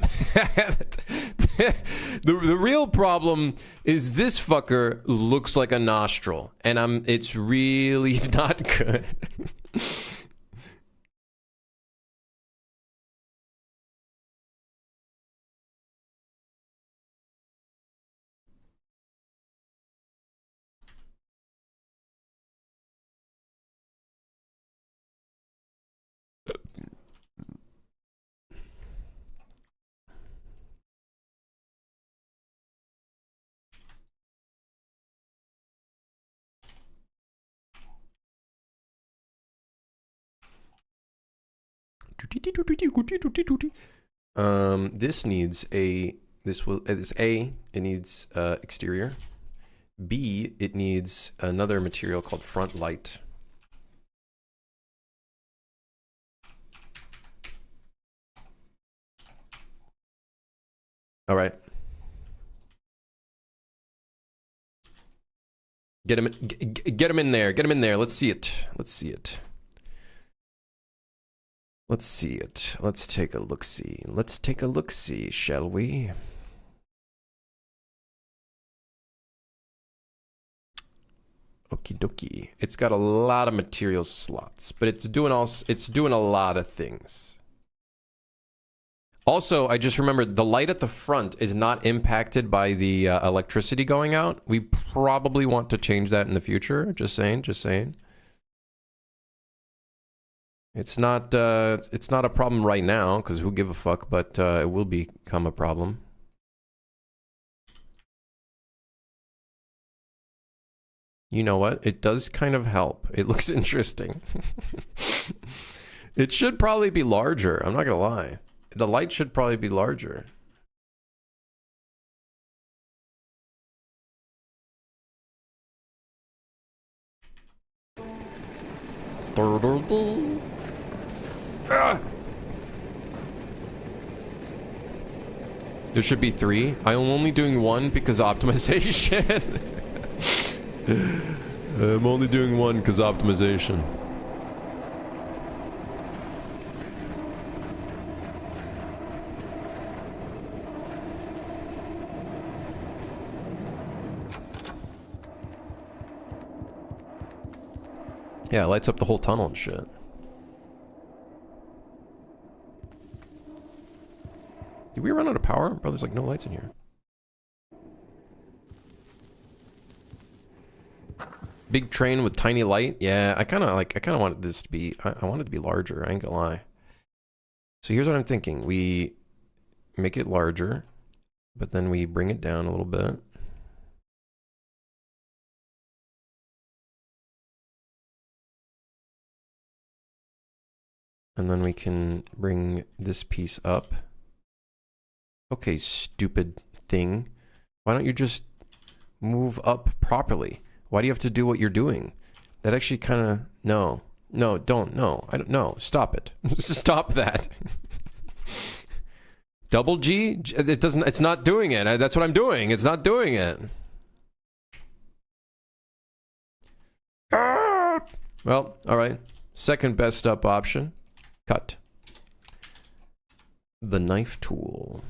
the real problem is this fucker looks like a nostril, and it's really not good. This needs a, this A, it needs exterior. B, it needs another material called front light. All right. Get him in there. Get him in there. Let's see it. Let's see it. Let's see it. Let's take a look-see. Let's take a look-see, shall we? Okie dokie. It's got a lot of material slots, but it's doing a lot of things. Also, I just remembered the light at the front is not impacted by the electricity going out. We probably want to change that in the future. Just saying, just saying. It's not a problem right now, because who give a fuck, but it will become a problem. You know what? It does kind of help. It looks interesting. It should probably be larger. I'm not gonna lie. The light should probably be larger. Ah! There should be 3. I am only doing 1 because optimization. I'm only doing 1 because optimization. Yeah, it lights up the whole tunnel and shit. Did we run out of power? Bro, there's like no lights in here. Big train with tiny light. Yeah, I kind of wanted this to be, I wanted it to be larger. I ain't gonna lie. So here's what I'm thinking. We make it larger, but then we bring it down a little bit. And then we can bring this piece up. Okay, stupid thing. Why don't you just move up properly? Why do you have to do what you're doing? That actually kind of... No. No, don't. No. I don't know. Stop it. Stop that. Double G? It doesn't... It's not doing it. That's what I'm doing. It's not doing it. Well, alright. Second best up option. Cut. The knife tool.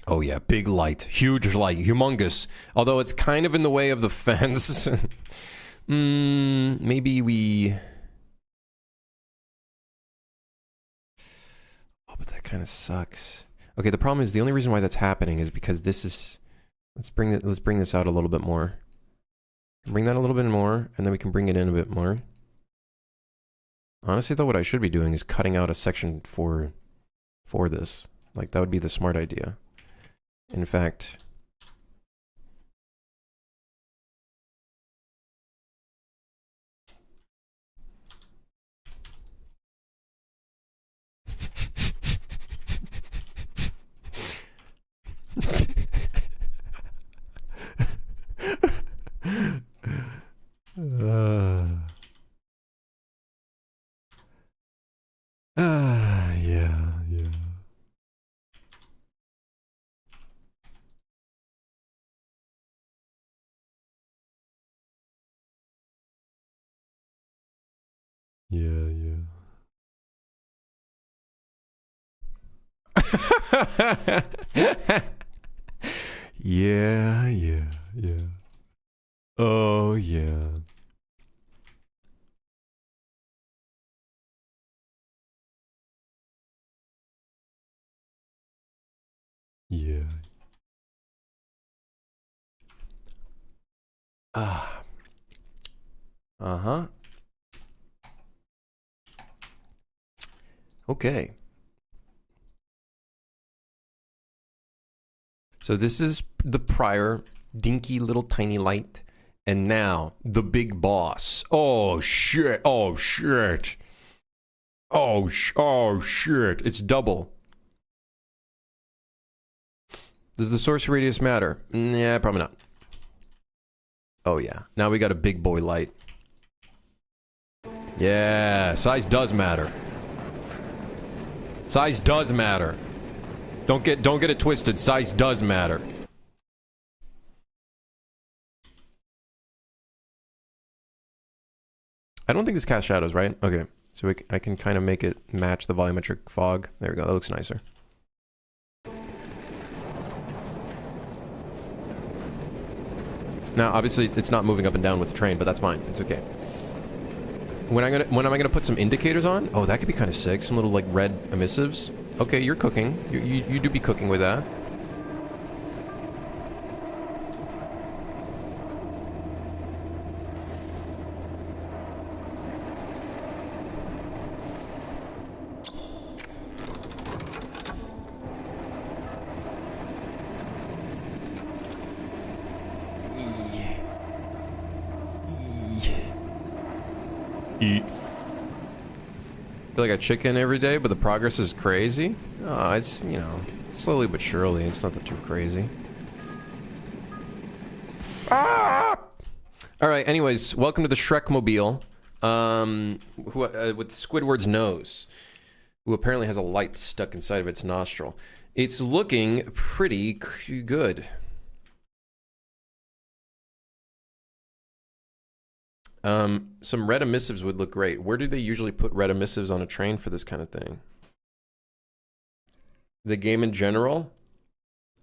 Oh yeah, big light, huge light, humongous. Although it's kind of in the way of the fence. Maybe we... Oh, but that kind of sucks. Okay, the problem is the only reason why that's happening is because this is... Let's bring this out a little bit more. Bring that a little bit more, and then we can bring it in a bit more. Honestly, though, what I should be doing is cutting out a section for this. Like, that would be the smart idea. In fact... yeah. Yeah. Yeah. Oh, yeah. Yeah. Uh-huh. Okay. So this is the prior dinky little tiny light. And now the big boss. Oh shit. Oh shit. Oh shit. It's double. Does the source radius matter? Yeah, probably not. Oh yeah. Now we got a big boy light. Yeah, size does matter. Size does matter. Don't get it twisted. Size does matter. I don't think this casts shadows, right? Okay. So I can kind of make it match the volumetric fog. There we go. That looks nicer. Now, obviously, it's not moving up and down with the train, but that's fine. It's okay. When am I gonna put some indicators on? Oh, that could be kind of sick. Some little like red emissives. Okay, you're cooking. You do be cooking with that. Eat. Feel like a chicken every day, but the progress is crazy. Oh, it's, you know, slowly but surely. It's not that too crazy. Ah! All right. Anyways, welcome to the Shrekmobile. With Squidward's nose, who apparently has a light stuck inside of its nostril. It's looking pretty good. Some red emissives would look great. Where do they usually put red emissives on a train for this kind of thing? The game in general?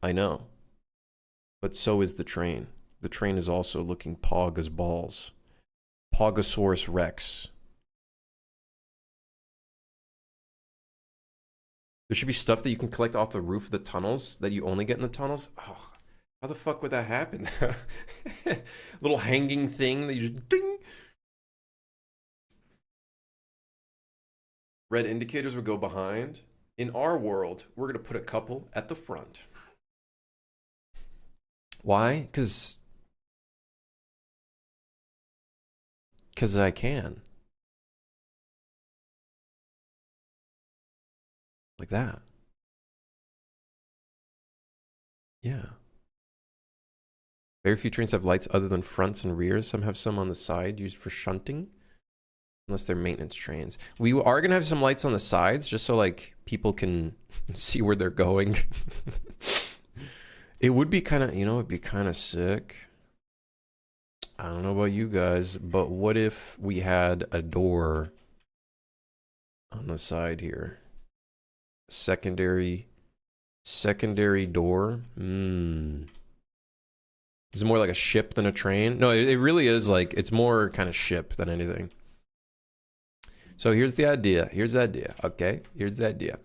I know. But so is the train. The train is also looking pog as balls. Pogosaurus Rex. There should be stuff that you can collect off the roof of the tunnels that you only get in the tunnels. Oh, how the fuck would that happen? Little hanging thing that you just ding. Red indicators would go behind. In our world, we're going to put a couple at the front. Why? Because I can. Like that. Yeah. Very few trains have lights other than fronts and rears. Some have some on the side used for shunting. Unless they're maintenance trains. We are going to have some lights on the sides just so like people can see where they're going. It would be kind of, you know, it'd be kind of sick. I don't know about you guys, but what if we had a door on the side here? Secondary door. Is it more like a ship than a train? No, it really is like, it's more kind of ship than anything. So here's the idea. Here's the idea. Okay, here's the idea.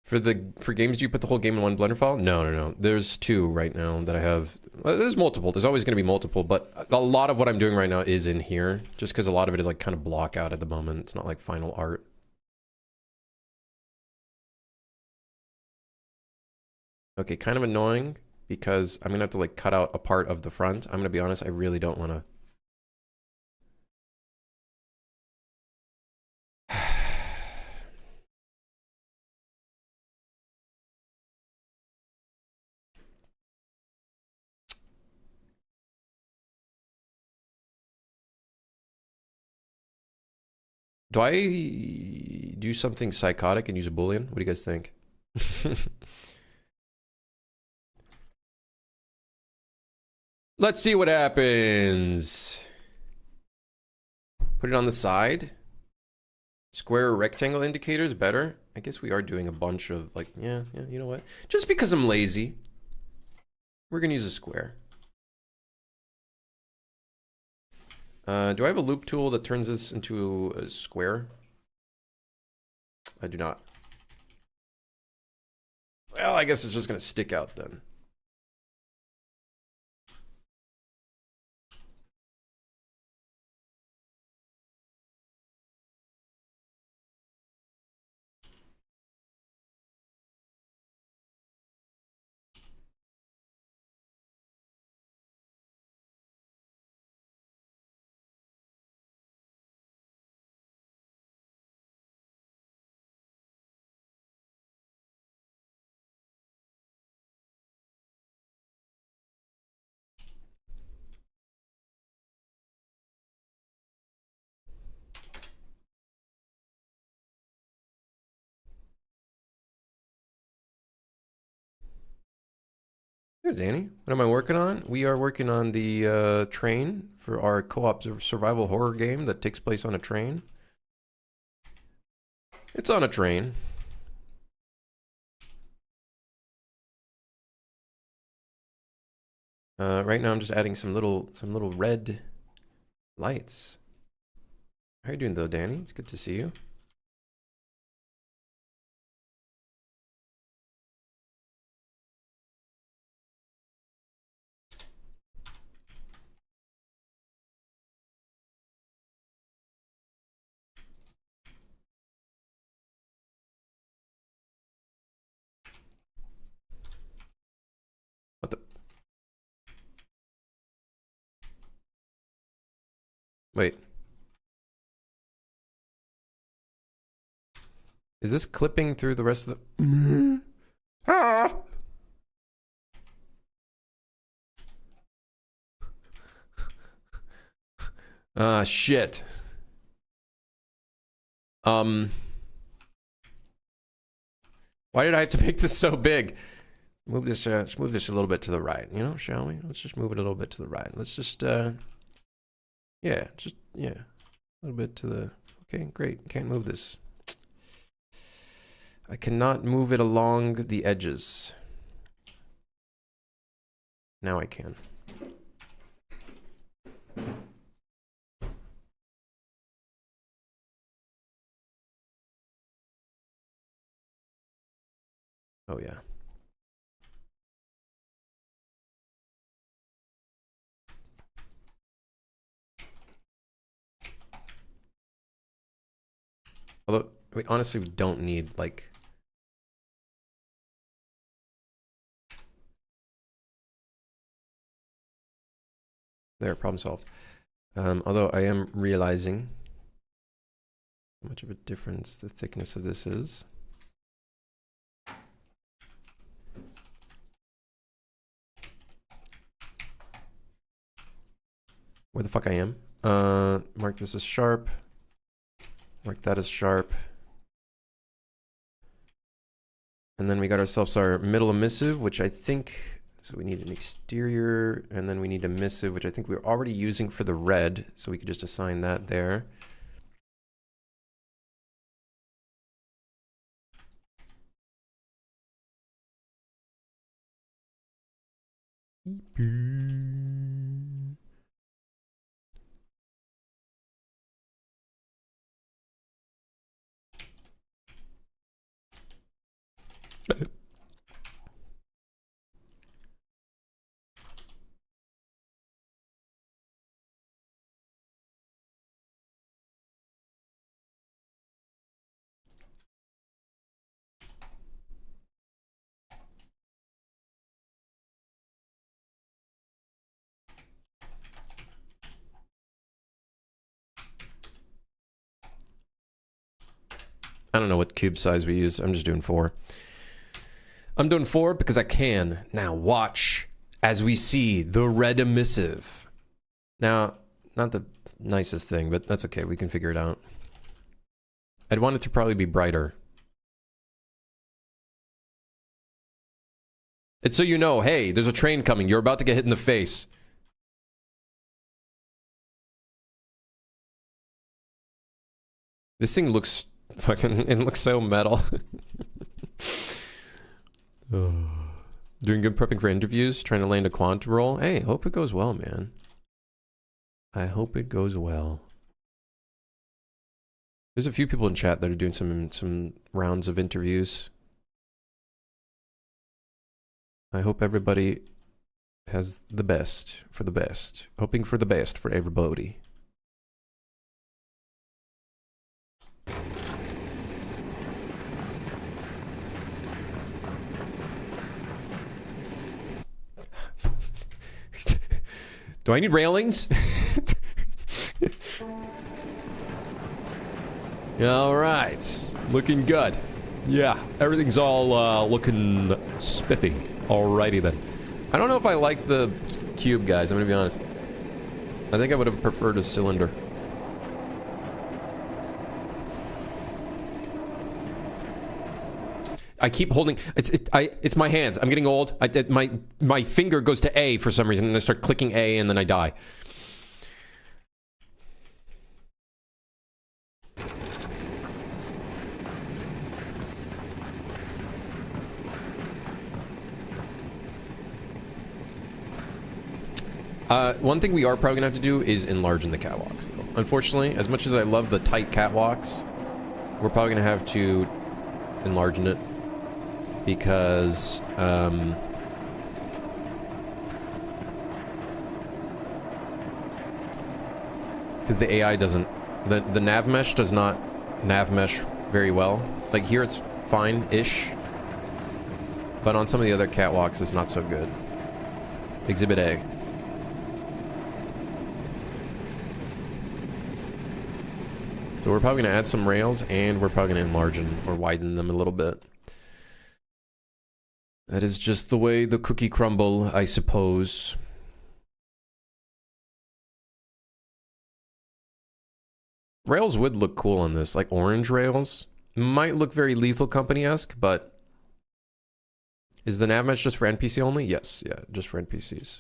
For games, do you put the whole game in one Blender file? No. There's two right now that I have. Well, there's multiple. There's always going to be multiple, but a lot of what I'm doing right now is in here, just because a lot of it is like kind of block out at the moment. It's not like final art. Okay, kind of annoying because I'm gonna have to like cut out a part of the front. I'm gonna be honest, I really don't want to. Do I do something psychotic and use a Boolean? What do you guys think? Let's see what happens. Put it on the side. Square or rectangle indicators better. I guess we are doing a bunch of like, yeah, you know what? Just because I'm lazy, we're gonna use a square. Do I have a loop tool that turns this into a square? I do not. Well, I guess it's just going to stick out then. Here, Danny. What am I working on? We are working on the train for our co-op survival horror game that takes place on a train. It's on a train. Right now I'm just adding some little red lights. How are you doing though, Danny? It's good to see you. What the? Wait. Is this clipping through the rest of the... Ah! Ah, shit. Why did I have to make this so big? Move this, let's move this a little bit to the right, you know, shall we? Let's just move it a little bit to the right. Let's just, yeah, a little bit to the, okay, great. Can't move this. I cannot move it along the edges. Now I can. Oh, yeah. Although, we honestly don't need, like... There, problem solved. Although I am realizing how much of a difference the thickness of this is. Where the fuck I am. Mark this as sharp. Mark that as sharp. And then we got ourselves our middle emissive, which I think, so we need an exterior, and then we need emissive, which I think we're already using for the red, so we could just assign that there. I don't know what cube size we use. I'm just doing 4. I'm doing 4 because I can. Now watch as we see the red emissive. Now, not the nicest thing, but that's okay. We can figure it out. I'd want it to probably be brighter. It's so you know, hey, there's a train coming. You're about to get hit in the face. This thing looks fucking, it looks so metal. Doing good prepping for interviews, trying to land a quant roll. Hey, hope it goes well, man. I hope it goes well. There's a few people in chat that are doing some rounds of interviews. I hope everybody has the best for the best. Hoping for the best for everybody. Do I need railings? All right. Looking good. Yeah, everything's all looking spiffy. Alrighty then. I don't know if I like the cube, guys. I'm gonna be honest. I think I would have preferred a cylinder. I keep holding. It's my hands. I'm getting old. My finger goes to A for some reason, and I start clicking A, and then I die. One thing we are probably gonna have to do is enlarge the catwalks, though. Unfortunately, as much as I love the tight catwalks, we're probably gonna have to enlarge it because the AI doesn't, the nav mesh does not nav mesh very well. Like here, it's fine-ish, but on some of the other catwalks, it's not so good. Exhibit A. So we're probably going to add some rails, and we're probably going to enlarge or widen them a little bit. That is just the way the cookie crumble, I suppose. Rails would look cool on this, like orange rails. Might look very Lethal Company-esque, but... Is the nav mesh just for NPC only? Yes, yeah, just for NPCs.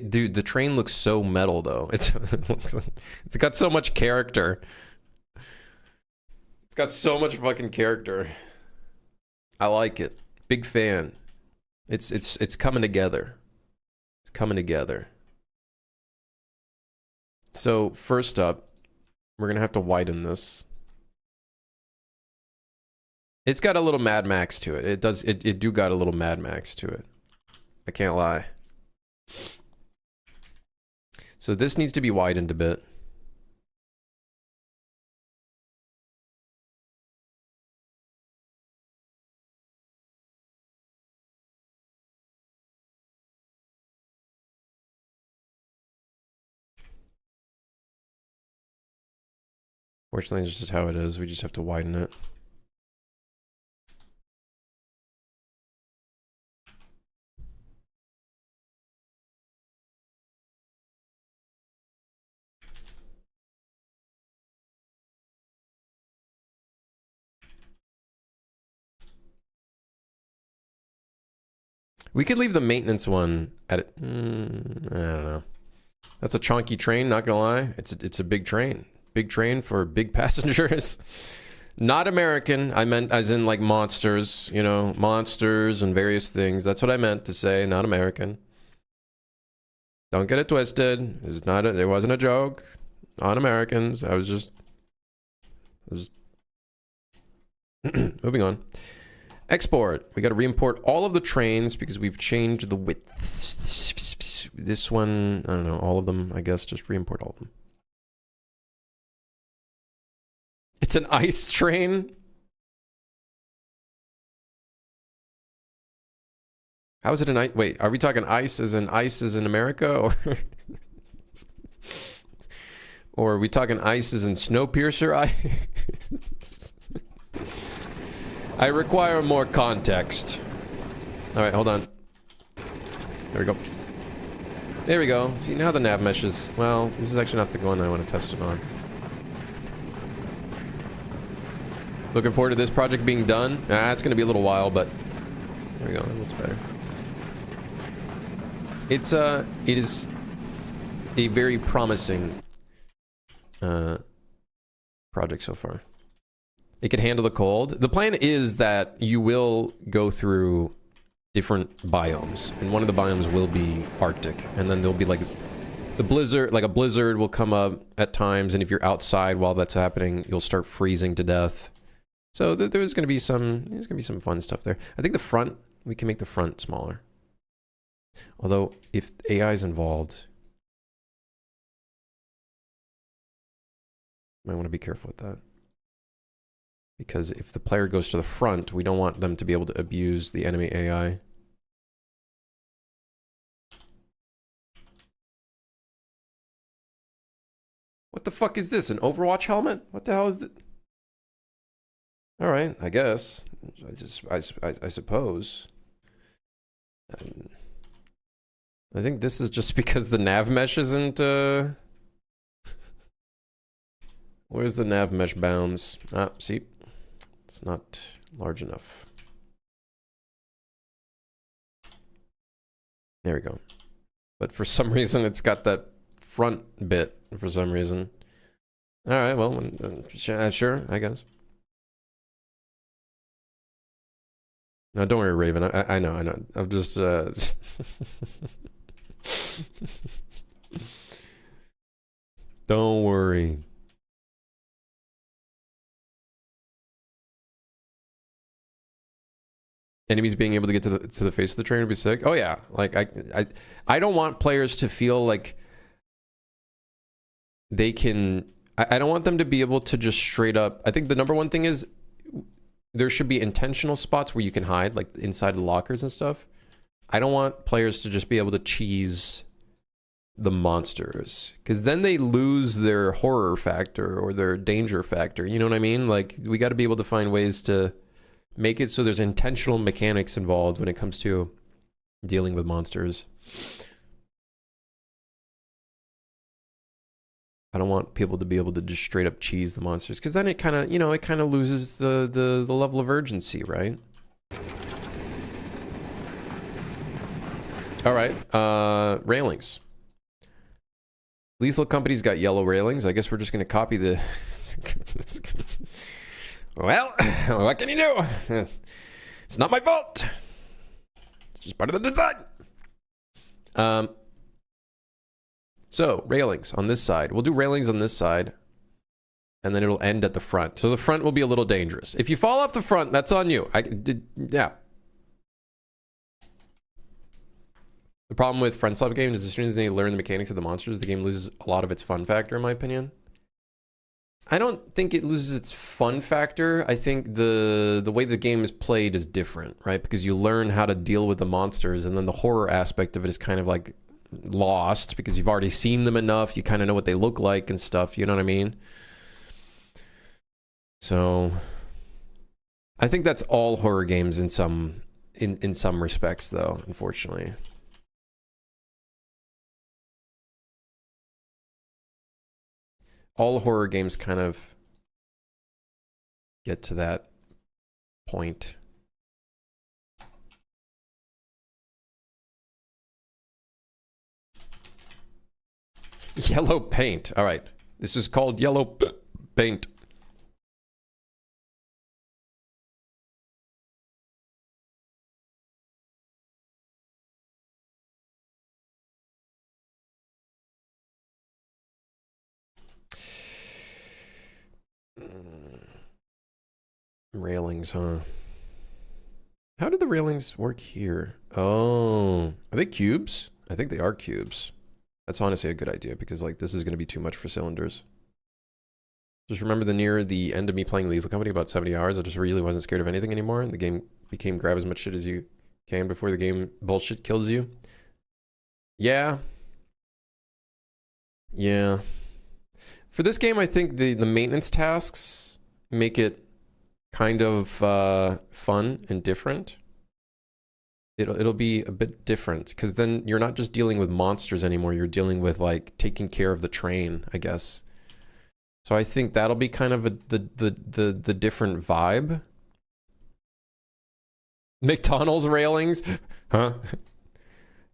Dude, the train looks so metal, though. It's got so much character. It's got so much fucking character. I like it. Big fan. It's coming together. It's coming together. So first up, we're gonna have to widen this. It's got a little Mad Max to it. It does. It do got a little Mad Max to it. I can't lie. So this needs to be widened a bit. Fortunately, it's just how it is. We just have to widen it. We could leave the maintenance one at it. I don't know. That's a chunky train, not gonna lie. It's a big train. Big train for big passengers. Not American. I meant as in like monsters, you know, monsters and various things. That's what I meant to say, not American. Don't get it twisted. It's not there wasn't a joke on Americans. I was just moving on. Export. We got to re-import all of the trains because we've changed the width. This one, I don't know, all of them, I guess, just re-import all of them. It's an ice train? How is it an ice? Wait, are we talking ice as in America? Or are we talking ice as in Snowpiercer ice? I require more context. All right, hold on. There we go. There we go. See, now the nav mesh is... Well, this is actually not the one I want to test it on. Looking forward to this project being done. It's going to be a little while, but... There we go. That looks better. It is a very promising project so far. It can handle the cold. The plan is that you will go through different biomes, and one of the biomes will be Arctic, and then there'll be like the blizzard, like a blizzard will come up at times, and if you're outside while that's happening, you'll start freezing to death. So there's gonna be some fun stuff there. I think the front, we can make the front smaller. Although if AI is involved, might want to be careful with that. Because if the player goes to the front, we don't want them to be able to abuse the enemy AI. What the fuck is this? An Overwatch helmet? What the hell is it? All right, I guess. I suppose. I think this is just because the nav mesh isn't. Where's the nav mesh bounds? Ah, see. It's not large enough. There we go. But for some reason, it's got that front bit for some reason. All right, well, sure, I guess. No, don't worry, Raven. I know. I'm just... Don't worry. Enemies being able to get to the face of the train would be sick. Oh yeah, like I don't want players to feel like they can. I don't want them to be able to just straight up. I think the number one thing is there should be intentional spots where you can hide, like inside the lockers and stuff. I don't want players to just be able to cheese the monsters, because then they lose their horror factor or their danger factor. You know what I mean? Like, we got to be able to find ways to make it so there's intentional mechanics involved when it comes to dealing with monsters. I don't want people to be able to just straight up cheese the monsters, because then it kind of, you know, it kind of loses the level of urgency, right? All right, railings. Lethal Company's got yellow railings. I guess we're just going to copy the... Well, what can you do? It's not my fault. It's just part of the design. So, railings on this side. We'll do railings on this side, and then it'll end at the front. So the front will be a little dangerous. If you fall off the front, that's on you. Yeah. The problem with friendslop games is as soon as they learn the mechanics of the monsters, the game loses a lot of its fun factor, in my opinion. I don't think it loses its fun factor. I think the way the game is played is different, right? Because you learn how to deal with the monsters, and then the horror aspect of it is kind of like lost because you've already seen them enough. You kind of know what they look like and stuff. You know what I mean? So I think that's all horror games in some respects, though, unfortunately. All horror games kind of get to that point. Yellow paint. All right. This is called yellow paint. Railings, huh? How do the railings work here? Oh, are they cubes? I think they are cubes. That's honestly a good idea because, like, this is going to be too much for cylinders. Just remember near the end of me playing Lethal Company, about 70 hours, I just really wasn't scared of anything anymore. And the game became grab as much shit as you can before the game bullshit kills you. Yeah. Yeah. For this game, I think the maintenance tasks make it kind of fun and different. It'll be a bit different because then you're not just dealing with monsters anymore. You're dealing with, like, taking care of the train, I guess. So I think that'll be kind of the different vibe. McDonald's railings, huh?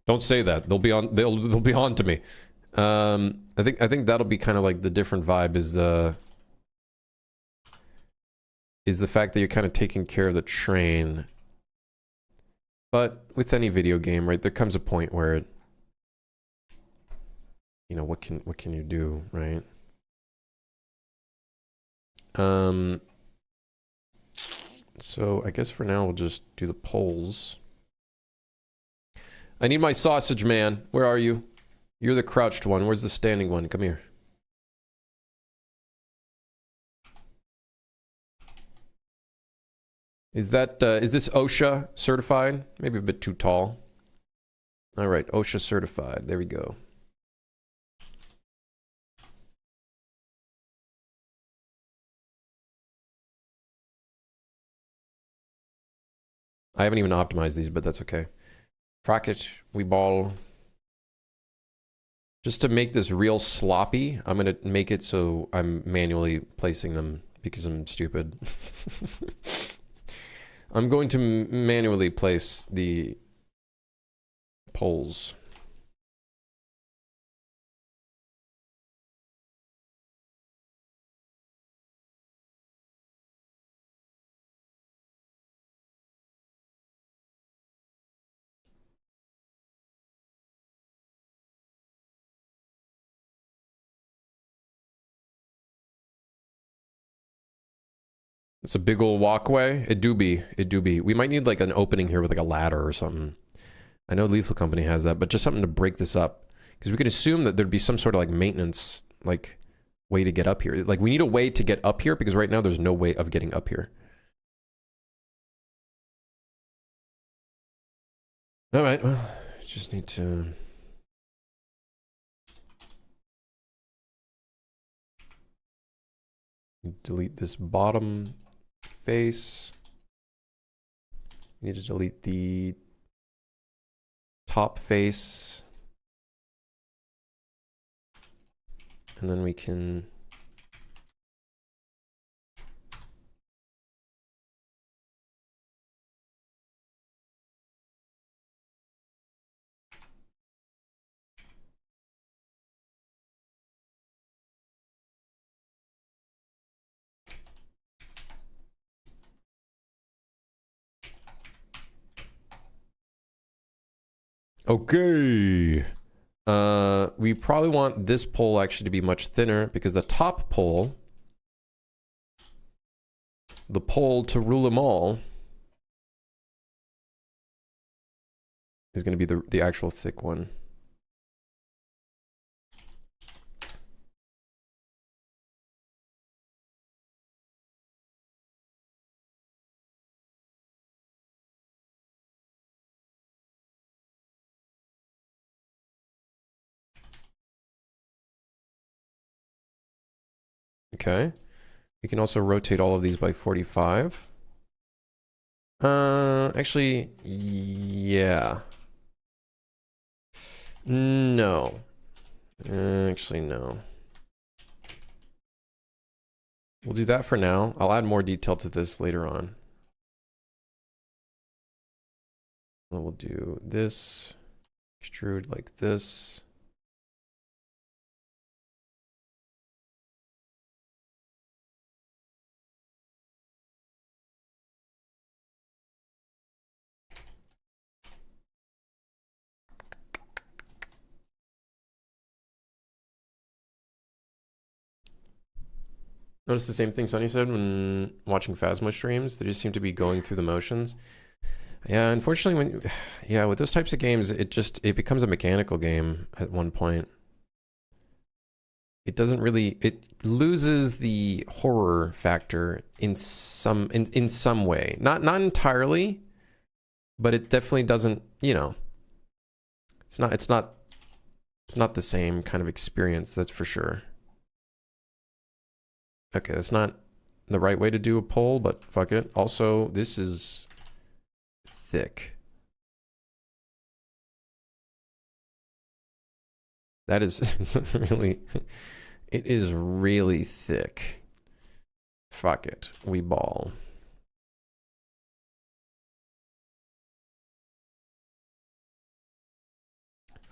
Don't say that. They'll be on to me. I think that'll be kind of like the different vibe is is the fact that you're kind of taking care of the train. But with any video game, right, there comes a point where it, you know, what can you do, right? So I guess for now we'll just do the polls. I need my sausage man. Where are you? You're the crouched one. Where's the standing one? Come here. Is that, is this OSHA certified? Maybe a bit too tall. All right, OSHA certified. There we go. I haven't even optimized these, but that's okay. Fracket, we ball. Just to make this real sloppy, I'm going to make it so I'm manually placing them because I'm stupid. I'm going to manually place the poles. It's a big old walkway. It do be. It do be. We might need like an opening here with like a ladder or something. I know Lethal Company has that, but just something to break this up. Because we could assume that there'd be some sort of like maintenance, like way to get up here. Like we need a way to get up here because right now there's no way of getting up here. All right, well, just need to... delete this bottom face. Need to delete the top face. And then we can okay. We probably want this pole actually to be much thinner because the top pole, the pole to rule them all, is going to be the actual thick one. Okay. We can also rotate all of these by 45. Actually, yeah. No. Actually, no. We'll do that for now. I'll add more detail to this later on. We'll do this. Extrude like this. Notice the same thing Sonny said when watching Phasmo streams. They just seem to be going through the motions. Yeah, unfortunately, with those types of games, it becomes a mechanical game at one point. It doesn't really, it loses the horror factor in some way. Not entirely, but it definitely doesn't, you know. It's not the same kind of experience, that's for sure. Okay, that's not the right way to do a poll, but fuck it. Also, this is thick. That is really, it is really thick. Fuck it, we ball.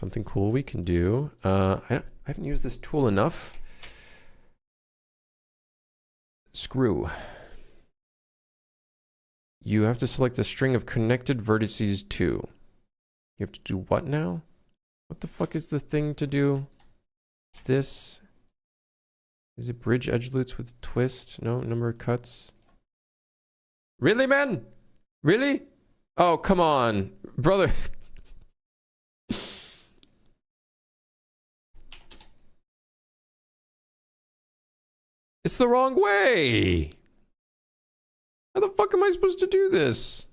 Something cool we can do. I haven't used this tool enough. Screw. You have to select a string of connected vertices too. You have to do what now? What the fuck is the thing to do? This. Is it bridge edge loops with twist? No, number of cuts. Really, man? Really? Oh, come on. Brother. It's the wrong way. How the fuck am I supposed to do this?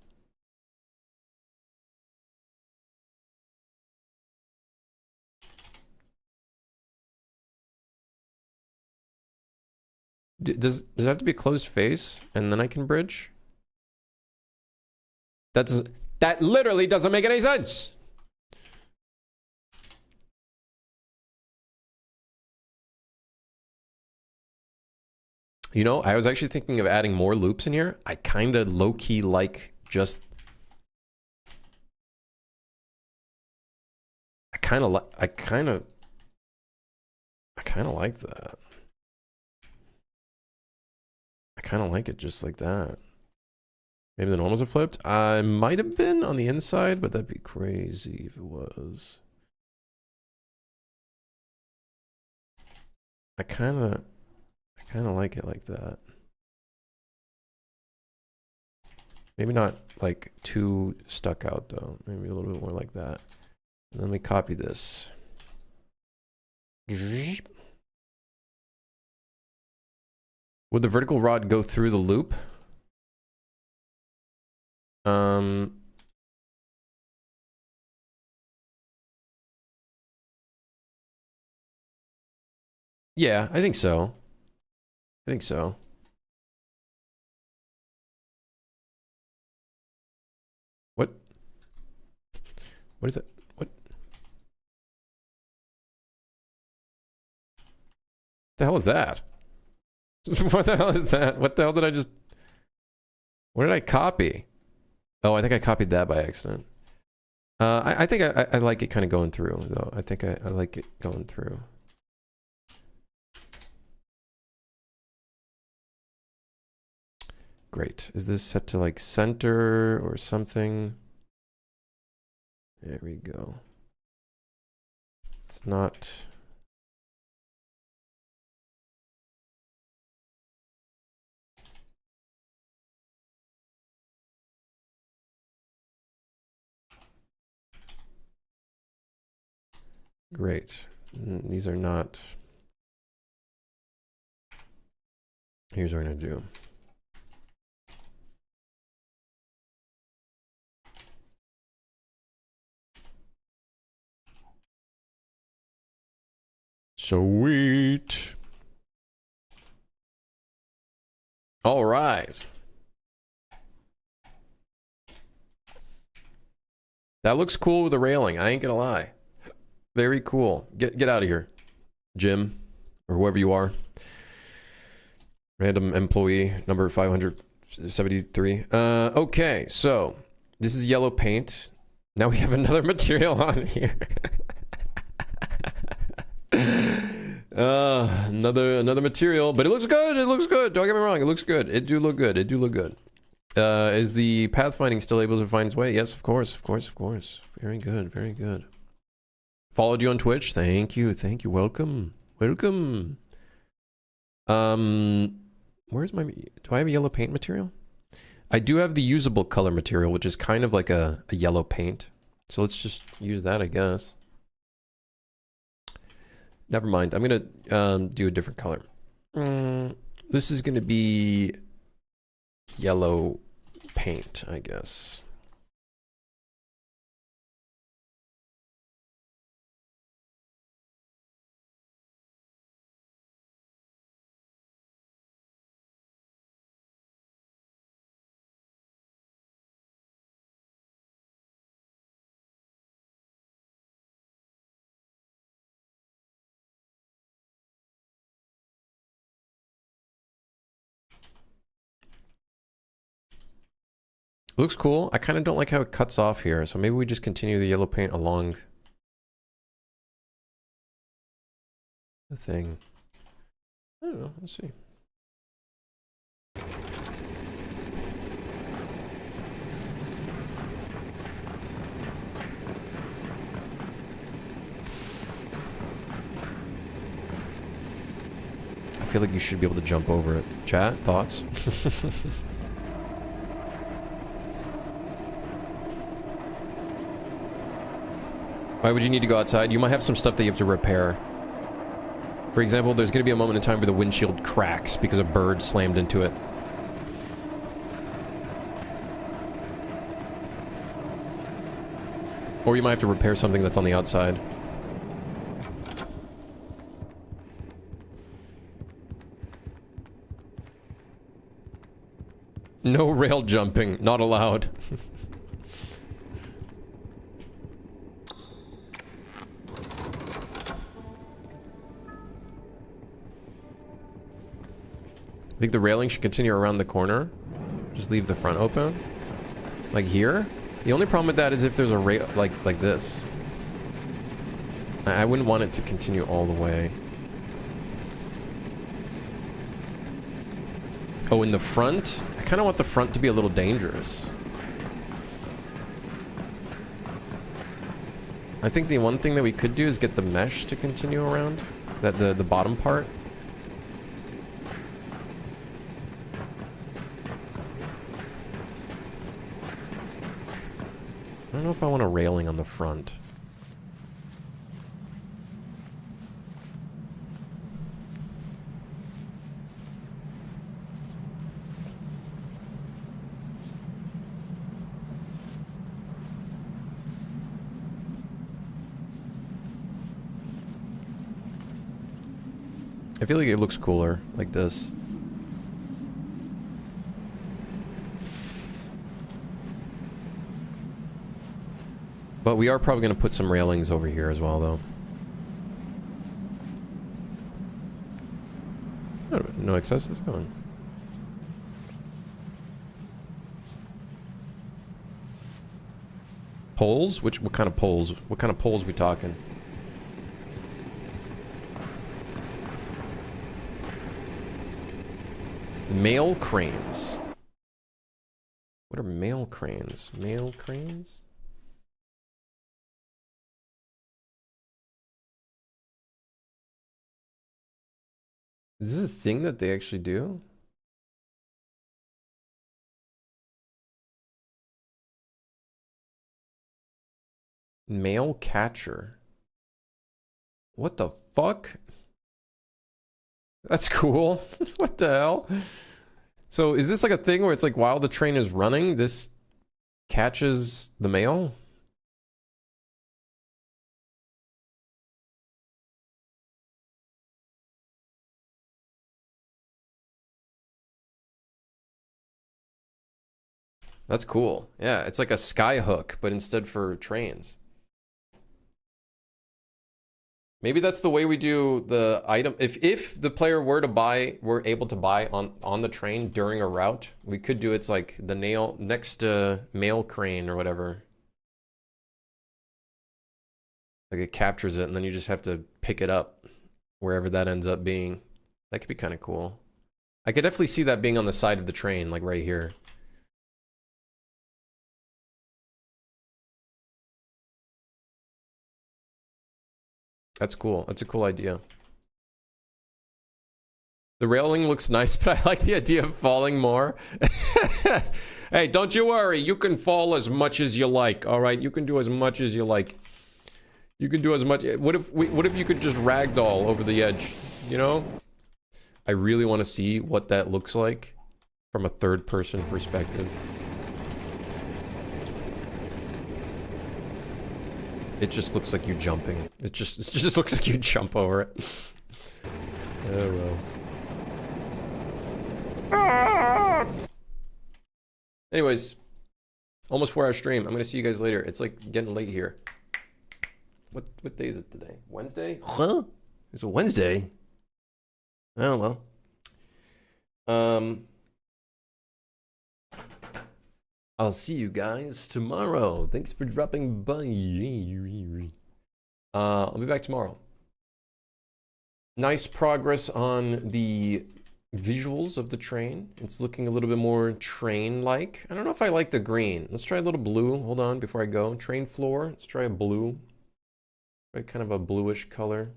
Does it have to be a closed face and then I can bridge? That literally doesn't make any sense. You know, I was actually thinking of adding more loops in here. I kind of low-key like just... I kind of like that. I kind of like it just like that. Maybe the normals are flipped. I might have been on the inside, but that'd be crazy if it was. I kind of like it like that. Maybe not like too stuck out though. Maybe a little bit more like that. And then we copy this. Would the vertical rod go through the loop? Yeah, I think so. I think so. What? What is it? What? The hell is that? What the hell is that? What the hell did I just... What did I copy? Oh, I think I copied that by accident. I think I like it kind of going through, though. I think I like it going through. Great. Is this set to like center or something? There we go. It's not... Great. These are not... Here's what we're gonna do. Sweet. All right. That looks cool with the railing. I ain't gonna lie. Very cool. Get out of here, Jim, or whoever you are. Random employee number 573. Okay, so this is yellow paint. Now we have another material on here. Another material, but it looks good. It looks good. Don't get me wrong. It looks good. It do look good. It do look good. Is the pathfinding still able to find its way? Yes, of course. Of course. Of course. Very good. Very good. Followed you on Twitch. Thank you. Thank you. Welcome. Welcome. Where's my... Do I have a yellow paint material? I do have the usable color material, which is kind of like a yellow paint. So let's just use that, I guess. Never mind. I'm gonna do a different color. This is gonna be yellow paint, I guess. Looks cool. I kind of don't like how it cuts off here, so maybe we just continue the yellow paint along the thing. I don't know. Let's see. feel like you should be able to jump over it. Chat, thoughts? Why would you need to go outside? You might have some stuff that you have to repair. For example, there's going to be a moment in time where the windshield cracks because a bird slammed into it. Or you might have to repair something that's on the outside. No rail jumping, not allowed. I think the railing should continue around the corner. Just leave the front open. Like here? The only problem with that is if there's a rail like this. I wouldn't want it to continue all the way. Oh, in the front? I kind of want the front to be a little dangerous. I think the one thing that we could do is get the mesh to continue around. The bottom part. I don't know if I want a railing on the front. I feel like it looks cooler like this. But we are probably going to put some railings over here as well, though. Oh, no excesses going. Poles? What kind of poles? What kind of poles we talking? Mail cranes. What are mail cranes? Mail cranes? Is this a thing that they actually do? Mail catcher. What the fuck? That's cool. What the hell? So is this like a thing where it's like while the train is running, this catches the mail? That's cool. Yeah, it's like a sky hook, but instead for trains. Maybe that's the way we do the item. If the player were able to buy on the train during a route, we could do it's like the nail next to mail crane or whatever. Like it captures it and then you just have to pick it up wherever that ends up being. That could be kind of cool. I could definitely see that being on the side of the train, like right here. That's cool. That's a cool idea. The railing looks nice, but I like the idea of falling more. Hey, don't you worry. You can fall as much as you like. All right, you can do as much as you like. You can do as much. What if you could just ragdoll over the edge? You know? I really want to see what that looks like from a third-person perspective. It just looks like you jumping. It just looks like you jump over it. Oh well. Anyways, almost 4-hour stream. I'm gonna see you guys later. It's like getting late here. What day is it today? Wednesday? Huh? It's a Wednesday. Oh well. I'll see you guys tomorrow. Thanks for dropping by. I'll be back tomorrow. Nice progress on the visuals of the train. It's looking a little bit more train-like. I don't know if I like the green. Let's try a little blue. Hold on before I go. Train floor. Let's try a blue. Right, kind of a bluish color.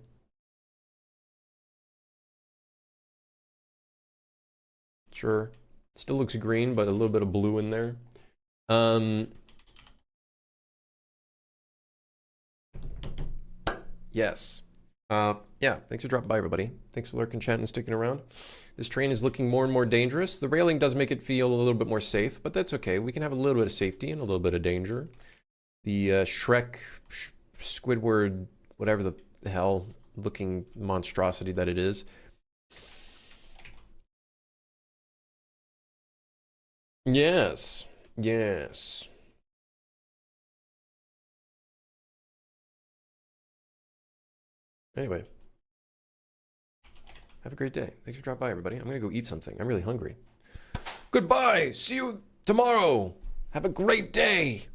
Sure. Still looks green, but a little bit of blue in there. Yes. Yeah, thanks for dropping by, everybody. Thanks for lurking, chatting, and sticking around. This train is looking more and more dangerous. The railing does make it feel a little bit more safe, but that's okay. We can have a little bit of safety and a little bit of danger. The Shrek, Squidward, whatever the hell looking monstrosity that it is. Yes. Yes. Anyway. Have a great day. Thanks for dropping by, everybody. I'm going to go eat something. I'm really hungry. Goodbye. See you tomorrow. Have a great day.